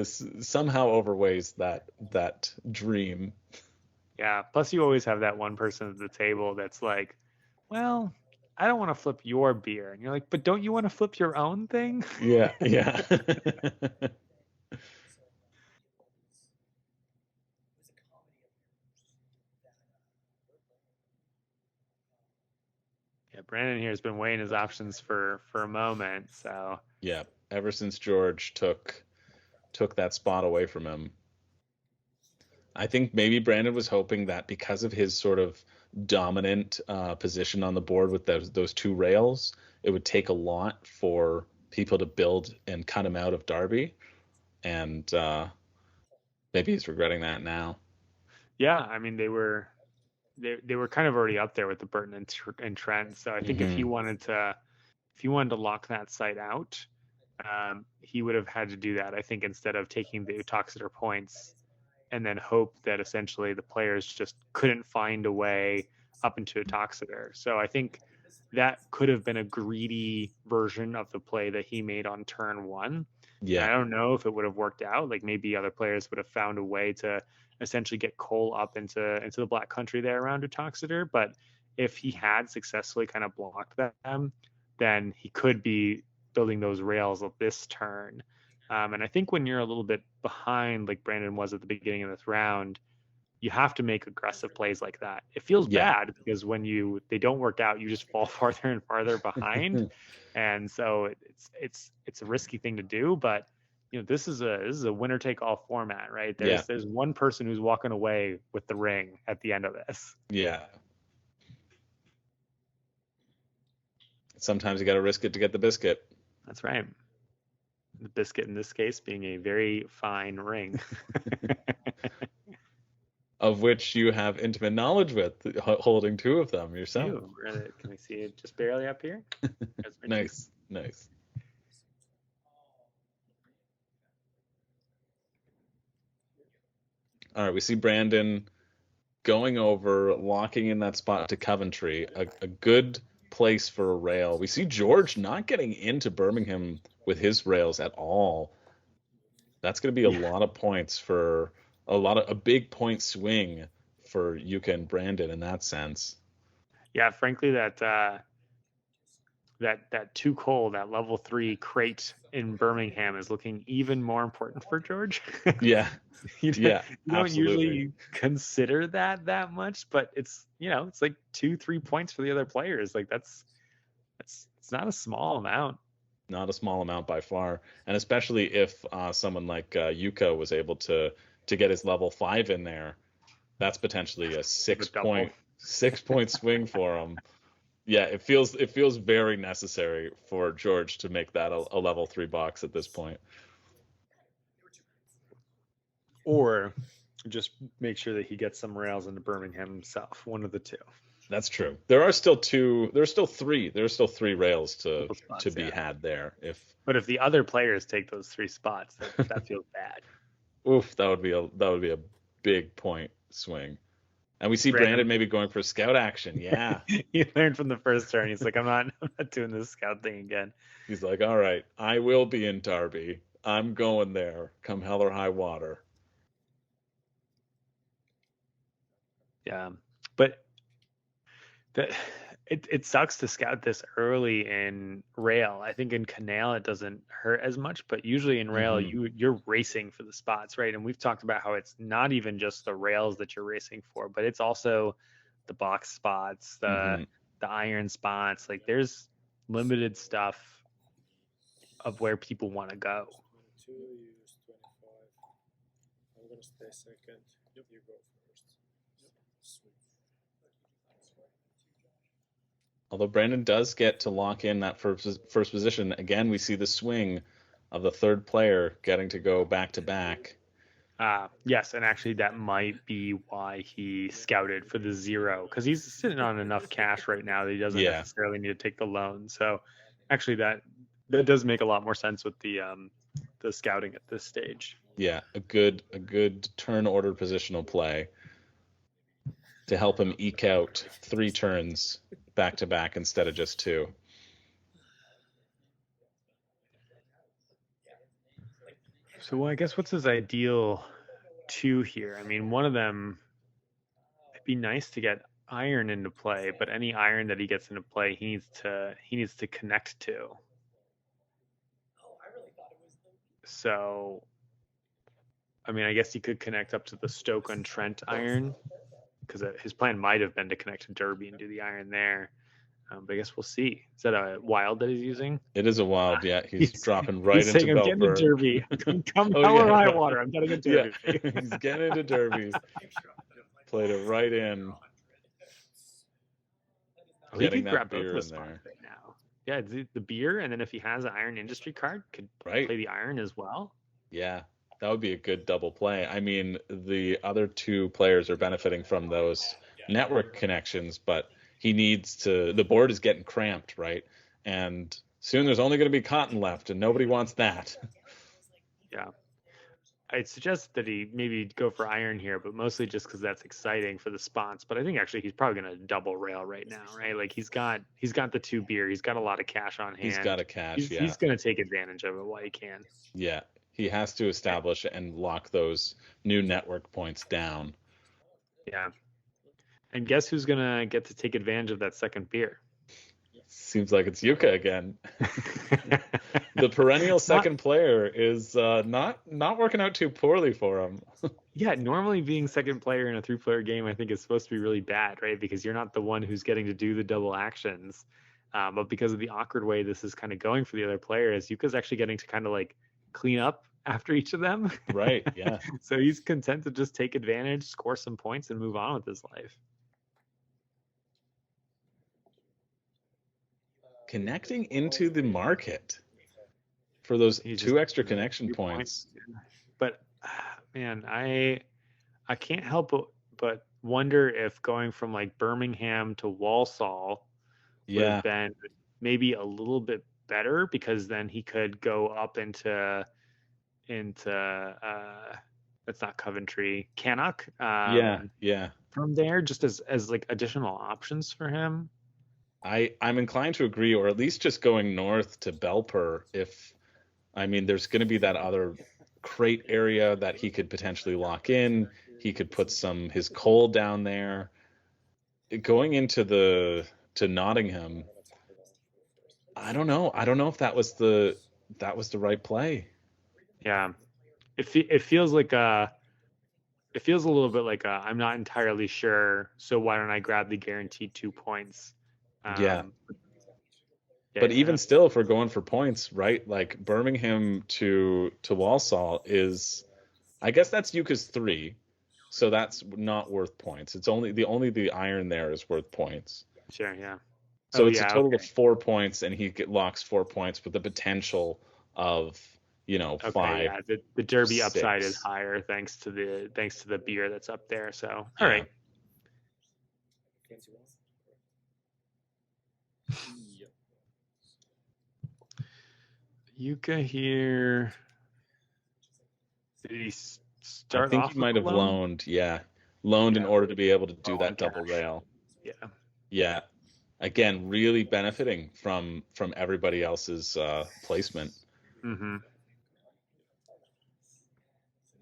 [SPEAKER 1] somehow overweighs that dream.
[SPEAKER 2] Yeah. Plus you always have that one person at the table that's like, well, I don't want to flip your beer. And you're like, but don't you want to flip your own thing?
[SPEAKER 1] Yeah, yeah.
[SPEAKER 2] Yeah, Brandon here has been weighing his options for a moment. So
[SPEAKER 1] Yeah, ever since George took that spot away from him. I think maybe Brandon was hoping that because of his sort of dominant position on the board with those 2 rails, it would take a lot for people to build and cut him out of Derby, and maybe he's regretting that now.
[SPEAKER 2] yeah, I mean they were kind of already up there with the Burton and Trent. So I think if he
[SPEAKER 1] Hmm.
[SPEAKER 2] wanted to lock that site out, he would have had to do that. I think instead of taking the Utoxeter points and then hope that essentially the players just couldn't find a way up into Utoxeter. So I think that could have been a greedy version of the play that he made on turn 1. And I
[SPEAKER 1] Yeah,
[SPEAKER 2] don't know if it would have worked out. Like maybe other players would have found a way to essentially get coal up into the Black Country there around Utoxeter. But if he had successfully kind of blocked them, then he could be building those rails at this turn. And I think when you're a little bit behind, like Brandon was at the beginning of this round, you have to make aggressive plays like that. It feels bad because when they don't work out, you just fall farther and farther behind. And so it's a risky thing to do, but this is a winner take all format, right? There's one person who's walking away with the ring at the end of this.
[SPEAKER 1] Yeah. Sometimes you got to risk it to get the biscuit.
[SPEAKER 2] That's right. The biscuit in this case being a very fine ring.
[SPEAKER 1] Of which you have intimate knowledge with, holding 2 of them yourself.
[SPEAKER 2] Can we see it just barely up here?
[SPEAKER 1] Nice. All right, we see Brandon going over, locking in that spot to Coventry, a good place for a rail. We see George not getting into Birmingham with his rails at all. That's going to be a lot of points for a big point swing for Yuka and Brandon in that sense.
[SPEAKER 2] Yeah, frankly, that too cold, that level 3 crate in Birmingham is looking even more important for George.
[SPEAKER 1] Yeah.
[SPEAKER 2] You don't
[SPEAKER 1] absolutely.
[SPEAKER 2] usually consider that much, but it's it's like 2-3 points for the other players. Like it's not a small amount.
[SPEAKER 1] Not a small amount by far, and especially if someone like Yuka was able to get his level 5 in there, that's potentially a 6-point swing for him. Yeah, it feels very necessary for George to make that a level 3 box at this point.
[SPEAKER 2] Or just make sure that he gets some rails into Birmingham himself. One of the two.
[SPEAKER 1] That's true. There are still 3 rails to be had there.
[SPEAKER 2] But if the other players take those 3 spots, that feels bad.
[SPEAKER 1] Oof, that would be a big point swing. And we see Brandon maybe going for scout action. Yeah.
[SPEAKER 2] He learned from the first turn. He's like, I'm not doing this scout thing again.
[SPEAKER 1] He's like, all right, I will be in Derby. I'm going there, come hell or high water.
[SPEAKER 2] Yeah. But it sucks to scout this early in rail. I think in Canal it doesn't hurt as much, but usually in rail you're racing for the spots, right? And we've talked about how it's not even just the rails that you're racing for, but it's also the box spots, the iron spots. Like there's limited stuff of where people want to go.
[SPEAKER 4] 22, use 25. I'm gonna stay second. You go first. Sweet.
[SPEAKER 1] Although Brandon does get to lock in that first position, again, we see the swing of the third player getting to go back to back.
[SPEAKER 2] Yes, and actually that might be why he scouted for the 0, because he's sitting on enough cash right now that he doesn't necessarily need to take the loan. So actually that does make a lot more sense with the scouting at this stage.
[SPEAKER 1] Yeah, a good turn order positional play to help him eke out 3 turns back to back instead of just 2.
[SPEAKER 2] So I guess what's his ideal 2 here? I mean, one of them, it'd be nice to get iron into play, but any iron that he gets into play, he needs to connect to. So, I mean, I guess he could connect up to the Stoke-on-Trent iron, because his plan might have been to connect to Derby and do the iron there. But I guess we'll see. Is that a wild that he's using?
[SPEAKER 1] It is a wild, yeah. He's dropping right into
[SPEAKER 2] saying, I'm getting to Derby. Come hell or high water. I'm getting into Derby.
[SPEAKER 1] Yeah. He's getting into Derby. Played it right in.
[SPEAKER 2] Getting that beer in there. Right now. Yeah, the beer, and then if he has an Iron Industry card, could play the iron as well.
[SPEAKER 1] Yeah, that would be a good double play. I mean, the other 2 players are benefiting from those network connections, but he needs to. The board is getting cramped, right? And soon there's only going to be cotton left, and nobody wants that.
[SPEAKER 2] Yeah. I'd suggest that he maybe go for iron here, but mostly just because that's exciting for the spots. But I think actually he's probably going to double rail right now, right? Like he's got the 2 beer. He's got a lot of cash on hand.
[SPEAKER 1] He's got a cash,
[SPEAKER 2] He's going to take advantage of it while he can.
[SPEAKER 1] Yeah, he has to establish and lock those new network points down.
[SPEAKER 2] Yeah. And guess who's going to get to take advantage of that second beer?
[SPEAKER 1] Seems like it's Yuka again. The perennial second player is not working out too poorly for him.
[SPEAKER 2] Yeah, normally being second player in a 3-player game, I think is supposed to be really bad, right? Because you're not the one who's getting to do the double actions. But because of the awkward way this is kind of going for the other players, Yuka's actually getting to kind of like clean up after each of them.
[SPEAKER 1] Right, yeah.
[SPEAKER 2] So he's content to just take advantage, score some points, and move on with his life.
[SPEAKER 1] Connecting into the market for those
[SPEAKER 2] He's
[SPEAKER 1] 2
[SPEAKER 2] just
[SPEAKER 1] extra connection points.
[SPEAKER 2] But man, I can't help but wonder if going from like Birmingham to Walsall would
[SPEAKER 1] Yeah,
[SPEAKER 2] have been maybe a little bit better, because then he could go up into that's not Coventry, Cannock.
[SPEAKER 1] yeah.
[SPEAKER 2] From there, just as like additional options for him.
[SPEAKER 1] I'm inclined to agree, or at least just going north to Belper. There's going to be that other crate area that he could potentially lock in. He could put his coal down there. Going into to Nottingham, I don't know. I don't know if that was the right play.
[SPEAKER 2] Yeah, it feels like it feels a little bit like I'm not entirely sure, so why don't I grab the guaranteed 2 points?
[SPEAKER 1] Yeah. But even still, if we're going for points, right? Like Birmingham to Walsall is, I guess that's Yuka's 3, so that's not worth points. It's only the iron there is worth points.
[SPEAKER 2] Sure, yeah.
[SPEAKER 1] So it's a total of 4 points, and he locks 4 points with the potential of 5.
[SPEAKER 2] Yeah, the Derby
[SPEAKER 1] 6.
[SPEAKER 2] upside is higher thanks to the beer that's up there. So all right. Yuka here. Did he start?
[SPEAKER 1] I think he might have loaned. Yeah, loaned in order to be able to do that double rail. Yeah. Again, really benefiting from everybody else's placement.
[SPEAKER 2] Mm-hmm.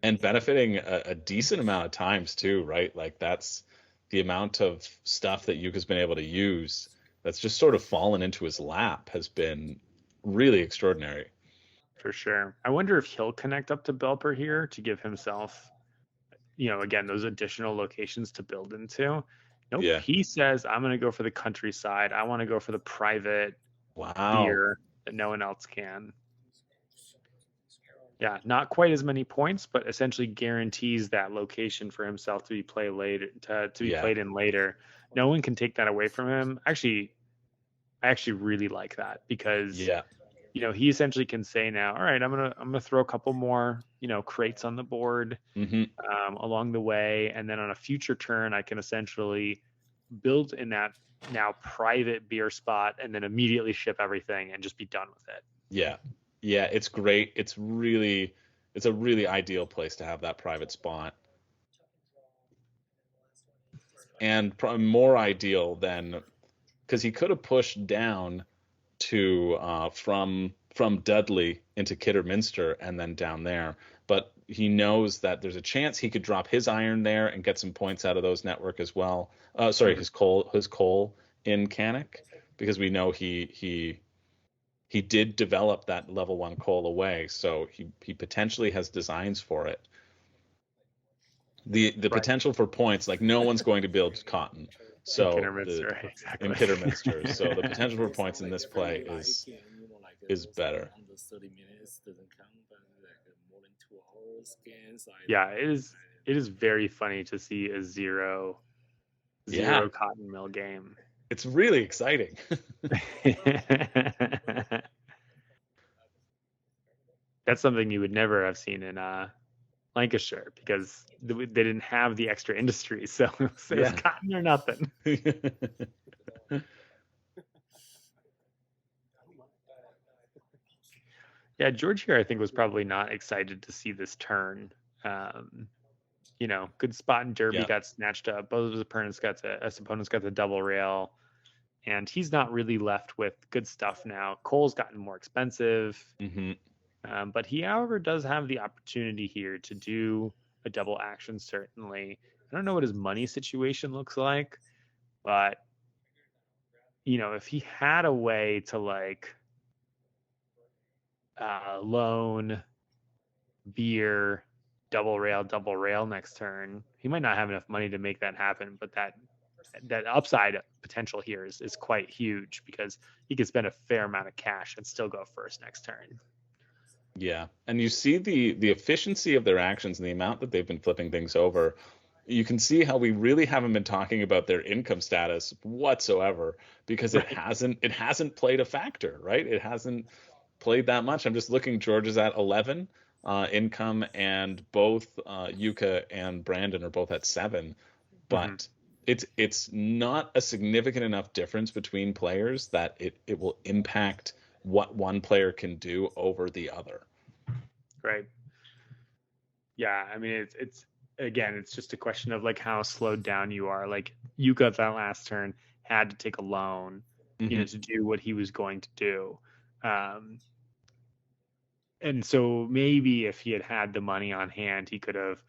[SPEAKER 1] And benefiting a decent amount of times too, right? Like that's the amount of stuff that Yuka's been able to use that's just sort of fallen into his lap has been really extraordinary.
[SPEAKER 2] For sure. I wonder if he'll connect up to Belper here to give himself, again, those additional locations to build into. Nope. Yeah. He says, I'm going to go for the countryside. I want to go for the private beer that no one else can. Yeah, not quite as many points, but essentially guarantees that location for himself to be played later, to be played in later. No one can take that away from him. I actually really like that, because he essentially can say now, all right, I'm gonna throw a couple more crates on the board along the way, and then on a future turn I can essentially build in that now private beer spot and then immediately ship everything and just be done with it.
[SPEAKER 1] Yeah, it's great. It's a really ideal place to have that private spot. And more ideal than, because he could have pushed down to from Dudley into Kidderminster and then down there, but he knows that there's a chance he could drop his iron there and get some points out of those network as well. His coal in Cannock, because we know he did develop that level 1 coal away, so he potentially has designs for it. The potential for points, like no one's going to build cotton, so in Kidderminster. So the potential for points in this play is better.
[SPEAKER 2] Yeah, it is very funny to see a zero cotton mill game.
[SPEAKER 1] It's really exciting.
[SPEAKER 2] That's something you would never have seen in Lancashire, because they didn't have the extra industry, so it was cotton or nothing. Yeah, George here I think was probably not excited to see this turn. Good spot in Derby, got snatched up. Both of his opponents got the double rail, and he's not really left with good stuff now. Coal's gotten more expensive. But he, however, does have the opportunity here to do a double action, certainly. I don't know what his money situation looks like, but if he had a way to like loan beer double rail next turn, he might not have enough money to make that happen, but that upside potential here is quite huge because he could spend a fair amount of cash and still go first next turn.
[SPEAKER 1] Yeah, and you see the efficiency of their actions and the amount that they've been flipping things over. You can see how we really haven't been talking about their income status whatsoever because it hasn't played a factor, right? It hasn't played that much. I'm just looking. George is at 11 income, and both Yuka and Brandon are both at 7. But it's not a significant enough difference between players that it will impact what one player can do over the other.
[SPEAKER 2] Right. Yeah, I mean it's again, it's just a question of like how slowed down you are. Like Yuka that last turn had to take a loan, to do what he was going to do. And so maybe if he had the money on hand, he could have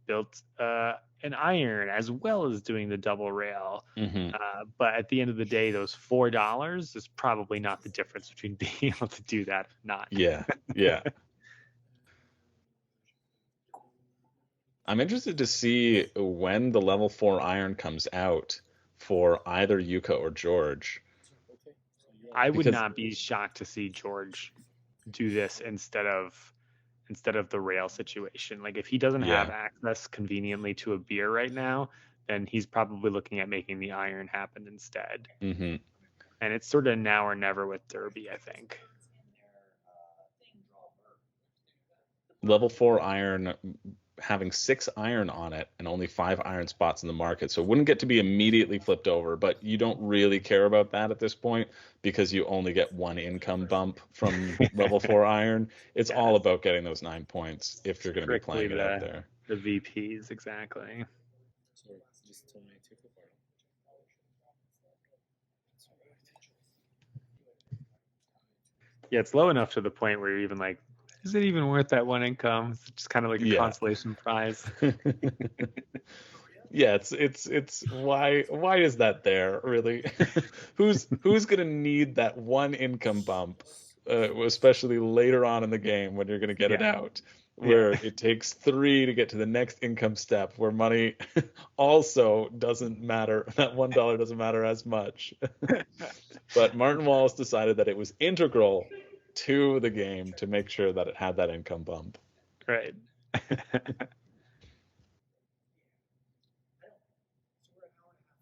[SPEAKER 2] built an iron as well as doing the double rail. But at the end of the day, those $4 is probably not the difference between being able to do that or not.
[SPEAKER 1] Yeah. I'm interested to see when the level 4 iron comes out for either Yuka or George.
[SPEAKER 2] I would not be shocked to see George do this instead of the rail situation. Like if he doesn't have access conveniently to a beer right now, then he's probably looking at making the iron happen instead. And it's sort of now or never with Derby, I think.
[SPEAKER 1] Level 4 iron having 6 iron on it and only 5 iron spots in the market, so it wouldn't get to be immediately flipped over, but you don't really care about that at this point because you only get 1 income bump from level 4 iron. It's all about getting those 9 points if you're going to be playing it out there.
[SPEAKER 2] The VPs, exactly. Yeah, it's low enough to the point where you're even like, is it even worth that 1 income? It's just kind of like a consolation prize.
[SPEAKER 1] Yeah, it's why is that there really? who's gonna need that 1 income bump, especially later on in the game when you're gonna get it out, where it takes 3 to get to the next income step, where money also doesn't matter. That $1 doesn't matter as much. But Martin Wallace decided that it was integral to the game to make sure that it had that income bump.
[SPEAKER 2] Right.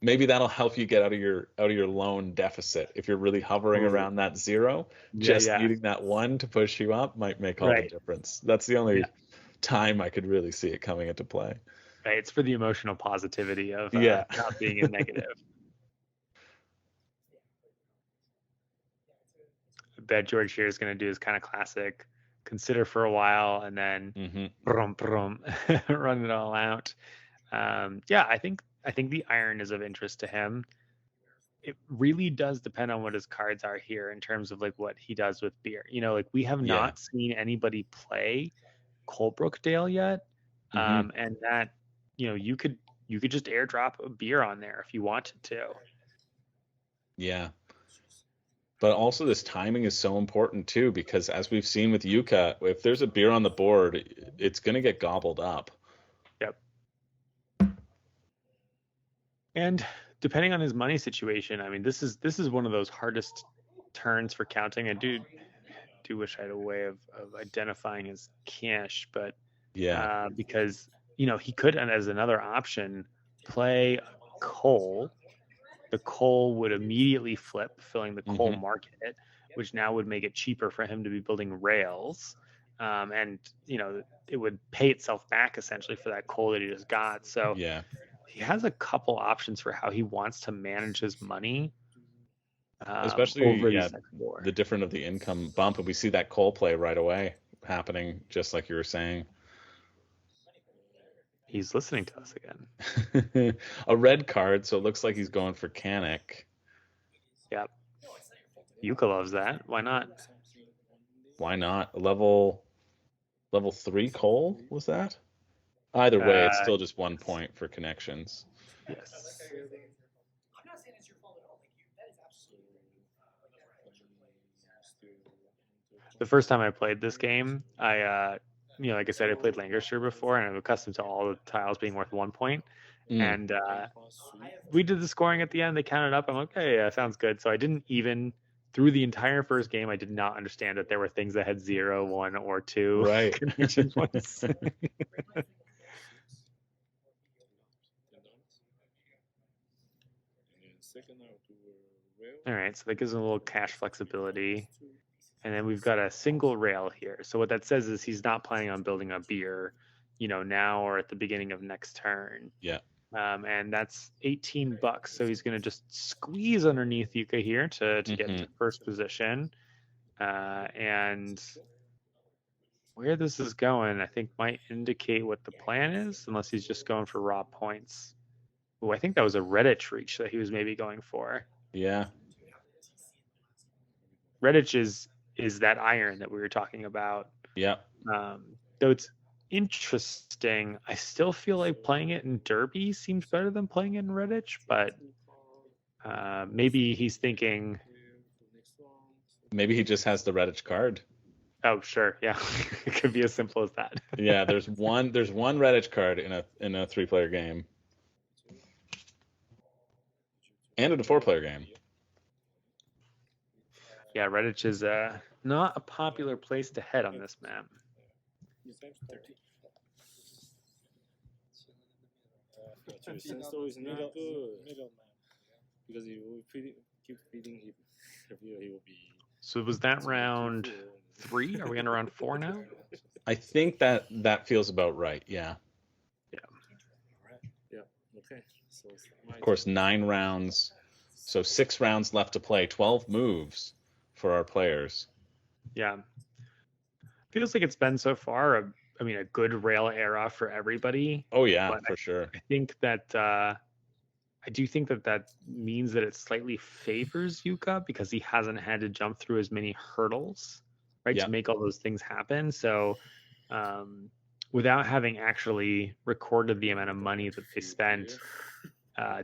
[SPEAKER 1] Maybe that'll help you get out of your loan deficit. If you're really hovering around that 0, needing that 1 to push you up might make all the difference. That's the only time I could really see it coming into play.
[SPEAKER 2] Right. It's for the emotional positivity of not being a negative. I bet George here is going to do his kind of classic, consider for a while and then brum, run it all out. I think the iron is of interest to him. It really does depend on what his cards are here in terms of like what he does with beer. Like we have not seen anybody play Colebrookdale yet. And that, you could just airdrop a beer on there if you wanted to. Yeah.
[SPEAKER 1] But also this timing is so important too, because as we've seen with Yuka, if there's a beer on the board, it's going to get gobbled up.
[SPEAKER 2] Yep. And depending on his money situation, I mean, this is one of those hardest turns for counting. I do wish I had a way of identifying his cash, but because he could, and as another option, play coal. The coal would immediately flip, filling the coal market, which now would make it cheaper for him to be building rails. And it would pay itself back essentially for that coal that he just got. So he has a couple options for how he wants to manage his money.
[SPEAKER 1] Especially the different of the income bump. And we see that coal play right away happening, just like you were saying.
[SPEAKER 2] He's listening to us again.
[SPEAKER 1] A red card, so it looks like he's going for Canic.
[SPEAKER 2] Yep. Yuka loves that. Why not?
[SPEAKER 1] Why not? Level 3 coal, was that? Either way, it's still just 1 point for connections.
[SPEAKER 2] Yes. the first time I played this game, I like I said, I played Lancashire before, and I'm accustomed to all the tiles being worth 1 point. And we did the scoring at the end. They counted up. I'm like, okay, yeah, sounds good. So I didn't even through the entire first game, I did not understand that there were things that had 0, 1, or 2
[SPEAKER 1] Right.
[SPEAKER 2] connection points. All right, so that gives him a little cash flexibility. And then we've got a single rail here. So what that says is he's not planning on building a beer, now or at the beginning of next turn.
[SPEAKER 1] Yeah.
[SPEAKER 2] And that's $18. So he's going to just squeeze underneath Yuka here to get into first position. And where this is going, I think might indicate what the plan is, unless he's just going for raw points. Oh, I think that was a Redditch reach that he was maybe going for.
[SPEAKER 1] Yeah.
[SPEAKER 2] Redditch is that iron that we were talking about.
[SPEAKER 1] Yeah.
[SPEAKER 2] Though it's interesting, I still feel like playing it in Derby seems better than playing it in Redditch, but maybe he's thinking.
[SPEAKER 1] Maybe he just has the Redditch card.
[SPEAKER 2] Oh, sure, yeah, it could be as simple as that.
[SPEAKER 1] Yeah, there's one Redditch card in a 3-player game, and in a 4-player game.
[SPEAKER 2] Yeah, Redditch is not a popular place to head on this map.
[SPEAKER 4] Sensor is not good because you will keep feeding him. He will be.
[SPEAKER 2] So was that round 3? Are we on round 4 now?
[SPEAKER 1] I think that feels about right. Yeah.
[SPEAKER 4] Yeah. Okay. So
[SPEAKER 1] of course, 9 rounds. So 6 rounds left to play. 12 moves for our players.
[SPEAKER 2] Yeah. Feels like it's been so far a good rail era for everybody.
[SPEAKER 1] Oh yeah, for sure.
[SPEAKER 2] I think that I do think that means that it slightly favors Yuka because he hasn't had to jump through as many hurdles, right, to make all those things happen. So without having actually recorded the amount of money that they spent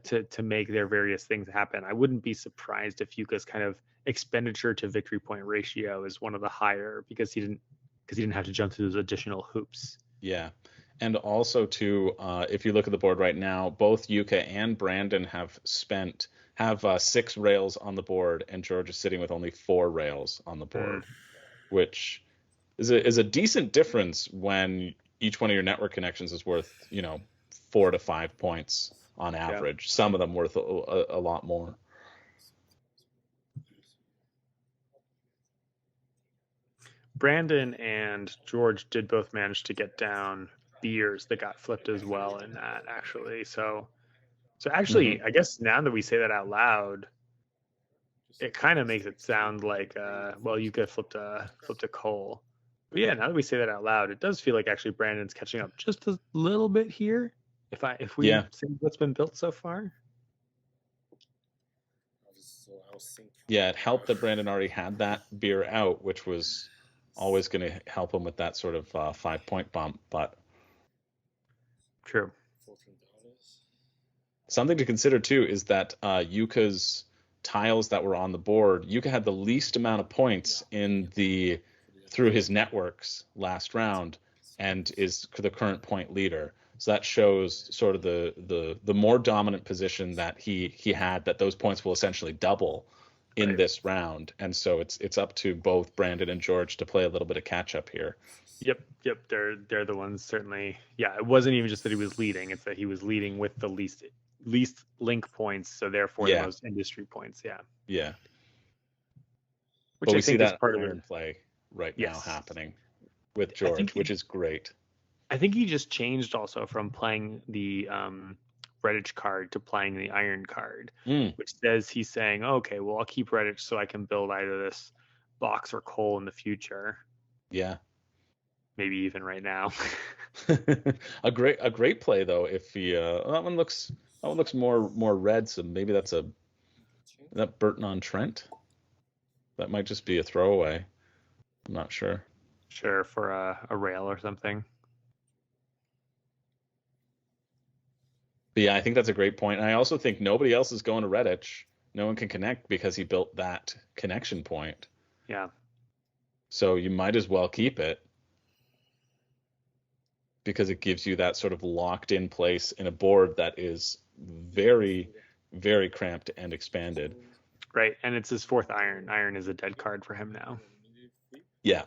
[SPEAKER 2] to make their various things happen, I wouldn't be surprised if Yuka's kind of expenditure to victory point ratio is one of the higher because he didn't have to jump through those additional hoops.
[SPEAKER 1] Yeah. And also too, if you look at the board right now, both Yuka and Brandon have 6 rails on the board, and George is sitting with only 4 rails on the board, which is a decent difference when each one of your network connections is worth 4 to 5 points on average. Some of them worth a lot more.
[SPEAKER 2] Brandon and George did both manage to get down beers that got flipped as well in that, actually. So actually, I guess now that we say that out loud, it kind of makes it sound like, you could have flipped a coal. But yeah, now that we say that out loud, it does feel like actually Brandon's catching up just a little bit here. If we see what's been built so far.
[SPEAKER 1] Yeah, it helped that Brandon already had that beer out, which was always going to help him with that sort of 5-point bump. But
[SPEAKER 2] true.
[SPEAKER 1] Something to consider too is that Yuka's tiles that were on the board, Yuka had the least amount of points through his networks last round, and is the current point leader. So that shows sort of the more dominant position that he had, that those points will essentially double in this round. And so it's up to both Brandon and George to play a little bit of catch up here.
[SPEAKER 2] Yep. They're the ones, certainly. Yeah, it wasn't even just that he was leading; it's that he was leading with the least link points, so therefore the most industry points. Yeah.
[SPEAKER 1] Yeah.
[SPEAKER 2] Which
[SPEAKER 1] we
[SPEAKER 2] I
[SPEAKER 1] see
[SPEAKER 2] think
[SPEAKER 1] that
[SPEAKER 2] is part of
[SPEAKER 1] iron play right now happening with George, which is great.
[SPEAKER 2] I think he just changed also from playing the Redditch card to playing the iron card, which says he's saying, okay, well, I'll keep Redditch so I can build either this box or coal in the future.
[SPEAKER 1] Yeah.
[SPEAKER 2] Maybe even right now.
[SPEAKER 1] a great play though. If he that one looks more red, so maybe that's that Burton on Trent. That might just be a throwaway. I'm not sure.
[SPEAKER 2] Sure, for a rail or something.
[SPEAKER 1] But yeah, I think that's a great point. And I also think nobody else is going to Redditch. No one can connect because he built that connection point.
[SPEAKER 2] Yeah.
[SPEAKER 1] So you might as well keep it because it gives you that sort of locked in place in a board that is very, very cramped and expanded.
[SPEAKER 2] Right, and it's his fourth iron. Iron is a dead card for him now.
[SPEAKER 1] Yeah.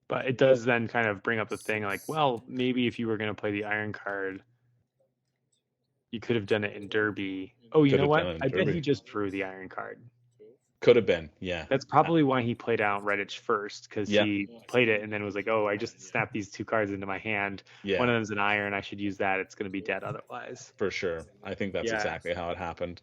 [SPEAKER 2] But it does then kind of bring up the thing like, well, maybe if you were going to play the iron card, you could have done it in Derby. Oh, you
[SPEAKER 1] Could
[SPEAKER 2] know
[SPEAKER 1] have
[SPEAKER 2] what?
[SPEAKER 1] done it in
[SPEAKER 2] I bet he
[SPEAKER 1] Derby.
[SPEAKER 2] just drew the iron card.
[SPEAKER 1] Could have been, yeah.
[SPEAKER 2] That's probably why he played out Redditch first, because
[SPEAKER 1] Yeah.
[SPEAKER 2] he played it and then was like, oh, I just snapped these two cards into my hand.
[SPEAKER 1] Yeah.
[SPEAKER 2] One of them's an iron. I should use that. It's going to be dead otherwise.
[SPEAKER 1] For sure. I think that's
[SPEAKER 2] Yeah.
[SPEAKER 1] exactly how it happened.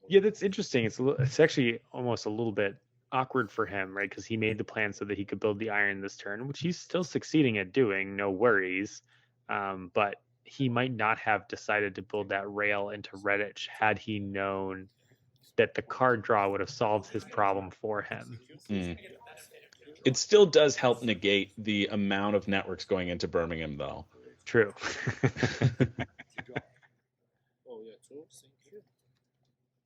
[SPEAKER 2] Yeah, that's interesting. It's actually almost a little bit awkward for him, right? Because he made the plan so that he could build the iron this turn, which he's still succeeding at doing. No worries. But he might not have decided to build that rail into Redditch had he known that the card draw would have solved his problem for him.
[SPEAKER 1] It still does help negate the amount of networks going into Birmingham, though.
[SPEAKER 2] True.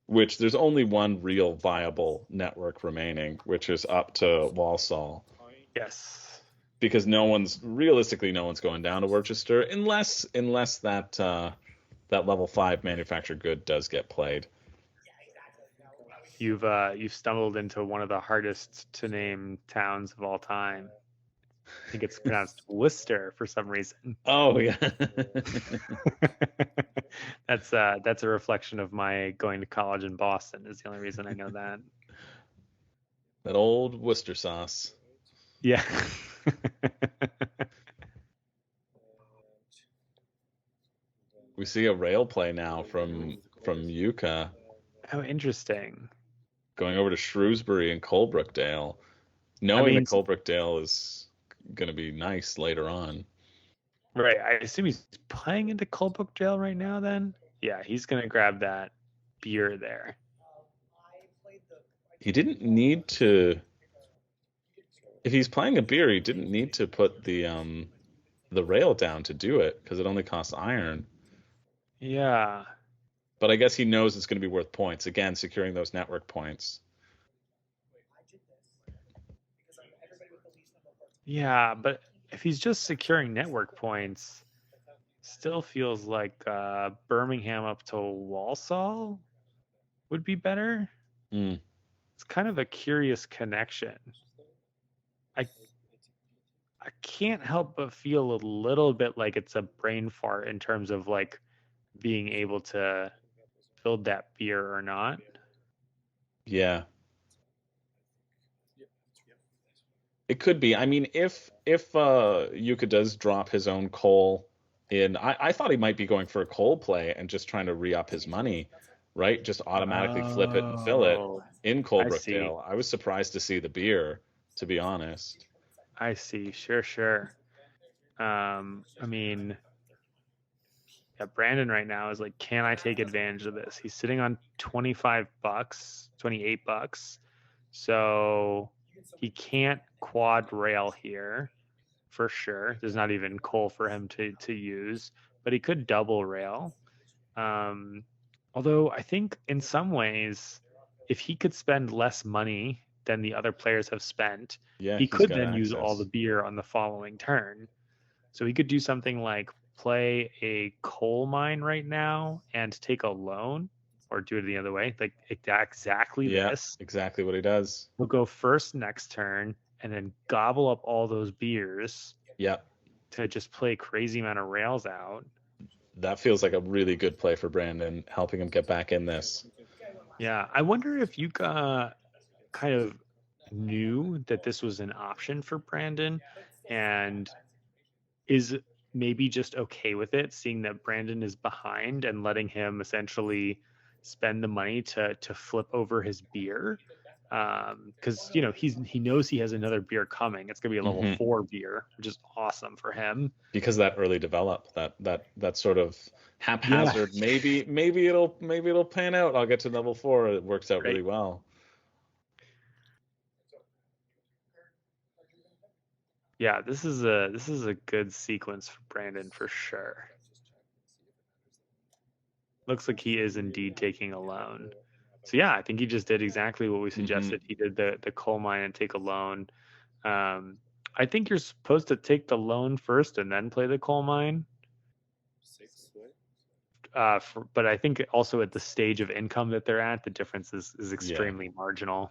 [SPEAKER 1] Which there's only one real viable network remaining, which is up to Walsall.
[SPEAKER 2] Yes.
[SPEAKER 1] Because no one's going down to Worcester unless that level 5 manufactured good does get played.
[SPEAKER 2] You've stumbled into one of the hardest to name towns of all time. I think it's pronounced Worcester for some reason.
[SPEAKER 1] Oh yeah.
[SPEAKER 2] That's a reflection of my going to college in Boston is the only reason I know that.
[SPEAKER 1] That old Worcester sauce.
[SPEAKER 2] Yeah.
[SPEAKER 1] We see a rail play now from Yuka.
[SPEAKER 2] Oh, interesting.
[SPEAKER 1] Going over to Shrewsbury and Colebrookdale, knowing that Colebrookdale is going to be nice later on.
[SPEAKER 2] Right. I assume he's playing into Colebrookdale right now then? Yeah, he's going to grab that beer there.
[SPEAKER 1] He didn't need to... If he's playing a beer, he didn't need to put the rail down to do it, because it only costs iron.
[SPEAKER 2] Yeah.
[SPEAKER 1] But I guess he knows it's going to be worth points. Again, securing those network points.
[SPEAKER 2] Yeah, but if he's just securing network points, still feels like Birmingham up to Walsall would be better. It's kind of a curious connection. I can't help but feel a little bit like it's a brain fart in terms of like being able to build that beer or not.
[SPEAKER 1] Yeah. It could be. I mean, if Yuka does drop his own coal in, I thought he might be going for a coal play and just trying to re-up his money, right? Just automatically flip it and fill it in Colebrookdale. I was surprised to see the beer, to be honest.
[SPEAKER 2] I see. Sure. I mean, yeah, Brandon right now is like, can I take advantage of this? He's sitting on $25, $28. So he can't quad rail here for sure. There's not even coal for him to use, but he could double rail. Although I think in some ways, if he could spend less money than the other players have spent, he could then use all the beer on the following turn. So he could do something like play a coal mine right now and take a loan, or do it the other way, like exactly this.
[SPEAKER 1] Exactly what he does.
[SPEAKER 2] He'll go first next turn and then gobble up all those beers.
[SPEAKER 1] Yep.
[SPEAKER 2] To just play a crazy amount of rails out.
[SPEAKER 1] That feels like a really good play for Brandon, helping him get back in this.
[SPEAKER 2] Yeah, I wonder if Yuka kind of knew that this was an option for Brandon and is maybe just okay with it, seeing that Brandon is behind and letting him essentially spend the money to flip over his beer. Because he knows he has another beer coming. It's gonna be a level 4 beer, which is awesome for him.
[SPEAKER 1] Because that early develop, that sort of haphazard, maybe it'll pan out. I'll get to level 4. It works out really well.
[SPEAKER 2] Yeah, this is a good sequence for Brandon for sure. Looks like he is indeed taking a loan. So yeah, I think he just did exactly what we suggested. He did the coal mine and take a loan. I think you're supposed to take the loan first and then play the coal mine.
[SPEAKER 4] 6, what?
[SPEAKER 2] But I think also at the stage of income that they're at, the difference is extremely marginal.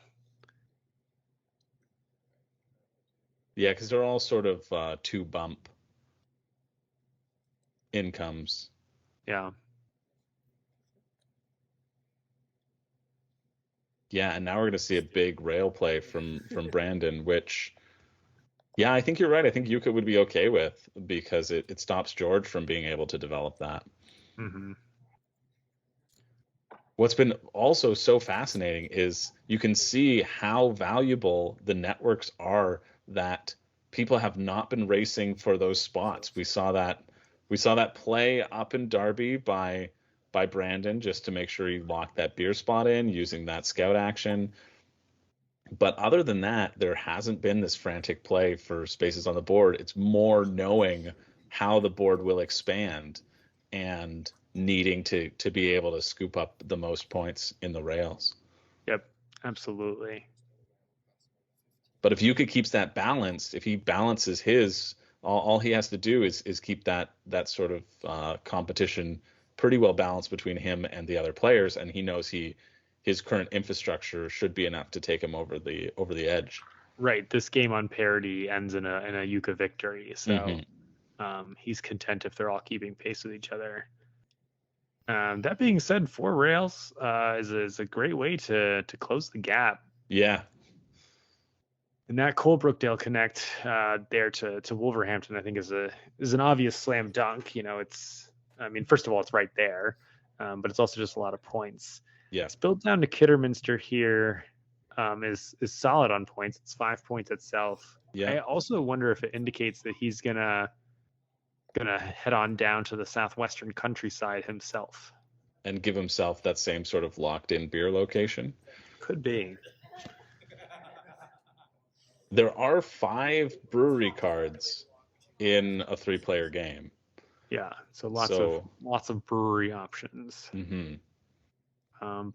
[SPEAKER 1] Yeah, because they're all sort of 2-bump incomes.
[SPEAKER 2] Yeah.
[SPEAKER 1] Yeah, and now we're going to see a big rail play from Brandon, which, yeah, I think you're right. I think Yuka would be okay with, because it stops George from being able to develop that.
[SPEAKER 2] Mm-hmm.
[SPEAKER 1] What's been also so fascinating is you can see how valuable the networks are, that people have not been racing for those spots. We saw that play up in Derby by Brandon, just to make sure he locked that beer spot in using that scout action. But other than that, there hasn't been this frantic play for spaces on the board. It's more knowing how the board will expand and needing to be able to scoop up the most points in the rails.
[SPEAKER 2] Yep, absolutely.
[SPEAKER 1] But if Yuka keeps that balanced, if he balances his, all he has to do is keep that sort of competition pretty well balanced between him and the other players, and he knows his current infrastructure should be enough to take him over the edge.
[SPEAKER 2] Right. This game on parity ends in a Yuka victory, so he's content if they're all keeping pace with each other. That being said, 4 rails is a great way to close the gap.
[SPEAKER 1] Yeah.
[SPEAKER 2] And that Colebrookdale connect there to Wolverhampton, I think, is an obvious slam dunk. First of all, it's right there, but it's also just a lot of points.
[SPEAKER 1] Yeah.
[SPEAKER 2] Spilled down to Kidderminster here is solid on points. It's 5 points itself.
[SPEAKER 1] Yeah.
[SPEAKER 2] I also wonder if it indicates that he's gonna head on down to the southwestern countryside himself
[SPEAKER 1] and give himself that same sort of locked-in beer location.
[SPEAKER 2] Could be.
[SPEAKER 1] There are 5 brewery cards in a 3-player game.
[SPEAKER 2] Yeah, so lots of brewery options.
[SPEAKER 1] Mm-hmm.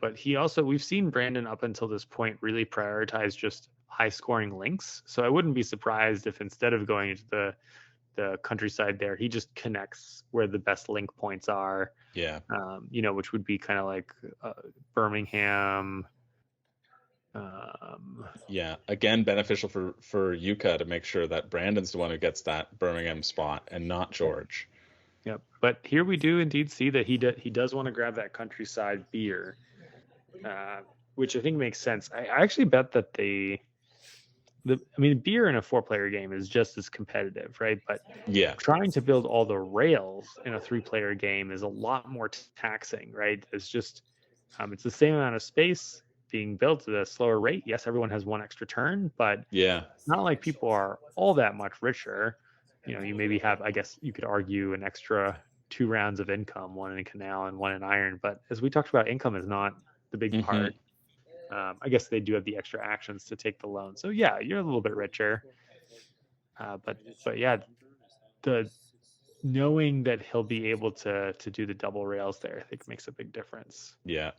[SPEAKER 2] But we've seen Brandon up until this point really prioritize just high scoring links. So I wouldn't be surprised if instead of going into the countryside there, he just connects where the best link points are.
[SPEAKER 1] Yeah.
[SPEAKER 2] Which would be kind of like Birmingham.
[SPEAKER 1] Yeah, again, beneficial for Yuka to make sure that Brandon's the one who gets that Birmingham spot and not George.
[SPEAKER 2] Yep. But here we do indeed see that he does want to grab that countryside beer, which I think makes sense. I actually bet that beer in a 4-player game is just as competitive, right? But
[SPEAKER 1] yeah,
[SPEAKER 2] trying to build all the rails in a 3-player game is a lot more taxing, right? It's just it's the same amount of space being built at a slower rate. Yes, everyone has 1 extra turn, but
[SPEAKER 1] yeah,
[SPEAKER 2] it's not like people are all that much richer. You maybe have, I guess you could argue, an extra 2 rounds of income, 1 in Canal and 1 in Iron. But as we talked about, income is not the big part. I guess they do have the extra actions to take the loan. So yeah, you're a little bit richer. But yeah, the knowing that he'll be able to do the double rails there, I think makes a big difference.
[SPEAKER 1] Yeah.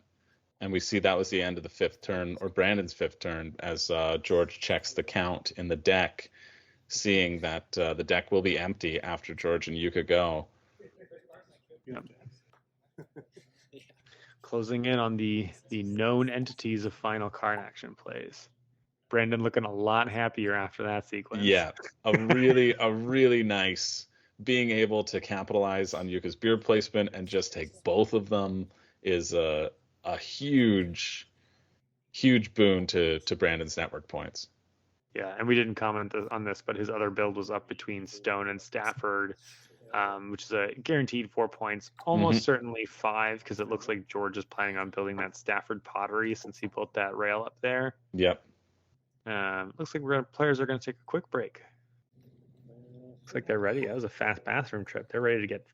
[SPEAKER 1] And we see that was the end of the 5th turn, or Brandon's 5th turn, as George checks the count in the deck, seeing that the deck will be empty after George and Yuka go.
[SPEAKER 2] Yep. Closing in on the known entities of final card action plays. Brandon looking a lot happier after that sequence.
[SPEAKER 1] Yeah, a really nice being able to capitalize on Yuka's beer placement and just take both of them is a huge boon to Brandon's network points.
[SPEAKER 2] Yeah, and we didn't comment on this, but his other build was up between Stone and Stafford, which is a guaranteed 4 points, almost certainly 5, because it looks like George is planning on building that Stafford pottery since he built that rail up there.
[SPEAKER 1] Yep.
[SPEAKER 2] Looks like players are going to take a quick break. Looks like they're ready. That was a fast bathroom trip. They're ready to get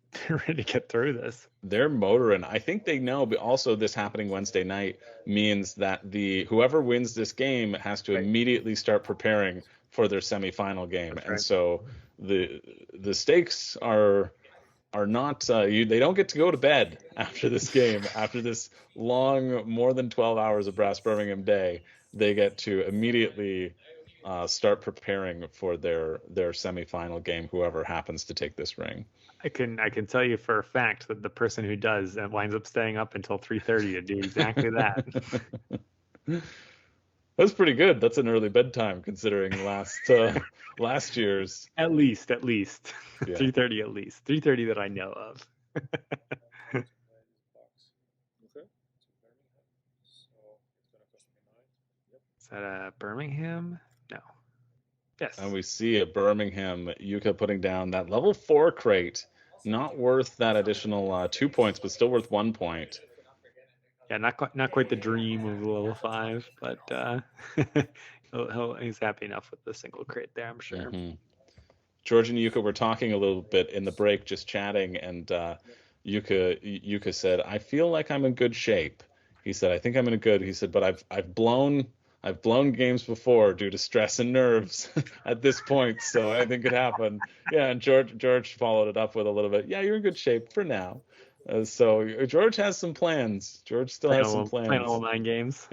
[SPEAKER 2] through this.
[SPEAKER 1] They're motoring. I think they know, but also this happening Wednesday night means that whoever wins this game has to immediately start preparing for their semifinal game. That's right. And so the stakes are are not they don't get to go to bed after this game. After this long, more than 12 hours of Brass Birmingham day, they get to immediately start preparing for their semifinal game, whoever happens to take this ring.
[SPEAKER 2] I can tell you for a fact that the person who does winds up staying up until 3:30 to do exactly that.
[SPEAKER 1] That's pretty good. That's an early bedtime considering last year's.
[SPEAKER 2] At least
[SPEAKER 1] Yeah.
[SPEAKER 2] 3:30 at least 3:30 that I know of.
[SPEAKER 4] Okay.
[SPEAKER 2] Is that Birmingham? No. Yes.
[SPEAKER 1] And we see a Birmingham Yuka putting down that level 4 crate. Not worth that additional 2 points, but still worth 1 point.
[SPEAKER 2] Yeah, not quite the dream of level 5, but he's happy enough with the single crate there, I'm sure.
[SPEAKER 1] Mm-hmm. George and Yuka were talking a little bit in the break, just chatting, and Yuka said, "I feel like I'm in good shape." He said, "I think I'm in a good." He said, "But I've blown games before due to stress and nerves at this point, so anything could happen." Yeah, and George followed it up with a little bit. Yeah, you're in good shape for now. So George has some plans. George still has some plans.
[SPEAKER 2] Playing all 9 games.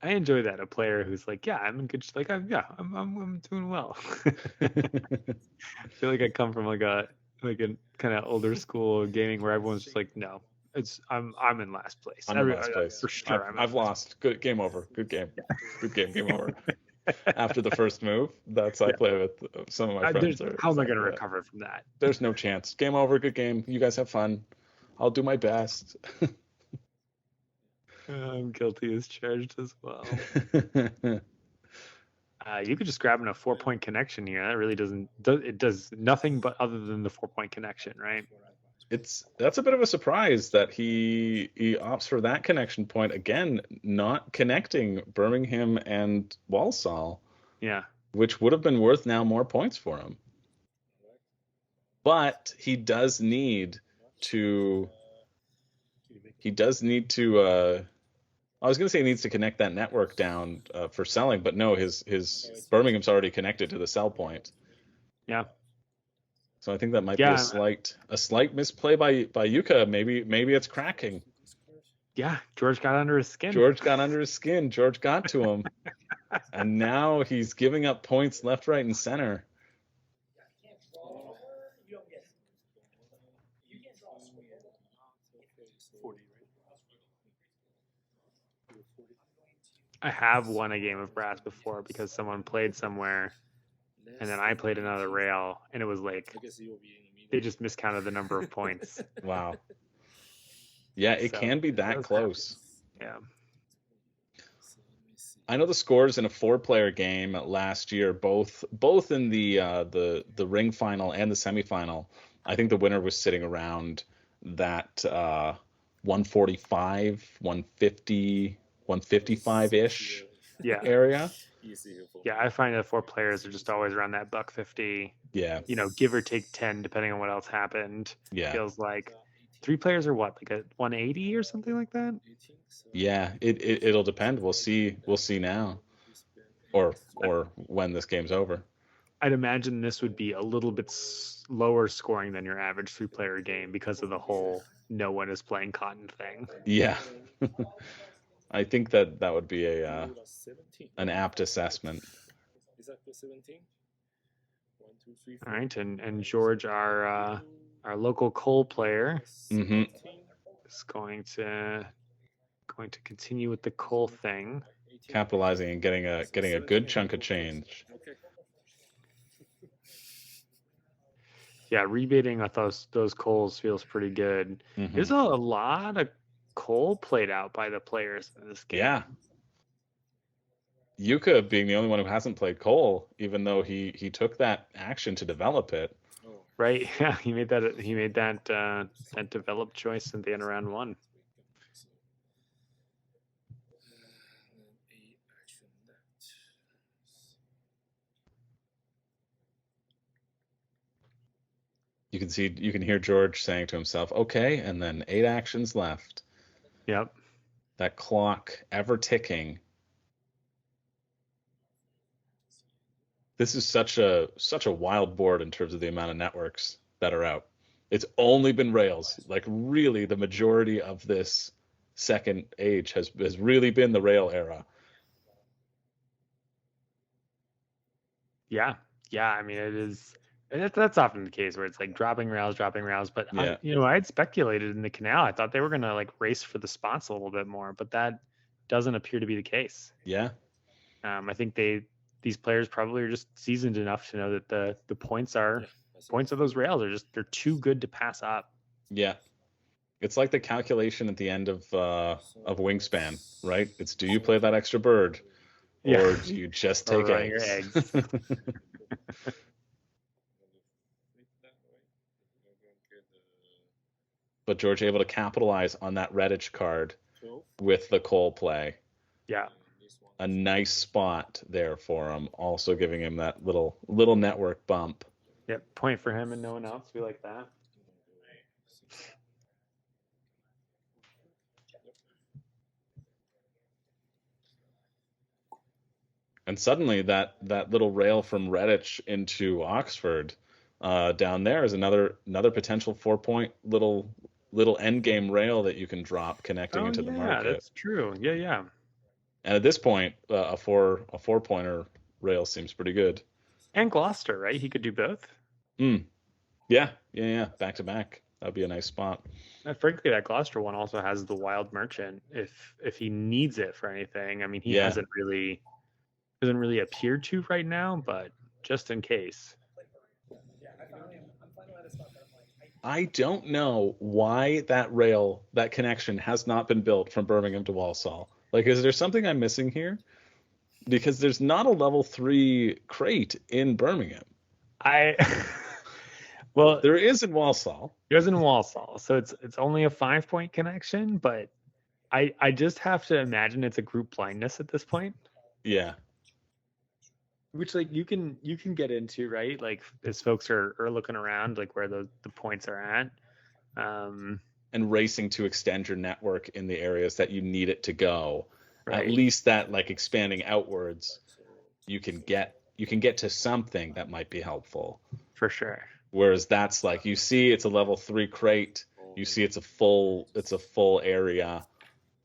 [SPEAKER 2] I enjoy that, a player who's like, yeah, I'm in good. Like, I'm doing well. I feel like I come from like a kind of older school gaming where everyone's just like, no, I'm in last place.
[SPEAKER 1] I'm in last place
[SPEAKER 2] for sure.
[SPEAKER 1] I've lost. Good game over. Good game. Good game. Game over. After the first move, that's I play with some of my friends.
[SPEAKER 2] How am I going to recover from that?
[SPEAKER 1] There's no chance. Game over. Good game. You guys have fun. I'll do my best.
[SPEAKER 2] I'm guilty as charged as well. You could just grab in a 4-point connection here. That really does nothing but other than the 4-point connection, right?
[SPEAKER 1] That's a bit of a surprise that he opts for that connection point again, not connecting Birmingham and Walsall.
[SPEAKER 2] Yeah,
[SPEAKER 1] which would have been worth now more points for him. But he does need to. I was going to say he needs to connect that network down for selling, but no, his Birmingham's already connected to the sell point.
[SPEAKER 2] Yeah.
[SPEAKER 1] So I think that might be a slight misplay by Yuka. Maybe it's cracking.
[SPEAKER 2] Yeah, George got under his skin.
[SPEAKER 1] George got to him. And now he's giving up points left, right, and center.
[SPEAKER 2] I have won a game of brass before because someone played somewhere and then I played another rail and it was like they just miscounted the number of points.
[SPEAKER 1] Wow. Yeah, it can be that close.
[SPEAKER 2] Yeah.
[SPEAKER 1] I know the scores in a 4-player game last year, both in the ring final and the semifinal. I think the winner was sitting around that 145, 150, 155-ish area.
[SPEAKER 2] Yeah, I find that 4 players are just always around that $150.
[SPEAKER 1] Yeah.
[SPEAKER 2] Give or take 10, depending on what else happened.
[SPEAKER 1] Yeah.
[SPEAKER 2] Feels like 3 players are what, like a 180 or something like that?
[SPEAKER 1] Yeah, it'll depend. We'll see now, or when this game's over.
[SPEAKER 2] I'd imagine this would be a little bit lower scoring than your average 3-player game because of the whole no one is playing cotton thing.
[SPEAKER 1] Yeah. I think that would be an apt assessment.
[SPEAKER 2] All right, and George, our local coal player,
[SPEAKER 1] mm-hmm.
[SPEAKER 2] is going to continue with the coal thing,
[SPEAKER 1] capitalizing and getting a good chunk of change.
[SPEAKER 2] Yeah, rebating with those coals feels pretty good. Mm-hmm. There's a lot of coal played out by the players in this game.
[SPEAKER 1] Yeah. Yuka being the only one who hasn't played coal, even though he took that action to develop it.
[SPEAKER 2] Right. Yeah, he made that developed choice at the end of round 1.
[SPEAKER 1] You can hear George saying to himself, "Okay," and then 8 actions left.
[SPEAKER 2] Yep.
[SPEAKER 1] That clock ever ticking. This is such a wild board in terms of the amount of networks that are out. It's only been Rails. Like really, the majority of this second age has really been the Rail era.
[SPEAKER 2] Yeah, I mean, it is. That's often the case where it's like dropping Rails. But
[SPEAKER 1] Yeah.
[SPEAKER 2] I had speculated in the Canal. I thought they were gonna like race for the spots a little bit more, but that doesn't appear to be the case.
[SPEAKER 1] Yeah.
[SPEAKER 2] I think these players probably are just seasoned enough to know that the points of those Rails are just they're too good to pass up.
[SPEAKER 1] Yeah. It's like the calculation at the end of Wingspan, right? It's do you play that extra bird, or do you just take
[SPEAKER 2] run your
[SPEAKER 1] eggs? But George able to capitalize on that Redditch card with the coal play.
[SPEAKER 2] Yeah.
[SPEAKER 1] A nice spot there for him, also giving him that little network bump.
[SPEAKER 2] Yep, point for him and no one else. We like that.
[SPEAKER 1] And suddenly that little rail from Redditch into Oxford down there is another potential 4-point little endgame rail that you can drop connecting into the market.
[SPEAKER 2] Yeah, that's true. Yeah.
[SPEAKER 1] And at this point, a 4-pointer rail seems pretty good.
[SPEAKER 2] And Gloucester, right? He could do both.
[SPEAKER 1] Yeah. Back to back. That'd be a nice spot.
[SPEAKER 2] Frankly, that Gloucester one also has the Wild Merchant if he needs it for anything. I mean, he doesn't really appear to right now, but just in case.
[SPEAKER 1] I don't know why that connection has not been built from Birmingham to Walsall. Like, is there something I'm missing here? Because there's not a level 3 crate in Birmingham.
[SPEAKER 2] Well,
[SPEAKER 1] there is in Walsall.
[SPEAKER 2] There's in Walsall, so it's only a 5-point connection, but I just have to imagine it's a group blindness at this point.
[SPEAKER 1] Yeah.
[SPEAKER 2] Which like you can get into, right? Like as folks are looking around, like where the points are at.
[SPEAKER 1] And racing to extend your network in the areas that you need it to go.
[SPEAKER 2] Right.
[SPEAKER 1] At least that like expanding outwards, you can get to something that might be helpful.
[SPEAKER 2] For sure.
[SPEAKER 1] Whereas that's like you see it's a level 3 crate, you see it's a full area.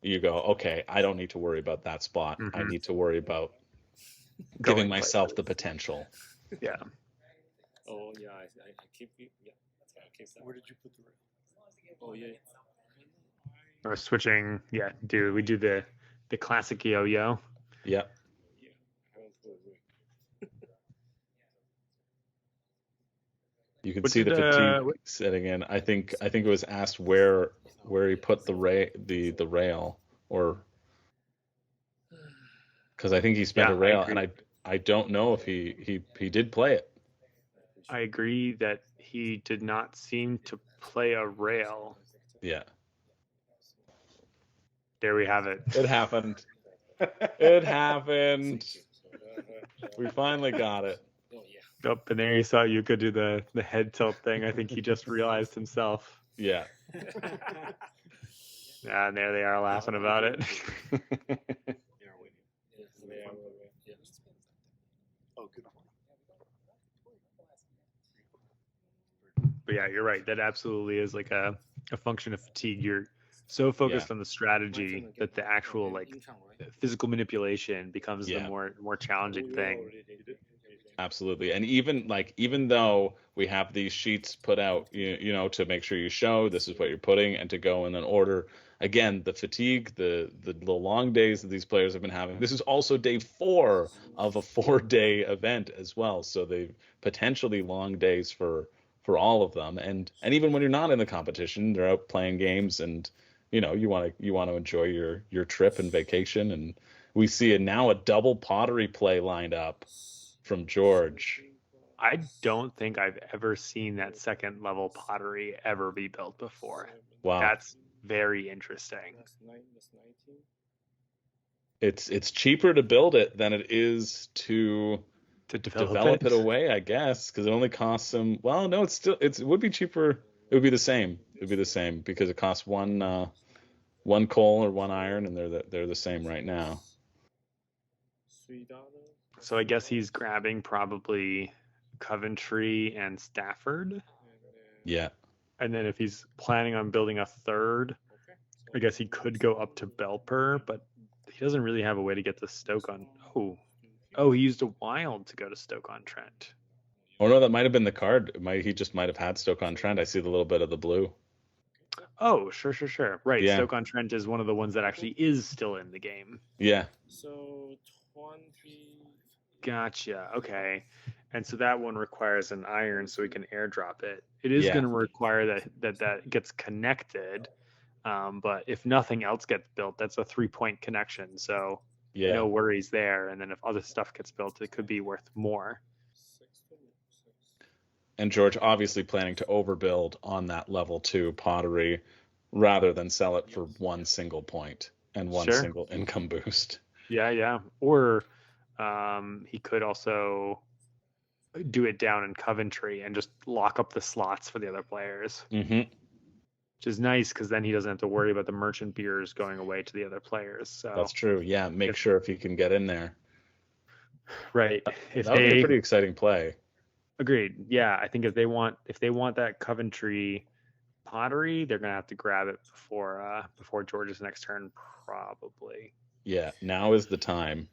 [SPEAKER 1] You go, okay, I don't need to worry about that spot. I need to worry about giving myself the potential.
[SPEAKER 2] Yeah.
[SPEAKER 4] Oh yeah, I keep it. Yeah. Where did you put the rail? Oh yeah.
[SPEAKER 2] We're switching. Yeah. We do the classic yo-yo.
[SPEAKER 1] Yeah. You can see the fatigue setting in. I think it was asked where he put the rail, or because I think he spent a rail, and I don't know if he did play it.
[SPEAKER 2] I agree that he did not seem to play a rail.
[SPEAKER 1] Yeah.
[SPEAKER 2] There we have it.
[SPEAKER 1] It happened. It happened. We finally got it.
[SPEAKER 2] Oh, and there you saw you could do the head tilt thing. I think he just realized himself.
[SPEAKER 1] Yeah.
[SPEAKER 2] Yeah, and there they are laughing about it. But yeah, you're right. That absolutely is like a function of fatigue. You're so focused on the strategy that the actual like physical manipulation becomes the more challenging thing.
[SPEAKER 1] Absolutely. And even though we have these sheets put out, you know, to make sure you show this is what you're putting and to go in an order, again, the fatigue, the long days that these players have been having. This is also day 4 of a 4-day event as well. So they've potentially long days for all of them. And even when you're not in the competition, they're out playing games, and you know, you want to enjoy your trip and vacation. And we see now a double pottery play lined up from George.
[SPEAKER 2] I don't think I've ever seen that second level pottery ever be built before.
[SPEAKER 1] Wow.
[SPEAKER 2] That's very interesting.
[SPEAKER 1] It's cheaper to build it than it is to develop it away, I guess, because it only costs them. Well, no, it would be cheaper. It would be the same. It would be the same because it costs one coal or 1 iron, and they're the same right now.
[SPEAKER 2] So I guess he's grabbing probably Coventry and Stafford.
[SPEAKER 1] Yeah.
[SPEAKER 2] And then if he's planning on building a third, I guess he could go up to Belper, but he doesn't really have a way to get to Stoke on. Oh, he used a wild to go to Stoke on Trent.
[SPEAKER 1] Oh no, that might have been the card. He just might have had Stoke on Trent. I see the little bit of the blue.
[SPEAKER 2] Oh, sure. Right.
[SPEAKER 1] Yeah.
[SPEAKER 2] Stoke on Trent is one of the ones that actually is still in the game.
[SPEAKER 1] Yeah.
[SPEAKER 4] So 20.
[SPEAKER 2] Gotcha. Okay. And so that one requires an iron so we can airdrop it. It is
[SPEAKER 1] Yeah.
[SPEAKER 2] going to require that gets connected. But if nothing else gets built, that's a 3-point connection. So
[SPEAKER 1] Yeah.
[SPEAKER 2] no worries there. And then if other stuff gets built, it could be worth more.
[SPEAKER 1] And George obviously planning to overbuild on that level 2 pottery rather than sell it for one single point and one
[SPEAKER 2] Sure.
[SPEAKER 1] single income boost.
[SPEAKER 2] Yeah. Or he could also do it down in Coventry and just lock up the slots for the other players,
[SPEAKER 1] Mm-hmm.
[SPEAKER 2] which is nice because then he doesn't have to worry about the merchant beers going away to the other players. So
[SPEAKER 1] That's true. Yeah, make sure if he can get in there.
[SPEAKER 2] right. If
[SPEAKER 1] That would be a
[SPEAKER 2] they
[SPEAKER 1] pretty exciting play.
[SPEAKER 2] agreed, yeah, I think if they want that Coventry pottery, they're gonna have to grab it before George's next turn, probably.
[SPEAKER 1] Yeah, now is the time.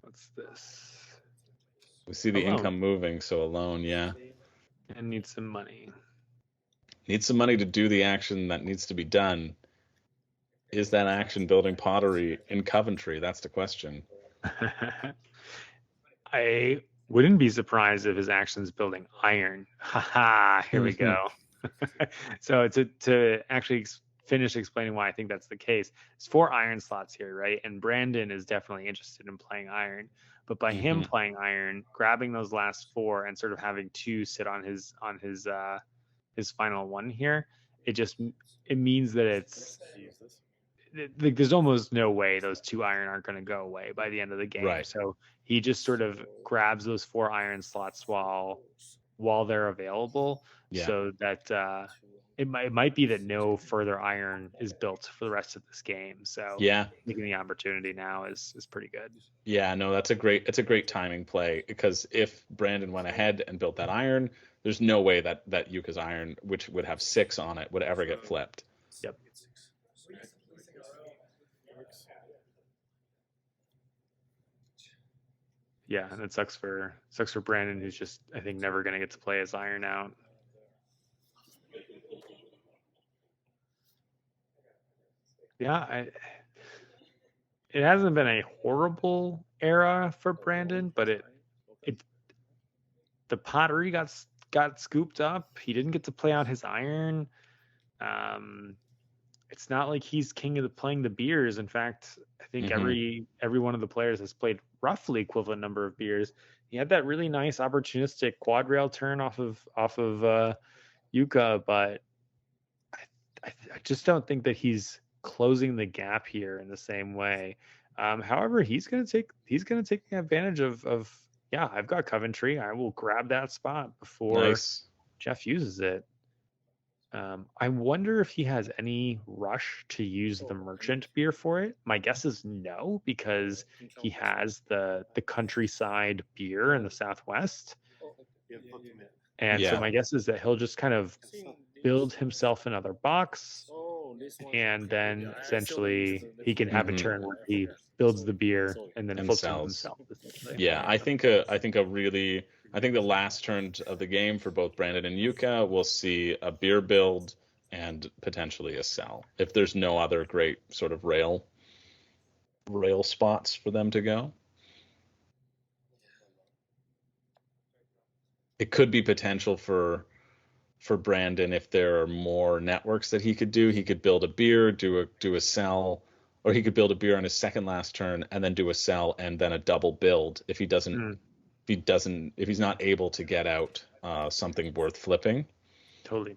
[SPEAKER 2] What's this?
[SPEAKER 1] We see the
[SPEAKER 2] Alone.
[SPEAKER 1] income moving, so alone, yeah.
[SPEAKER 2] And need some money.
[SPEAKER 1] Need some money to do the action that needs to be done. Is that action building pottery in Coventry? That's the question.
[SPEAKER 2] I wouldn't be surprised if his action's building iron. Haha, here we go. So to actually finish explaining why I think that's the case, there's 4 iron slots here, right? And Brandon is definitely interested in playing iron. But by him playing iron, grabbing those last 4 and sort of having 2 sit on his final one here, it means that it's like there's almost no way those 2 iron aren't going to go away by the end of the game.
[SPEAKER 1] Right.
[SPEAKER 2] So he just sort of grabs those 4 iron slots while they're available,
[SPEAKER 1] Yeah.
[SPEAKER 2] so that it might be that no further iron is built for the rest of this game. So
[SPEAKER 1] Yeah.
[SPEAKER 2] taking the opportunity now is pretty good.
[SPEAKER 1] Yeah, no, it's a great timing play, because if Brandon went ahead and built that iron, there's no way that Yuka's iron, which would have 6 on it, would ever get flipped.
[SPEAKER 2] Yep. Yeah, and it sucks for Brandon, who's just, I think, never going to get to play his iron out. Yeah, it hasn't been a horrible era for Brandon, but the pottery got scooped up. He didn't get to play out his iron. It's not like he's king of playing the beers. In fact, I think every one of the players has played roughly equivalent number of beers. He had that really nice opportunistic quad rail turn off of Yuka, but I just don't think that he's closing the gap here in the same way. However, he's gonna take advantage of yeah, I've got Coventry. I will grab that spot before Jeff uses it. I wonder if he has any rush to use the merchant beer for it. My guess is no, because he has the countryside beer in the Southwest. And so my guess is that he'll just kind of build himself another box, and then essentially he can have a turn where he builds the beer and then flips it himself.
[SPEAKER 1] Yeah, I think the last turn of the game for both Brandon and Yuka, we'll see a beer build and potentially a sell, if there's no other great sort of rail spots for them to go. It could be potential for Brandon if there are more networks that he could do. He could build a beer, do a sell, or he could build a beer on his second last turn and then do a sell and then a double build if he doesn't. If he's not able to get out something worth flipping.
[SPEAKER 2] Totally.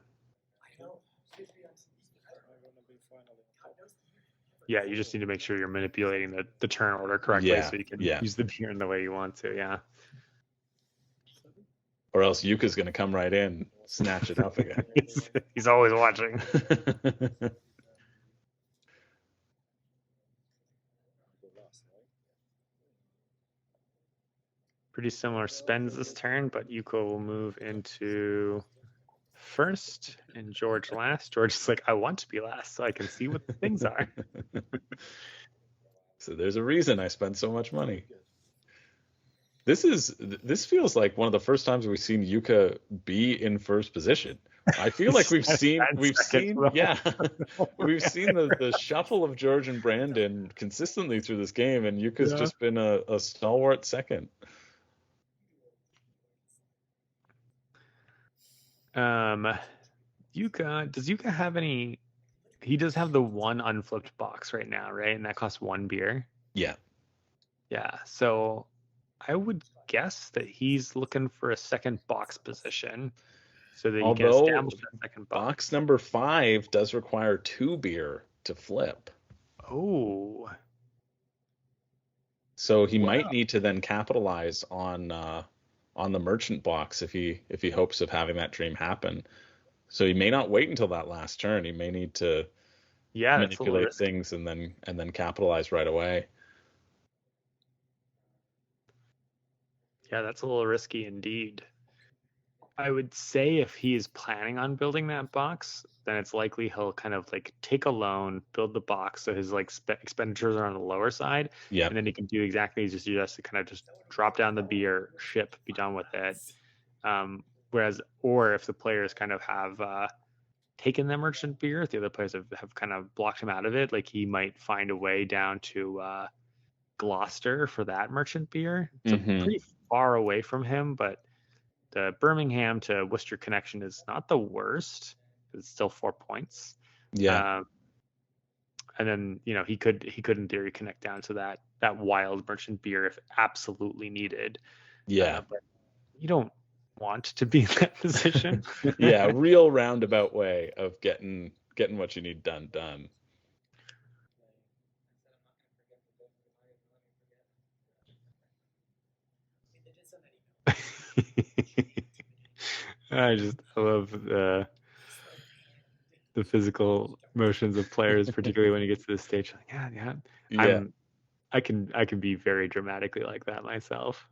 [SPEAKER 2] Yeah, you just need to make sure you're manipulating the turn order correctly so you can use the beer in the way you want to. Yeah.
[SPEAKER 1] Or else Yuka's going to come right in, snatch it up again.
[SPEAKER 2] He's always watching. Pretty similar spends this turn, but Yuko will move into first and George last. George is like, I want to be last so I can see what the things are.
[SPEAKER 1] So there's a reason I spend so much money. This feels like one of the first times we've seen Yuka be in first position. I feel like we've seen we've seen the shuffle of George and Brandon consistently through this game, and Yuka's just been a stalwart second.
[SPEAKER 2] Does Yuka have any? He does have the one unflipped box right now, right? And that costs 1 beer.
[SPEAKER 1] Yeah.
[SPEAKER 2] Yeah. So I would guess that he's looking for a second box position so that he can establish that second
[SPEAKER 1] box number 5 does require 2 beer to flip.
[SPEAKER 2] Oh.
[SPEAKER 1] So he might need to then capitalize on the merchant box if he hopes of having that dream happen. So he may not wait until that last turn. He may need to manipulate things and then capitalize right away.
[SPEAKER 2] Yeah, that's a little risky indeed. I would say if he is planning on building that box, then it's likely he'll kind of like take a loan, build the box so his like expenditures are on the lower side.
[SPEAKER 1] Yeah.
[SPEAKER 2] And then he can do exactly as you just to kind of just drop down the beer, ship, be done with it. Or if the players kind of have taken the merchant beer, if the other players have kind of blocked him out of it, like he might find a way down to Gloucester for that merchant beer. It's pretty far away from him, but the Birmingham to Worcester connection is not the worst. It's still 4 points.
[SPEAKER 1] Yeah.
[SPEAKER 2] And then, he could in theory connect down to that wild merchant beer if absolutely needed.
[SPEAKER 1] Yeah.
[SPEAKER 2] But you don't want to be in that position.
[SPEAKER 1] Yeah, real roundabout way of getting what you need done.
[SPEAKER 2] I love the physical motions of players, particularly when you get to this stage. Like, yeah. I can be very dramatically like that myself.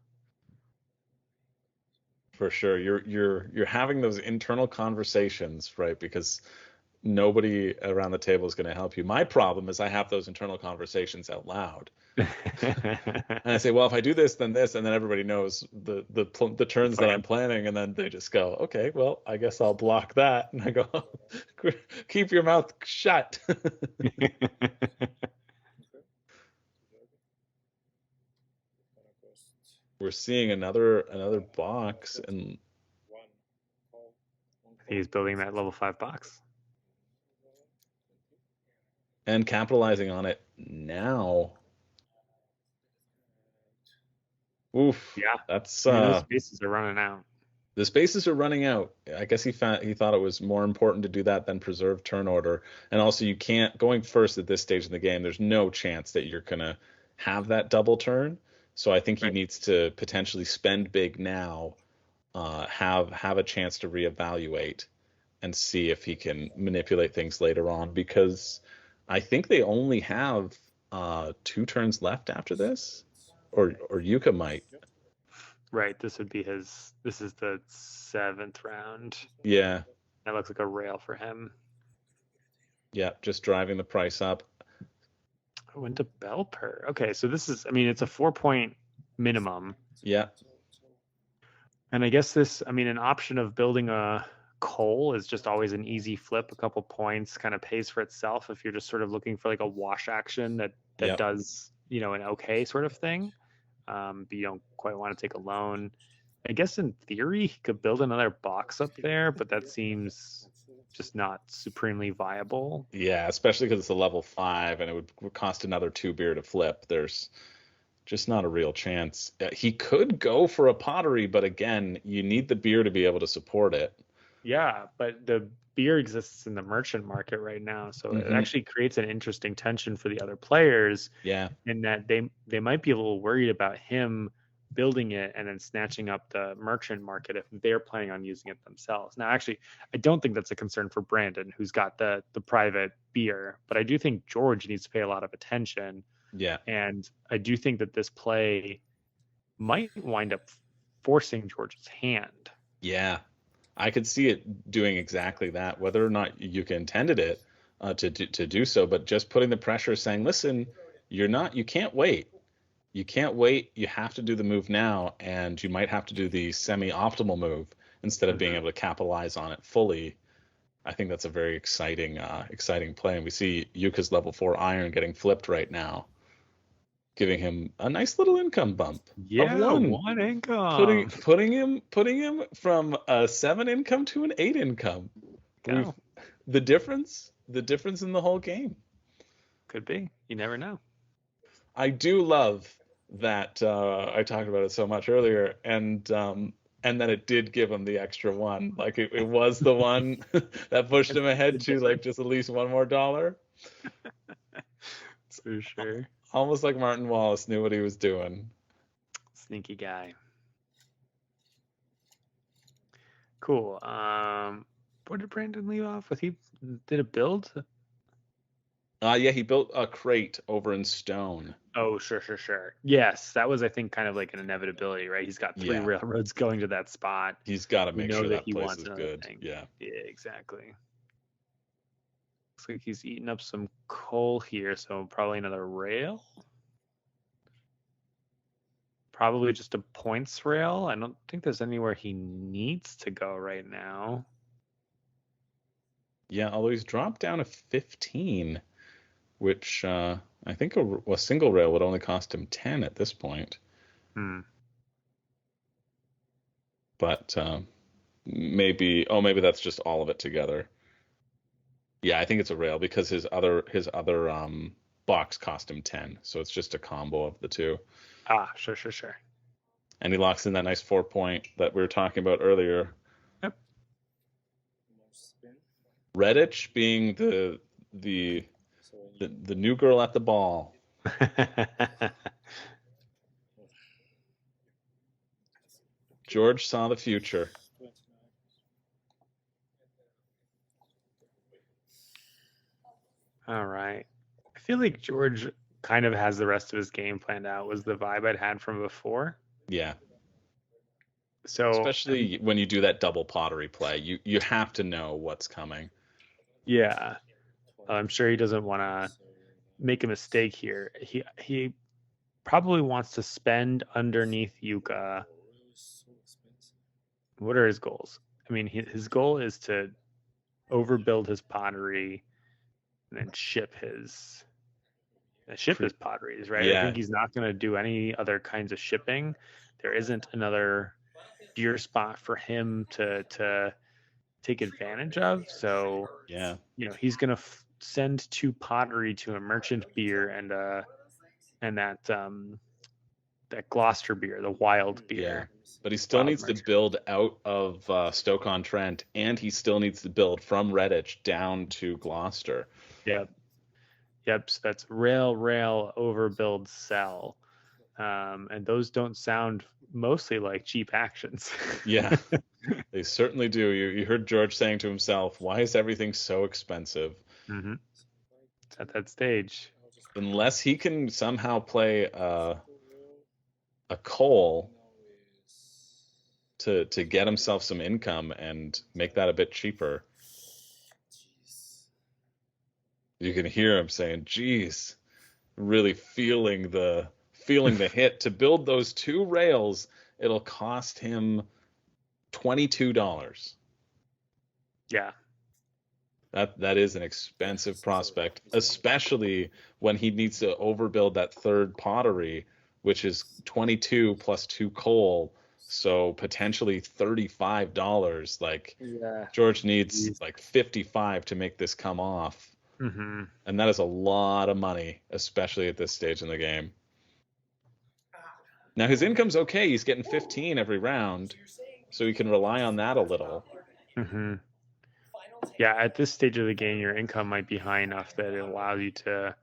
[SPEAKER 1] For sure, you're having those internal conversations, right? Because nobody around the table is going to help you. My problem is I have those internal conversations out loud. And I say, well, if I do this, then this, and then everybody knows the turns that I'm planning, and then they just go, okay, well, I guess I'll block that. And I go, keep your mouth shut. We're seeing another box, and
[SPEAKER 2] he's building that level 5 box
[SPEAKER 1] and capitalizing on it now. Oof.
[SPEAKER 2] Yeah,
[SPEAKER 1] that's
[SPEAKER 2] those spaces are running out.
[SPEAKER 1] The spaces are running out. I guess he thought it was more important to do that than preserve turn order. And also, you can't going first at this stage in the game. There's no chance that you're gonna have that double turn. So I think he needs to potentially spend big now, have a chance to reevaluate, and see if he can manipulate things later on. Because I think they only have 2 turns left after this, or Yuka might.
[SPEAKER 2] Right. This is the 7th round.
[SPEAKER 1] Yeah.
[SPEAKER 2] That looks like a rail for him.
[SPEAKER 1] Yeah, just driving the price up.
[SPEAKER 2] I went to Belper. Okay, so this is, it's a 4-point minimum.
[SPEAKER 1] Yeah.
[SPEAKER 2] And I guess an option of building a coal is just always an easy flip, a couple points, kind of pays for itself if you're just sort of looking for like a wash action that does, an okay sort of thing. But you don't quite want to take a loan. I guess in theory, he could build another box up there, but that seems just not supremely viable.
[SPEAKER 1] Yeah, especially because it's a level 5 and it would cost another 2 beer to flip. There's just not a real chance. He could go for a pottery, but again, you need the beer to be able to support it.
[SPEAKER 2] Yeah, but the beer exists in the merchant market right now, so it actually creates an interesting tension for the other players.
[SPEAKER 1] Yeah,
[SPEAKER 2] in that they might be a little worried about him building it and then snatching up the merchant market if they're planning on using it themselves. Now, actually, I don't think that's a concern for Brandon, who's got the private beer, but I do think George needs to pay a lot of attention.
[SPEAKER 1] Yeah.
[SPEAKER 2] And I do think that this play might wind up forcing George's hand.
[SPEAKER 1] Yeah. I could see it doing exactly that, whether or not Yuka intended it to do so, but just putting the pressure, saying, listen, you can't wait. You can't wait. You have to do the move now, and you might have to do the semi-optimal move instead of being able to capitalize on it fully. I think that's a very exciting play, and we see Yuka's level 4 iron getting flipped right now, giving him a nice little income bump.
[SPEAKER 2] Yeah,
[SPEAKER 1] of
[SPEAKER 2] one income.
[SPEAKER 1] Putting him from a 7 income to an 8 income. The difference in the whole game.
[SPEAKER 2] Could be. You never know.
[SPEAKER 1] I do love that I talked about it so much earlier, and then it did give him the extra one. Like it was the one that pushed him ahead to like just at least $1 more.
[SPEAKER 2] For sure.
[SPEAKER 1] Almost like Martin Wallace knew what he was doing.
[SPEAKER 2] Sneaky guy. Cool. Where did Brandon leave off with? He did a build?
[SPEAKER 1] Yeah, he built a crate over in stone.
[SPEAKER 2] Oh, sure. Yes, that was, I think, kind of like an inevitability, right? He's got 3 railroads going to that spot.
[SPEAKER 1] He's got to make sure that
[SPEAKER 2] he
[SPEAKER 1] place
[SPEAKER 2] wants
[SPEAKER 1] is
[SPEAKER 2] another
[SPEAKER 1] good.
[SPEAKER 2] thing.
[SPEAKER 1] Yeah,
[SPEAKER 2] exactly. Looks like he's eating up some coal here, so probably another rail. Probably just a points rail. I don't think there's anywhere he needs to go right now.
[SPEAKER 1] Yeah, although he's dropped down to 15, which I think a single rail would only cost him 10 at this point. But maybe that's just all of it together. Yeah, I think it's a rail because his other box cost him 10, so it's just a combo of the two.
[SPEAKER 2] Sure.
[SPEAKER 1] And he locks in that nice 4-point that we were talking about earlier.
[SPEAKER 2] Yep.
[SPEAKER 1] Redditch being the new girl at the ball. George saw the future.
[SPEAKER 2] All right. I feel like George kind of has the rest of his game planned out, was the vibe I'd had from before.
[SPEAKER 1] Yeah.
[SPEAKER 2] So
[SPEAKER 1] especially when you do that double pottery play, you have to know what's coming.
[SPEAKER 2] Yeah. I'm sure he doesn't want to make a mistake here. He probably wants to spend underneath Yuka. What are his goals? I mean, his goal is to overbuild his pottery and then ship his potteries, right?
[SPEAKER 1] Yeah.
[SPEAKER 2] I think he's not going to do any other kinds of shipping. There isn't another gear spot for him to take advantage of. So
[SPEAKER 1] yeah,
[SPEAKER 2] he's going to send 2 pottery to a merchant beer and that Gloucester beer, the wild beer.
[SPEAKER 1] Yeah. But he still needs to build out of Stoke-on-Trent, and he still needs to build from Redditch down to Gloucester.
[SPEAKER 2] Yep. So that's rail, overbuild, sell. And those don't sound mostly like cheap actions.
[SPEAKER 1] Yeah, they certainly do. You heard George saying to himself, why is everything so expensive?
[SPEAKER 2] Mm-hmm. It's at that stage.
[SPEAKER 1] Unless he can somehow play a coal to get himself some income and make that a bit cheaper. You can hear him saying, geez, really feeling the hit. To build those 2 rails, it'll cost him $22.
[SPEAKER 2] Yeah.
[SPEAKER 1] That is an expensive prospect, especially when he needs to overbuild that 3rd pottery, which is 22 plus 2 coal, so potentially $35. Like, George needs like 55 to make this come off.
[SPEAKER 2] Mm-hmm.
[SPEAKER 1] And that is a lot of money, especially at this stage in the game. Now his income's okay. He's getting 15 every round, so he can rely on that a little.
[SPEAKER 2] Mm-hmm. Yeah, at this stage of the game, your income might be high enough that it allows you to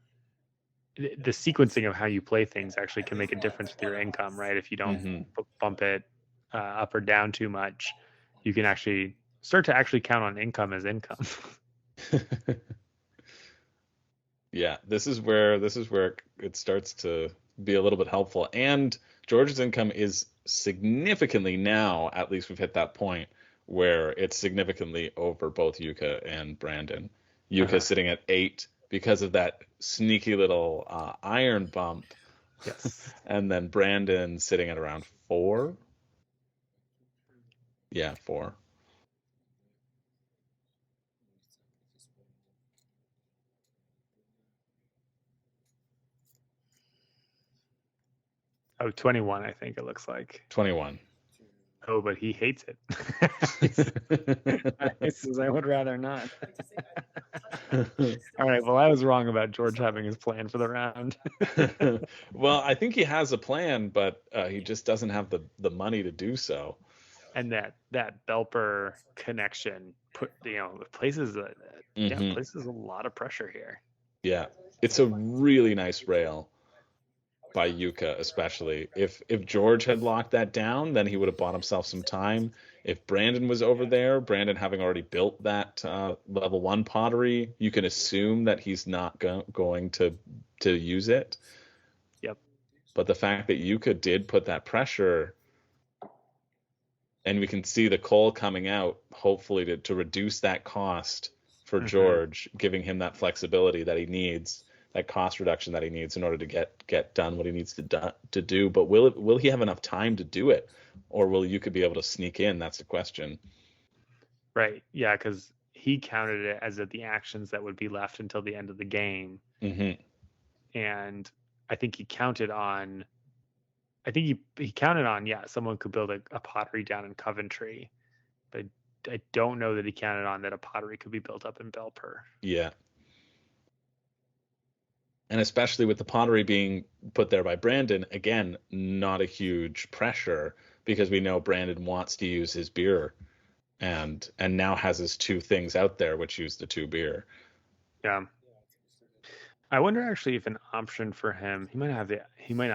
[SPEAKER 2] the sequencing of how you play things actually can make a difference with your income, right? If you don't
[SPEAKER 1] Mhm.
[SPEAKER 2] bump it up or down too much, you can actually start to actually count on income as income.
[SPEAKER 1] Yeah, this is where it starts to be a little bit helpful. And George's income is significantly now, at least we've hit that point where it's significantly over both Yuka and Brandon. Yuka sitting at 8 because of that sneaky little iron bump,
[SPEAKER 2] Yes.
[SPEAKER 1] and then Brandon sitting at around 4. Yeah, 4.
[SPEAKER 2] Oh, 21, I think it looks like.
[SPEAKER 1] 21.
[SPEAKER 2] Oh, but he hates it. He says, I would rather not. All right. Well, I was wrong about George having his plan for the round.
[SPEAKER 1] Well, I think he has a plan, but he just doesn't have the money to do so.
[SPEAKER 2] And that Belper connection places a lot of pressure here.
[SPEAKER 1] Yeah, it's a really nice rail by Yuka, especially. If George had locked that down, then he would have bought himself some time. If Brandon was over there, Brandon having already built that level 1 pottery, you can assume that he's not going to use it.
[SPEAKER 2] Yep.
[SPEAKER 1] But the fact that Yuka did put that pressure, and we can see the coal coming out, hopefully to reduce that cost for George, giving him that flexibility that he needs, that cost reduction that he needs in order to get done what he needs to do. But will he have enough time to do it, or will Yuka be able to sneak in? That's the question.
[SPEAKER 2] Right. Yeah, because he counted it as the actions that would be left until the end of the game. And I think he counted on. I think he counted on, someone could build a pottery down in Coventry, but I don't know that he counted on that a pottery could be built up in Belper.
[SPEAKER 1] Yeah. And especially with the pottery being put there by Brandon, again, not a huge pressure because we know Brandon wants to use his beer and now has his 2 things out there, which use the 2 beer.
[SPEAKER 2] Yeah. I wonder actually if an option for him, he might not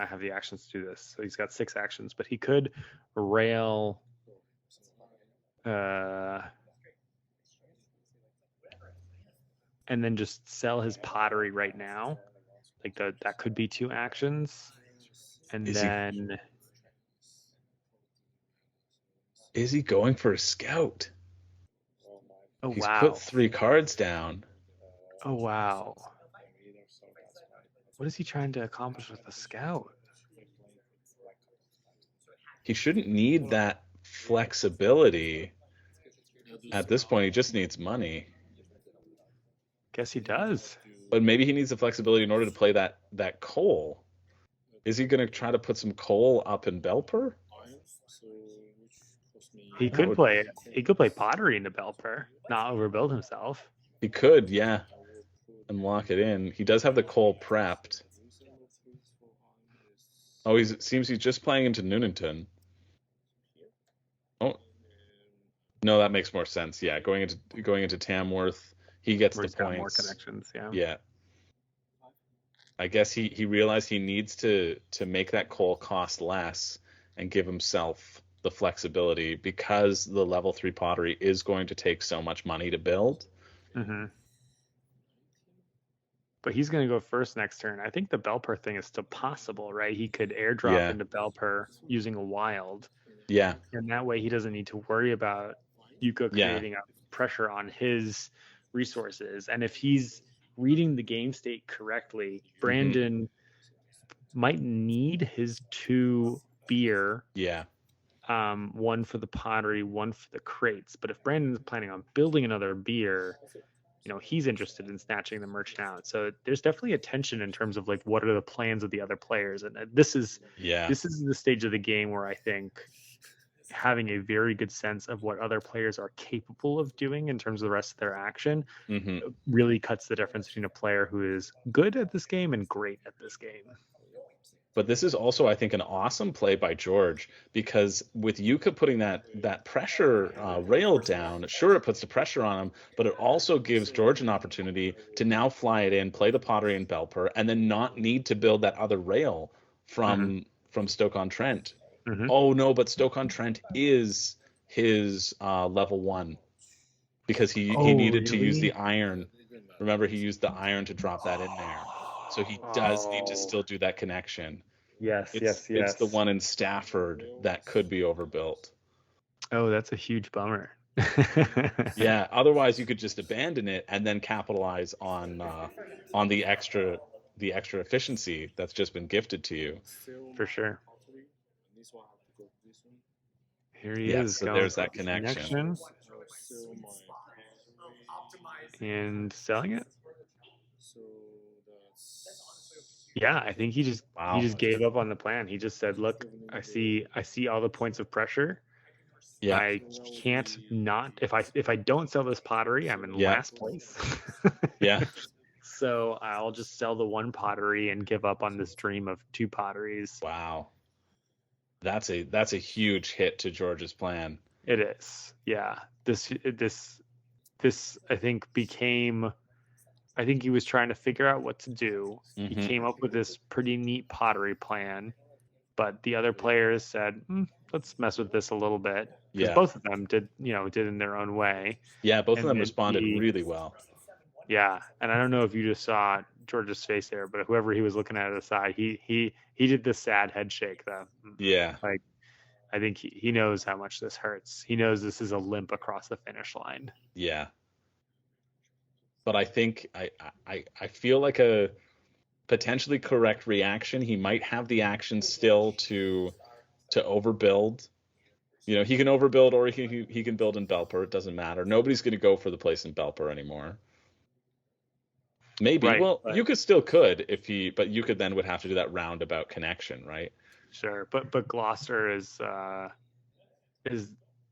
[SPEAKER 2] have the actions to do this. So he's got 6 actions, but he could rail and then just sell his pottery right now. Like that could be 2 actions. And
[SPEAKER 1] Is he going for a scout?
[SPEAKER 2] Oh,
[SPEAKER 1] He's
[SPEAKER 2] wow.
[SPEAKER 1] put 3 cards down.
[SPEAKER 2] Oh, wow. What is he trying to accomplish with the scout?
[SPEAKER 1] He shouldn't need that flexibility. At this point, he just needs money.
[SPEAKER 2] Guess he does.
[SPEAKER 1] But maybe he needs the flexibility in order to play that coal. Is he going to try to put some coal up in Belper?
[SPEAKER 2] He could play pottery into Belper, not overbuild himself.
[SPEAKER 1] He could, yeah, and lock it in. He does have the coal prepped. Oh, it seems he's just playing into Nuneaton. Oh, no, that makes more sense. Yeah, going into Tamworth, he gets the points.
[SPEAKER 2] More connections, yeah.
[SPEAKER 1] Yeah. I guess he realized he needs to make that coal cost less and give himself the flexibility because the level 3 pottery is going to take so much money to build.
[SPEAKER 2] But he's going to go first next turn. I think the Belper thing is still possible, right? He could airdrop into Belper using a wild.
[SPEAKER 1] Yeah.
[SPEAKER 2] And that way he doesn't need to worry about Yuka creating a pressure on his resources. And if he's reading the game state correctly, Brandon might need his 2 beer.
[SPEAKER 1] Yeah.
[SPEAKER 2] 1 for the pottery, 1 for the crates. But if Brandon's planning on building another beer, he's interested in snatching the merchant out. So there's definitely a tension in terms of like what are the plans of the other players. And this is the stage of the game where I think having a very good sense of what other players are capable of doing in terms of the rest of their action really cuts the difference between a player who is good at this game and great at this game.
[SPEAKER 1] But this is also, I think, an awesome play by George, because with Yuka putting that pressure rail down, sure, it puts the pressure on him, but it also gives George an opportunity to now fly it in, play the pottery and Belper, and then not need to build that other rail from Stoke-on-Trent. Oh no, but Stoke-on-Trent is his level 1, because he needed to use the iron. Remember, he used the iron to drop that in there. So he does need to still do that connection.
[SPEAKER 2] Yes,
[SPEAKER 1] It's the one in Stafford that could be overbuilt.
[SPEAKER 2] Oh, that's a huge bummer.
[SPEAKER 1] Yeah, otherwise you could just abandon it and then capitalize on the extra efficiency that's just been gifted to you.
[SPEAKER 2] For sure. Here he
[SPEAKER 1] Yeah,
[SPEAKER 2] is.
[SPEAKER 1] so
[SPEAKER 2] going
[SPEAKER 1] there's
[SPEAKER 2] for
[SPEAKER 1] that connection.
[SPEAKER 2] And selling it. Yeah, I think he just gave up on the plan. He just said, "Look, I see all the points of pressure.
[SPEAKER 1] Yeah,
[SPEAKER 2] I can't not if I don't sell this pottery, I'm in last place.
[SPEAKER 1] yeah,
[SPEAKER 2] So I'll just sell the one pottery and give up on this dream of 2 potteries."
[SPEAKER 1] wow. That's a huge hit to George's plan.
[SPEAKER 2] It is. Yeah. This I think became. I think he was trying to figure out what to do. He came up with this pretty neat pottery plan, but the other players said, "Let's mess with this a little bit." Because both of them did in their own way.
[SPEAKER 1] Yeah, both of them responded really well.
[SPEAKER 2] Yeah, and I don't know if you just saw George's face there, but whoever he was looking at the side, he did the sad head shake though.
[SPEAKER 1] Yeah.
[SPEAKER 2] Like, I think he knows how much this hurts. He knows this is a limp across the finish line.
[SPEAKER 1] Yeah. But I think I feel like a potentially correct reaction. He might have the action still to overbuild. He can overbuild, or he can build in Belper. It doesn't matter. Nobody's going to go for the place in Belper anymore. Maybe. Right, well, you but you could then would have to do that roundabout connection, right?
[SPEAKER 2] Sure, but Gloucester is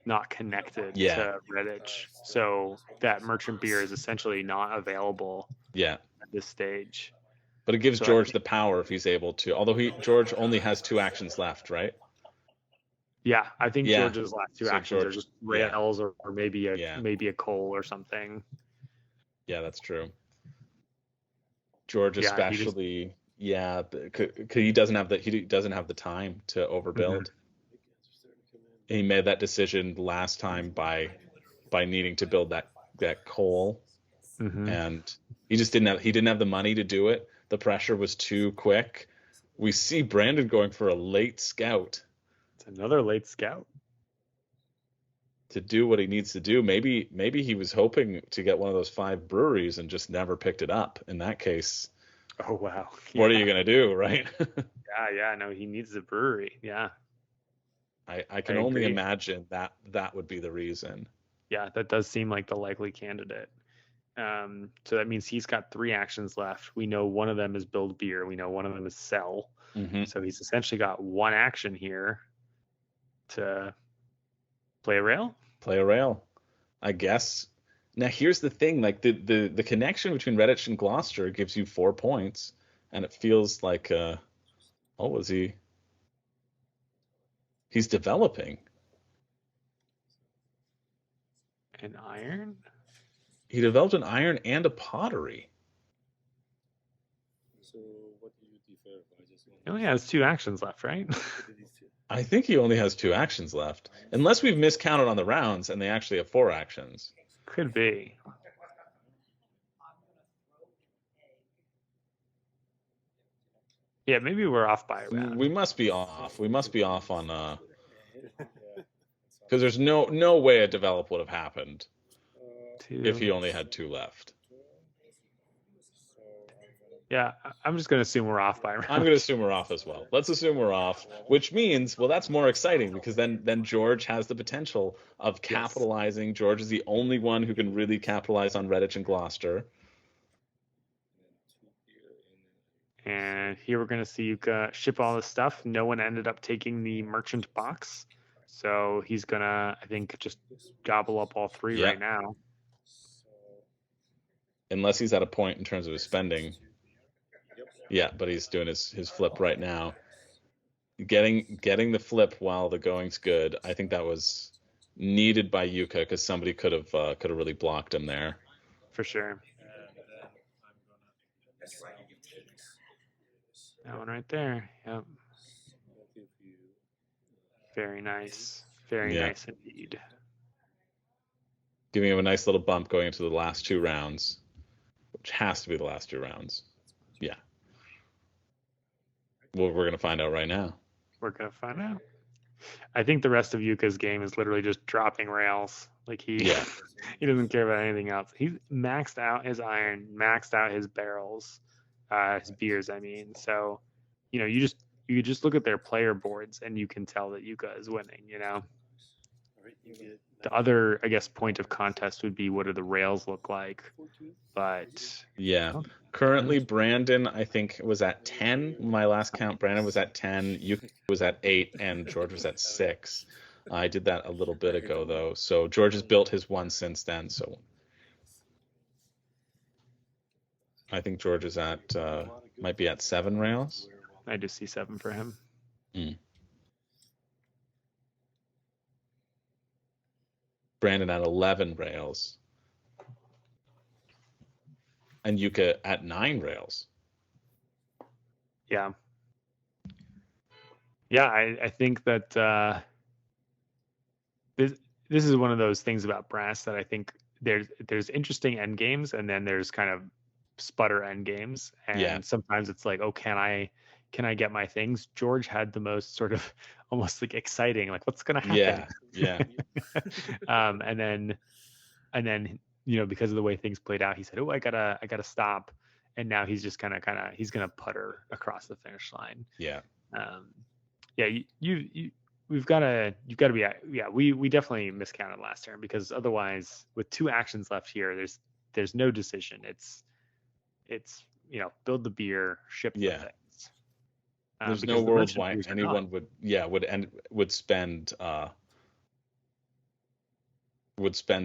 [SPEAKER 2] not connected to Redditch, so that merchant beer is essentially not available.
[SPEAKER 1] Yeah.
[SPEAKER 2] At this stage.
[SPEAKER 1] But it gives George the power if he's able to. Although George only has 2 actions left, right?
[SPEAKER 2] Yeah, I think George's last 2 actions are just rails or maybe a coal or something. Yeah,
[SPEAKER 1] that's true. George especially, he doesn't have the time to overbuild. He made that decision last time by needing to build that coal, and he didn't have the money to do it. The pressure was too quick. We see Brandon going for a late scout.
[SPEAKER 2] It's another late scout
[SPEAKER 1] to do what he needs to do. Maybe he was hoping to get one of those 5 breweries and just never picked it up. In that case,
[SPEAKER 2] oh wow,
[SPEAKER 1] what are you gonna do, right?
[SPEAKER 2] No, he needs the brewery. Yeah,
[SPEAKER 1] I can only imagine that would be the reason.
[SPEAKER 2] Yeah, that does seem like the likely candidate. So that means he's got 3 actions left. We know one of them is build beer. We know one of them is sell. So he's essentially got 1 action here to play a rail.
[SPEAKER 1] Play a rail, I guess. Now here's the thing: like the connection between Redditch and Gloucester gives you 4 points, and it feels like he's developing
[SPEAKER 2] an iron.
[SPEAKER 1] He developed an iron and a pottery.
[SPEAKER 4] So what do you defer?
[SPEAKER 2] He only has 2 actions left, right?
[SPEAKER 1] I think he only has 2 actions left, unless we've miscounted on the rounds and they actually have 4 actions.
[SPEAKER 2] Could be. Yeah, maybe we're off by a round.
[SPEAKER 1] We must be off. We must be off on because there's no way a develop would have happened if he only had 2 left.
[SPEAKER 2] Yeah, I'm just going to assume we're off by a round.
[SPEAKER 1] I'm going to assume we're off as well. Let's assume we're off, which means, well, that's more exciting because then George has the potential of capitalizing. Yes. George is the only one who can really capitalize on Redditch and Gloucester.
[SPEAKER 2] And here we're going to see Yuka ship all this stuff. No one ended up taking the merchant box. So he's going to, I think, just gobble up all 3 right now.
[SPEAKER 1] Unless he's at a point in terms of his spending. Yeah, but he's doing his flip right now. getting the flip while the going's good. I think that was needed by Yuka because somebody could have really blocked him there.
[SPEAKER 2] For sure.
[SPEAKER 4] And then I'm gonna sell this.
[SPEAKER 2] That one right there. Yep.
[SPEAKER 4] I'll give you
[SPEAKER 2] Very nice. Very
[SPEAKER 1] Yeah.
[SPEAKER 2] nice indeed.
[SPEAKER 1] Giving him a nice little bump going into the last 2 rounds, which has to be the last 2 rounds. Yeah. Well, we're gonna find out right now.
[SPEAKER 2] We're gonna find out. I think the rest of Yuka's game is literally just dropping rails. Like he
[SPEAKER 1] Yeah.
[SPEAKER 2] he doesn't care about anything else. He's maxed out his iron, maxed out his barrels, his beers, I mean. So, you just look at their player boards and you can tell that Yuka is winning,
[SPEAKER 4] Alright, you get
[SPEAKER 2] The other, I guess, point of contest would be what do the rails look like.
[SPEAKER 4] 14.
[SPEAKER 2] But
[SPEAKER 1] Yeah. Currently, Brandon, I think, was at 10. My last count, Brandon was at 10, Yuka was at 8, and George was at 6. I did that a little bit ago, though. So George has built his one since then. So I think George is might be at 7 rails.
[SPEAKER 2] I just see 7 for him.
[SPEAKER 1] Brandon at 11 rails. And Yuka at 9 rails.
[SPEAKER 2] Yeah. Yeah, I think that this is one of those things about Brass that I think there's interesting end games and then there's kind of sputter end games. And
[SPEAKER 1] Yeah.
[SPEAKER 2] sometimes it's like, oh, can I get my things? George had the most sort of almost like exciting, like what's gonna happen?
[SPEAKER 1] Yeah.
[SPEAKER 2] And then because of the way things played out, he said, oh, I gotta stop. And now he's just he's gonna putter across the finish line.
[SPEAKER 1] Yeah.
[SPEAKER 2] You've got to be, we definitely miscounted last turn because otherwise with 2 actions left here, there's no decision. It's build the beer, ship the
[SPEAKER 1] Yeah.
[SPEAKER 2] things.
[SPEAKER 1] There's
[SPEAKER 2] because
[SPEAKER 1] no
[SPEAKER 2] the
[SPEAKER 1] world
[SPEAKER 2] merchant
[SPEAKER 1] why
[SPEAKER 2] beers are
[SPEAKER 1] anyone
[SPEAKER 2] gone.
[SPEAKER 1] would spend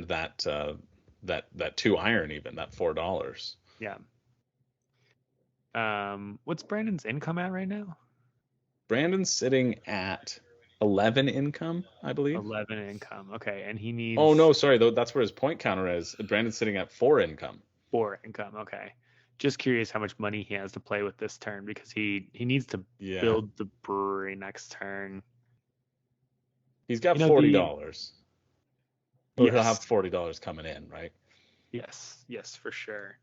[SPEAKER 1] that 2 iron, even that $4.
[SPEAKER 2] Yeah. What's Brandon's income at right now?
[SPEAKER 1] Brandon's sitting at 11 income, I believe.
[SPEAKER 2] 11 income. Okay, and he needs.
[SPEAKER 1] Oh no, sorry, though that's where his point counter is. Brandon's sitting at 4 income.
[SPEAKER 2] 4 income. Okay. Just curious how much money he has to play with this turn because he needs to build the brewery next turn.
[SPEAKER 1] He's got $40. Or
[SPEAKER 2] Yes.
[SPEAKER 1] he'll have $40 coming in, right?
[SPEAKER 2] Yes, for sure.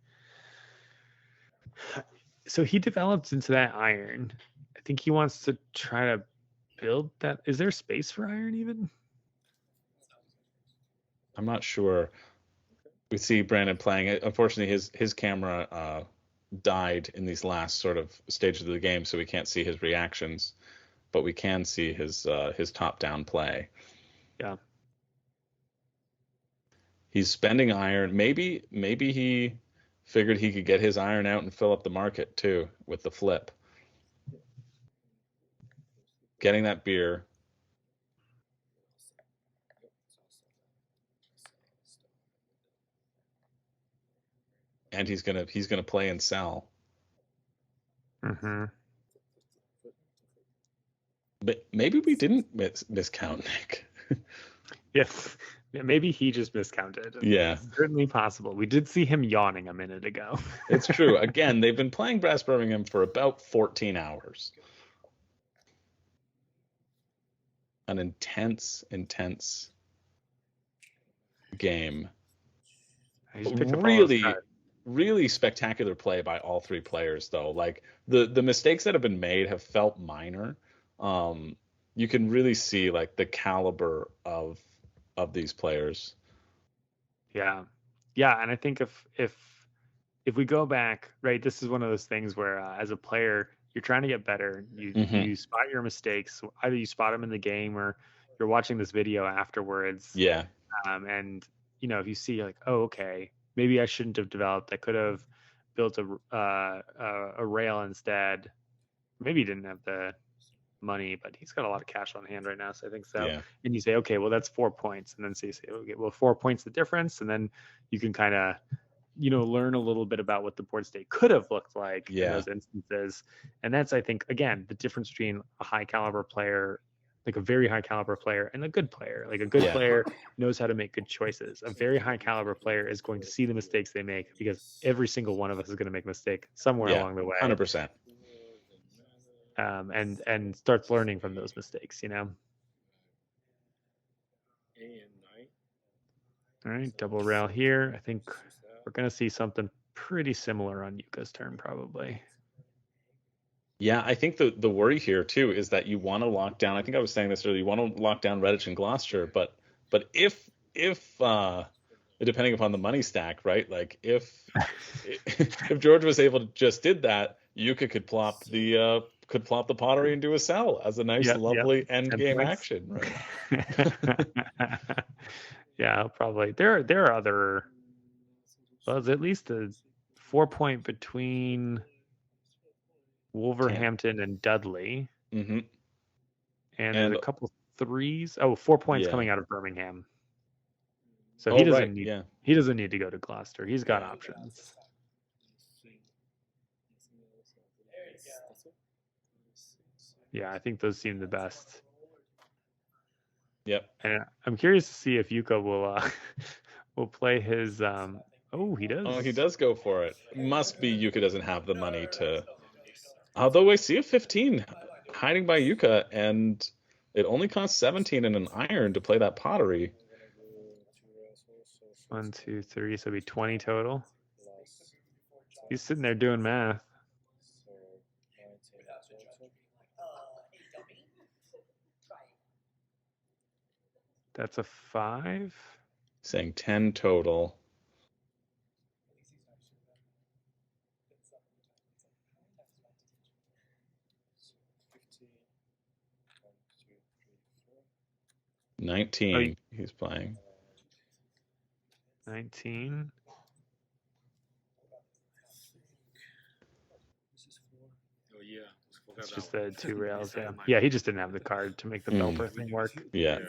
[SPEAKER 2] So he develops into that iron. I think he wants to try to build that. Is there space for iron even?
[SPEAKER 1] I'm not sure. We see Brandon playing it. Unfortunately, his camera died in these last sort of stages of the game, so we can't see his reactions, but we can see his top-down play.
[SPEAKER 2] Yeah.
[SPEAKER 1] He's spending iron. Maybe he figured he could get his iron out and fill up the market too with the flip. Getting that beer. And he's gonna play and sell.
[SPEAKER 2] Mm-hmm.
[SPEAKER 1] But maybe we didn't miscount Nick.
[SPEAKER 2] Yes. Yeah, maybe he just miscounted.
[SPEAKER 1] Yeah.
[SPEAKER 2] It's certainly possible. We did see him yawning a minute ago.
[SPEAKER 1] It's true. Again, they've been playing Brass Birmingham for about 14 hours. An intense game. Really spectacular play by all 3 players, though. Like the mistakes that have been made have felt minor. You can really see like the caliber of these players.
[SPEAKER 2] Yeah, and I think if we go back, right, this is one of those things where as a player, you're trying to get better. You spot your mistakes. Either you spot them in the game or you're watching this video afterwards.
[SPEAKER 1] Yeah.
[SPEAKER 2] And if you see like, oh, okay, maybe I shouldn't have developed. I could have built a rail instead. Maybe he didn't have the money, but he's got a lot of cash on hand right now, so I think so.
[SPEAKER 1] Yeah.
[SPEAKER 2] And you say, okay, well, that's 4 points, and then so you say, okay, well, 4 points the difference, and then you can kind of learn a little bit about what the board state could have looked like in
[SPEAKER 1] Yeah.
[SPEAKER 2] those instances. And that's, I think, again, the difference between a high caliber player, like a very high caliber player, and a good player. Like a good
[SPEAKER 1] Yeah.
[SPEAKER 2] player knows how to make good choices. A very high caliber player is going to see the mistakes they make, because every single one of us is going to make a mistake somewhere
[SPEAKER 1] Yeah,
[SPEAKER 2] along the way.
[SPEAKER 1] 100%.
[SPEAKER 2] And starts learning from those mistakes,
[SPEAKER 4] A and 9.
[SPEAKER 2] All right, double rail here. I think we're going to see something pretty similar on Yuka's turn, probably.
[SPEAKER 1] Yeah, I think the worry here too is that you want to lock down. I think I was saying this earlier. You want to lock down Redditch and Gloucester, but if depending upon the money stack, right? Like if George was able to just did that, Yuka could plop the pottery into a cell as a nice, lovely end game action, right?
[SPEAKER 2] Yeah, probably. There are other. Well, it's at least a 4-point between Wolverhampton and Dudley.
[SPEAKER 1] Mm-hmm.
[SPEAKER 2] And there's a couple 3s. Oh, 4 points coming out of Birmingham. So he doesn't need to go to Gloucester. He's got options. Yeah, I think those seem the best.
[SPEAKER 1] Yep.
[SPEAKER 2] And I'm curious to see if Yuka will play his. Oh, he does.
[SPEAKER 1] Oh, he does go for it. Must be Yuka doesn't have the money to. Although I see a 15 hiding by Yuka, and it only costs 17 and an iron to play that pottery.
[SPEAKER 2] 1, 2, 3, so it'll be 20 total. He's sitting there doing math. That's a 5.
[SPEAKER 1] Saying 10 total. $19 he's playing.
[SPEAKER 2] 19.
[SPEAKER 4] Oh yeah,
[SPEAKER 2] it's just the 2 rails. Yeah, he just didn't have the card to make the Belper thing work.
[SPEAKER 1] Yeah.
[SPEAKER 4] And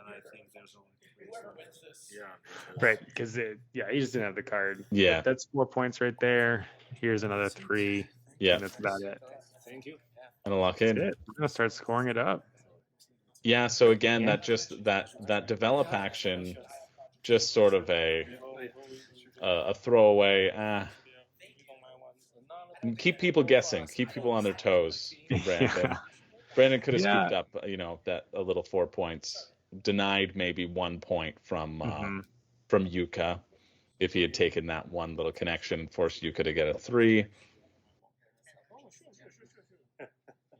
[SPEAKER 4] I think there's only
[SPEAKER 2] right, because he just didn't have the card.
[SPEAKER 1] Yeah,
[SPEAKER 2] but that's 4 points right there. Here's another 3.
[SPEAKER 1] Yeah,
[SPEAKER 2] and that's about it.
[SPEAKER 4] Thank you.
[SPEAKER 1] And a lock in.
[SPEAKER 2] We're gonna start scoring it up.
[SPEAKER 1] Yeah. So again, that develop action, just sort of a throwaway. Keep people guessing. Keep people on their toes. From Brandon. Brandon could have scooped up, that a little 4 points. Denied maybe 1 point from Yuka if he had taken that one little connection, forced Yuka to get a 3.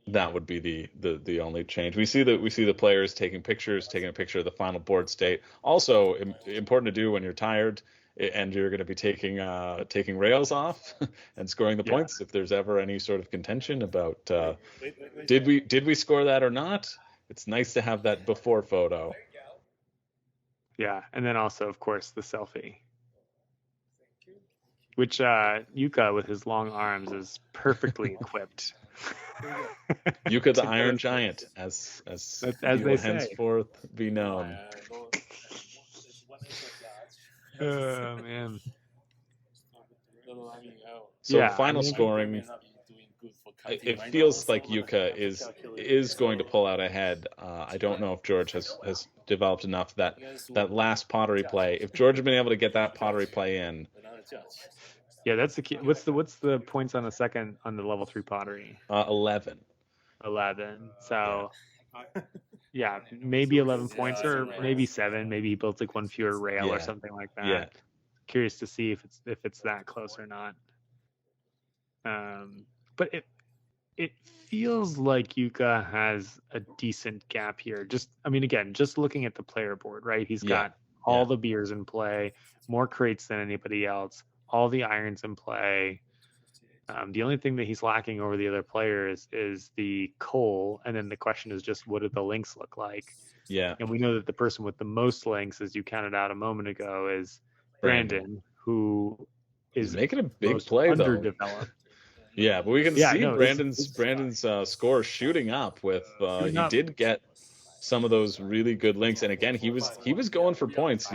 [SPEAKER 1] That would be the only change. We see the players taking a picture of the final board state. Also important to do when you're tired and you're going to be taking rails off and scoring the points. If there's ever any sort of contention about did we score that or not, it's nice to have that before photo.
[SPEAKER 2] Yeah, and then also, of course, the selfie, which Yuka with his long arms is perfectly equipped.
[SPEAKER 1] Yuka the Iron Giant, as
[SPEAKER 2] they say,
[SPEAKER 1] henceforth be known.
[SPEAKER 2] Oh man.
[SPEAKER 1] So final scoring. It feels like Yuka is going to pull out ahead. I don't know if George has developed enough that last pottery play. If George had been able to get that pottery play in.
[SPEAKER 2] Yeah, that's the key. What's the points on the level 3 pottery?
[SPEAKER 1] 11.
[SPEAKER 2] 11. So yeah, maybe 11 points or maybe 7. Maybe he built like one fewer rail or something like that.
[SPEAKER 1] Yeah.
[SPEAKER 2] Curious to see if it's that close or not. But it feels like Yuka has a decent gap here. Just looking at the player board, right? He's got all the beers in play, more crates than anybody else, all the irons in play. The only thing that he's lacking over the other players is the coal, and then the question is just what do the links look like?
[SPEAKER 1] Yeah.
[SPEAKER 2] And we know that the person with the most links, as you counted out a moment ago, is Brandon, who is
[SPEAKER 1] making a big play
[SPEAKER 2] underdeveloped.
[SPEAKER 1] Yeah, but we can see Brandon's score shooting up with he did get some of those really good links, and again he was going for points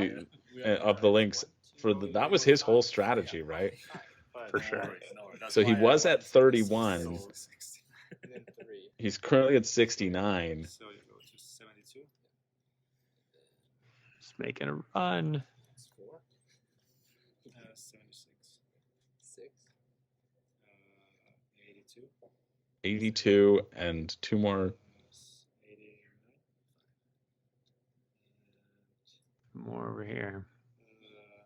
[SPEAKER 1] of the links that was his whole strategy, right?
[SPEAKER 2] For sure.
[SPEAKER 1] So he was at 31. He's currently at 69.
[SPEAKER 4] So you go to 72.
[SPEAKER 2] Just making a run.
[SPEAKER 4] 76. 82.
[SPEAKER 1] 82 and two more.
[SPEAKER 4] 89.
[SPEAKER 2] More over here.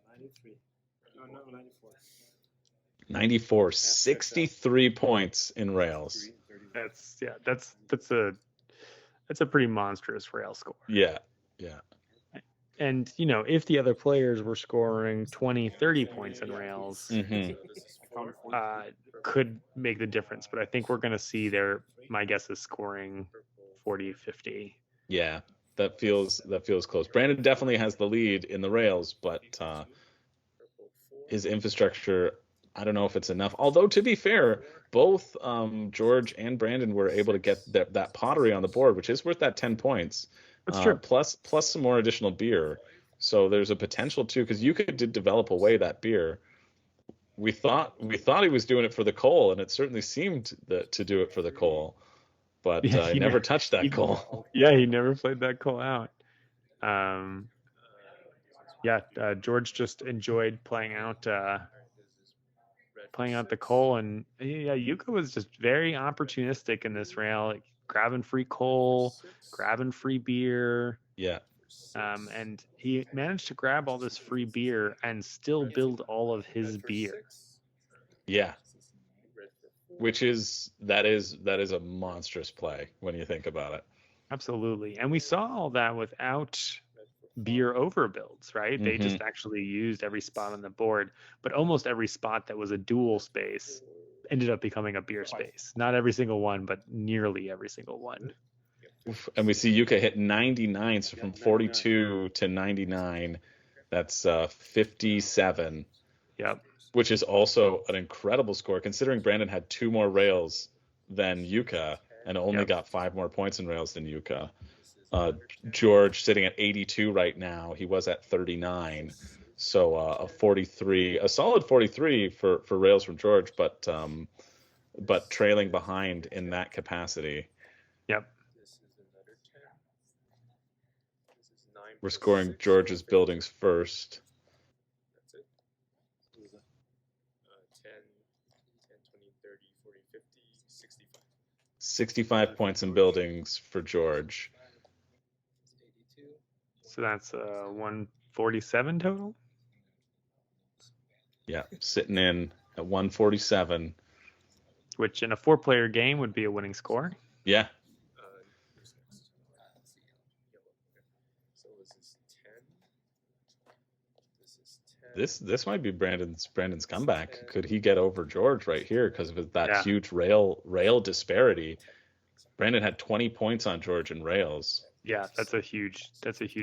[SPEAKER 4] 93. Oh, no, 94.
[SPEAKER 1] 94, 63 points in rails.
[SPEAKER 2] That's a pretty monstrous rail score.
[SPEAKER 1] Yeah.
[SPEAKER 2] And if the other players were scoring 20, 30 points in rails,
[SPEAKER 1] Mm-hmm.
[SPEAKER 2] could make the difference. But I think we're going to see my guess is scoring 40, 50.
[SPEAKER 1] Yeah, that feels close. Brandon definitely has the lead in the rails, but his infrastructure, I don't know if it's enough. Although, to be fair, both George and Brandon were able to get that pottery on the board, which is worth that 10 points.
[SPEAKER 2] That's true.
[SPEAKER 1] Plus some more additional beer. So there's a potential too, because Yuka did develop away that beer. We thought he was doing it for the coal, and it certainly seemed to do it for the coal, but he never touched that coal.
[SPEAKER 2] Yeah, he never played that coal out. George just enjoyed playing out the coal, and Yuka was just very opportunistic in this rail, like grabbing free coal, grabbing free beer.
[SPEAKER 1] Yeah.
[SPEAKER 2] And he managed to grab all this free beer and still build all of his beer.
[SPEAKER 1] Yeah. Which is a monstrous play when you think about it.
[SPEAKER 2] Absolutely. And we saw all that without beer overbuilds, right?
[SPEAKER 1] Mm-hmm.
[SPEAKER 2] They just actually used every spot on the board, but almost every spot that was a dual space ended up becoming a beer space. Not every single one, but nearly every single one.
[SPEAKER 1] And we see Yuka hit 99, so from 42 to 99, that's 57.
[SPEAKER 2] Yep.
[SPEAKER 1] Which is also an incredible score, considering Brandon had 2 more rails than Yuka and only got 5 more points in rails than Yuka. George sitting at 82 right now. He was at 39. So a solid 43 for rails from George, but trailing behind in that capacity.
[SPEAKER 2] Yep.
[SPEAKER 1] We're scoring George's buildings first.
[SPEAKER 4] 10, 20, 30, 40, 50, 65.
[SPEAKER 1] 65 points in buildings for George.
[SPEAKER 2] So that's 147 total?
[SPEAKER 1] Yeah, sitting in at 147.
[SPEAKER 2] Which in a 4-player game would be a winning score.
[SPEAKER 1] Yeah.
[SPEAKER 4] So this is 10.
[SPEAKER 1] This might be Brandon's comeback. Could he get over George right here because of that huge rail disparity? Brandon had 20 points on George in rails.
[SPEAKER 2] Yeah, that's a huge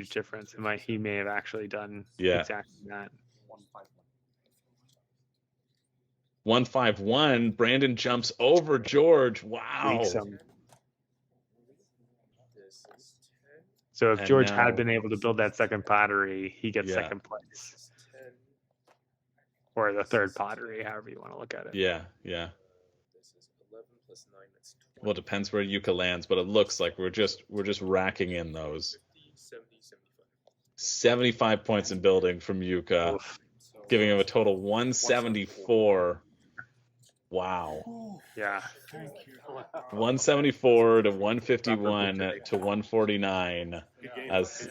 [SPEAKER 2] difference. He may have actually done exactly that.
[SPEAKER 1] 151. Brandon jumps over George. Wow.
[SPEAKER 2] So if George had been able to build that second pottery, he gets second place. Or the third pottery, however you want to look at it.
[SPEAKER 1] Yeah.
[SPEAKER 4] This is 11 plus 9, that's 20.
[SPEAKER 1] Well, it depends where Yuka lands, but it looks like we're just racking in those.
[SPEAKER 4] 50, 70, 75.
[SPEAKER 1] 75 points in building from Yuka, giving him a total 174. Wow.
[SPEAKER 2] Yeah.
[SPEAKER 1] 174 to 151 to 149 as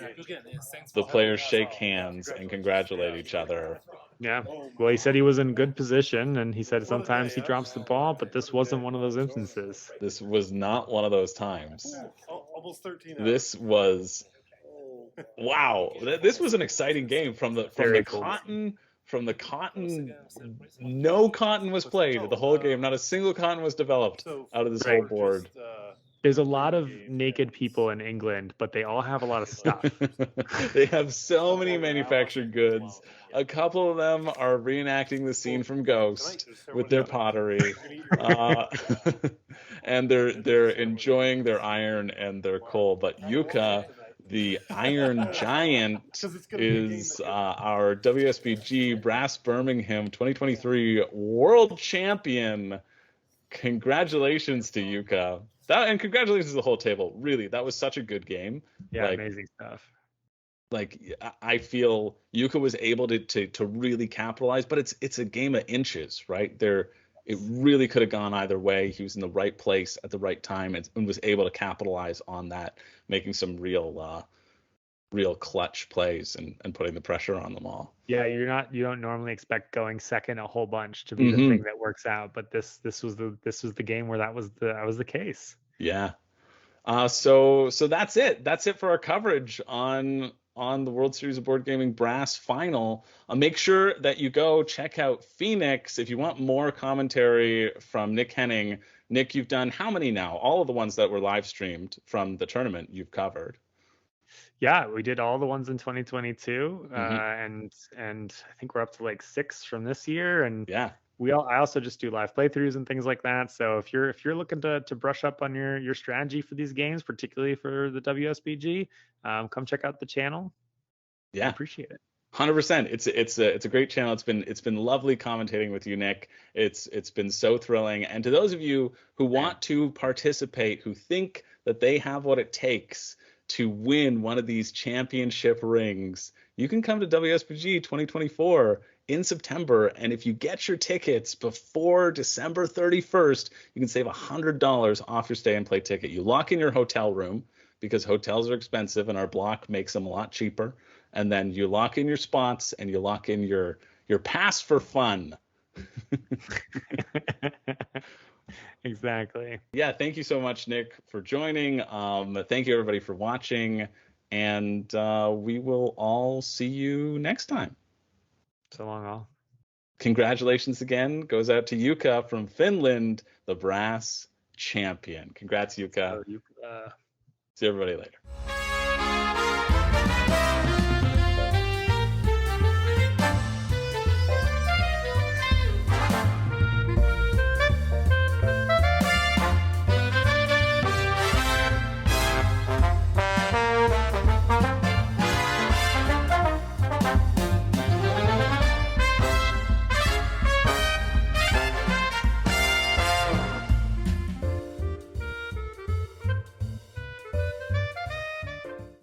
[SPEAKER 1] the players shake hands and congratulate each other.
[SPEAKER 2] Yeah. Well, he said he was in good position, and he said sometimes he drops the ball, but this wasn't one of those instances.
[SPEAKER 1] This was not one of those times.
[SPEAKER 5] Almost 13.
[SPEAKER 1] This was wow. This was an exciting game from the cotton. From the cotton, no cotton was played the whole game. Not a single cotton was developed out of this whole board.
[SPEAKER 2] There's a lot of naked people in England, but they all have a lot of stuff.
[SPEAKER 1] They have so many manufactured goods. A couple of them are reenacting the scene from Ghost with their pottery, and they're enjoying their iron and their coal. But Yuka, The Iron Giant
[SPEAKER 5] 'Cause it's gonna be a game
[SPEAKER 1] is
[SPEAKER 5] that-
[SPEAKER 1] our WSBG Brass Birmingham 2023 World Champion. Congratulations to Yuka. And congratulations to the whole table. Really, that was such a good game.
[SPEAKER 2] Yeah,
[SPEAKER 1] Like,
[SPEAKER 2] amazing stuff.
[SPEAKER 1] like I feel Yuka was able to really capitalize, but it's a game of inches, right? It really could have gone either way. He was in the right place at the right time and was able to capitalize on that, making some real clutch plays and putting the pressure on them all.
[SPEAKER 2] Yeah, you don't normally expect going second a whole bunch to be the thing that works out, but this was the game where that was the case.
[SPEAKER 1] Yeah. So that's it. That's it for our coverage on the World Series of Board Gaming Brass Final. Make sure that you go check out Phoenix if you want more commentary from Nick Henning. Nick, you've done how many now? All of the ones that were live streamed from the tournament you've covered.
[SPEAKER 2] Yeah, we did all the ones in 2022,
[SPEAKER 1] Mm-hmm.
[SPEAKER 2] and I think we're up to like 6 from this year. And
[SPEAKER 1] yeah,
[SPEAKER 2] I also just do live playthroughs and things like that. So if you're looking to brush up on your strategy for these games, particularly for the WSBG, come check out the channel.
[SPEAKER 1] Yeah,
[SPEAKER 2] I appreciate it.
[SPEAKER 1] 100%. It's a great channel. It's been lovely commentating with you, Nick. It's been so thrilling. And to those of you who want to participate, who think that they have what it takes to win one of these championship rings, you can come to WSBG 2024 in September. And if you get your tickets before December 31st, you can save $100 off your stay and play ticket. You lock in your hotel room because hotels are expensive and our block makes them a lot cheaper. And then you lock in your spots and you lock in your pass for fun.
[SPEAKER 2] Exactly.
[SPEAKER 1] Yeah, thank you so much, Nick, for joining. Thank you, everybody, for watching. And we will all see you next time.
[SPEAKER 2] So long, all.
[SPEAKER 1] Congratulations again goes out to Yuka from Finland, the brass champion. Congrats, Yuka.
[SPEAKER 2] So
[SPEAKER 1] See everybody later.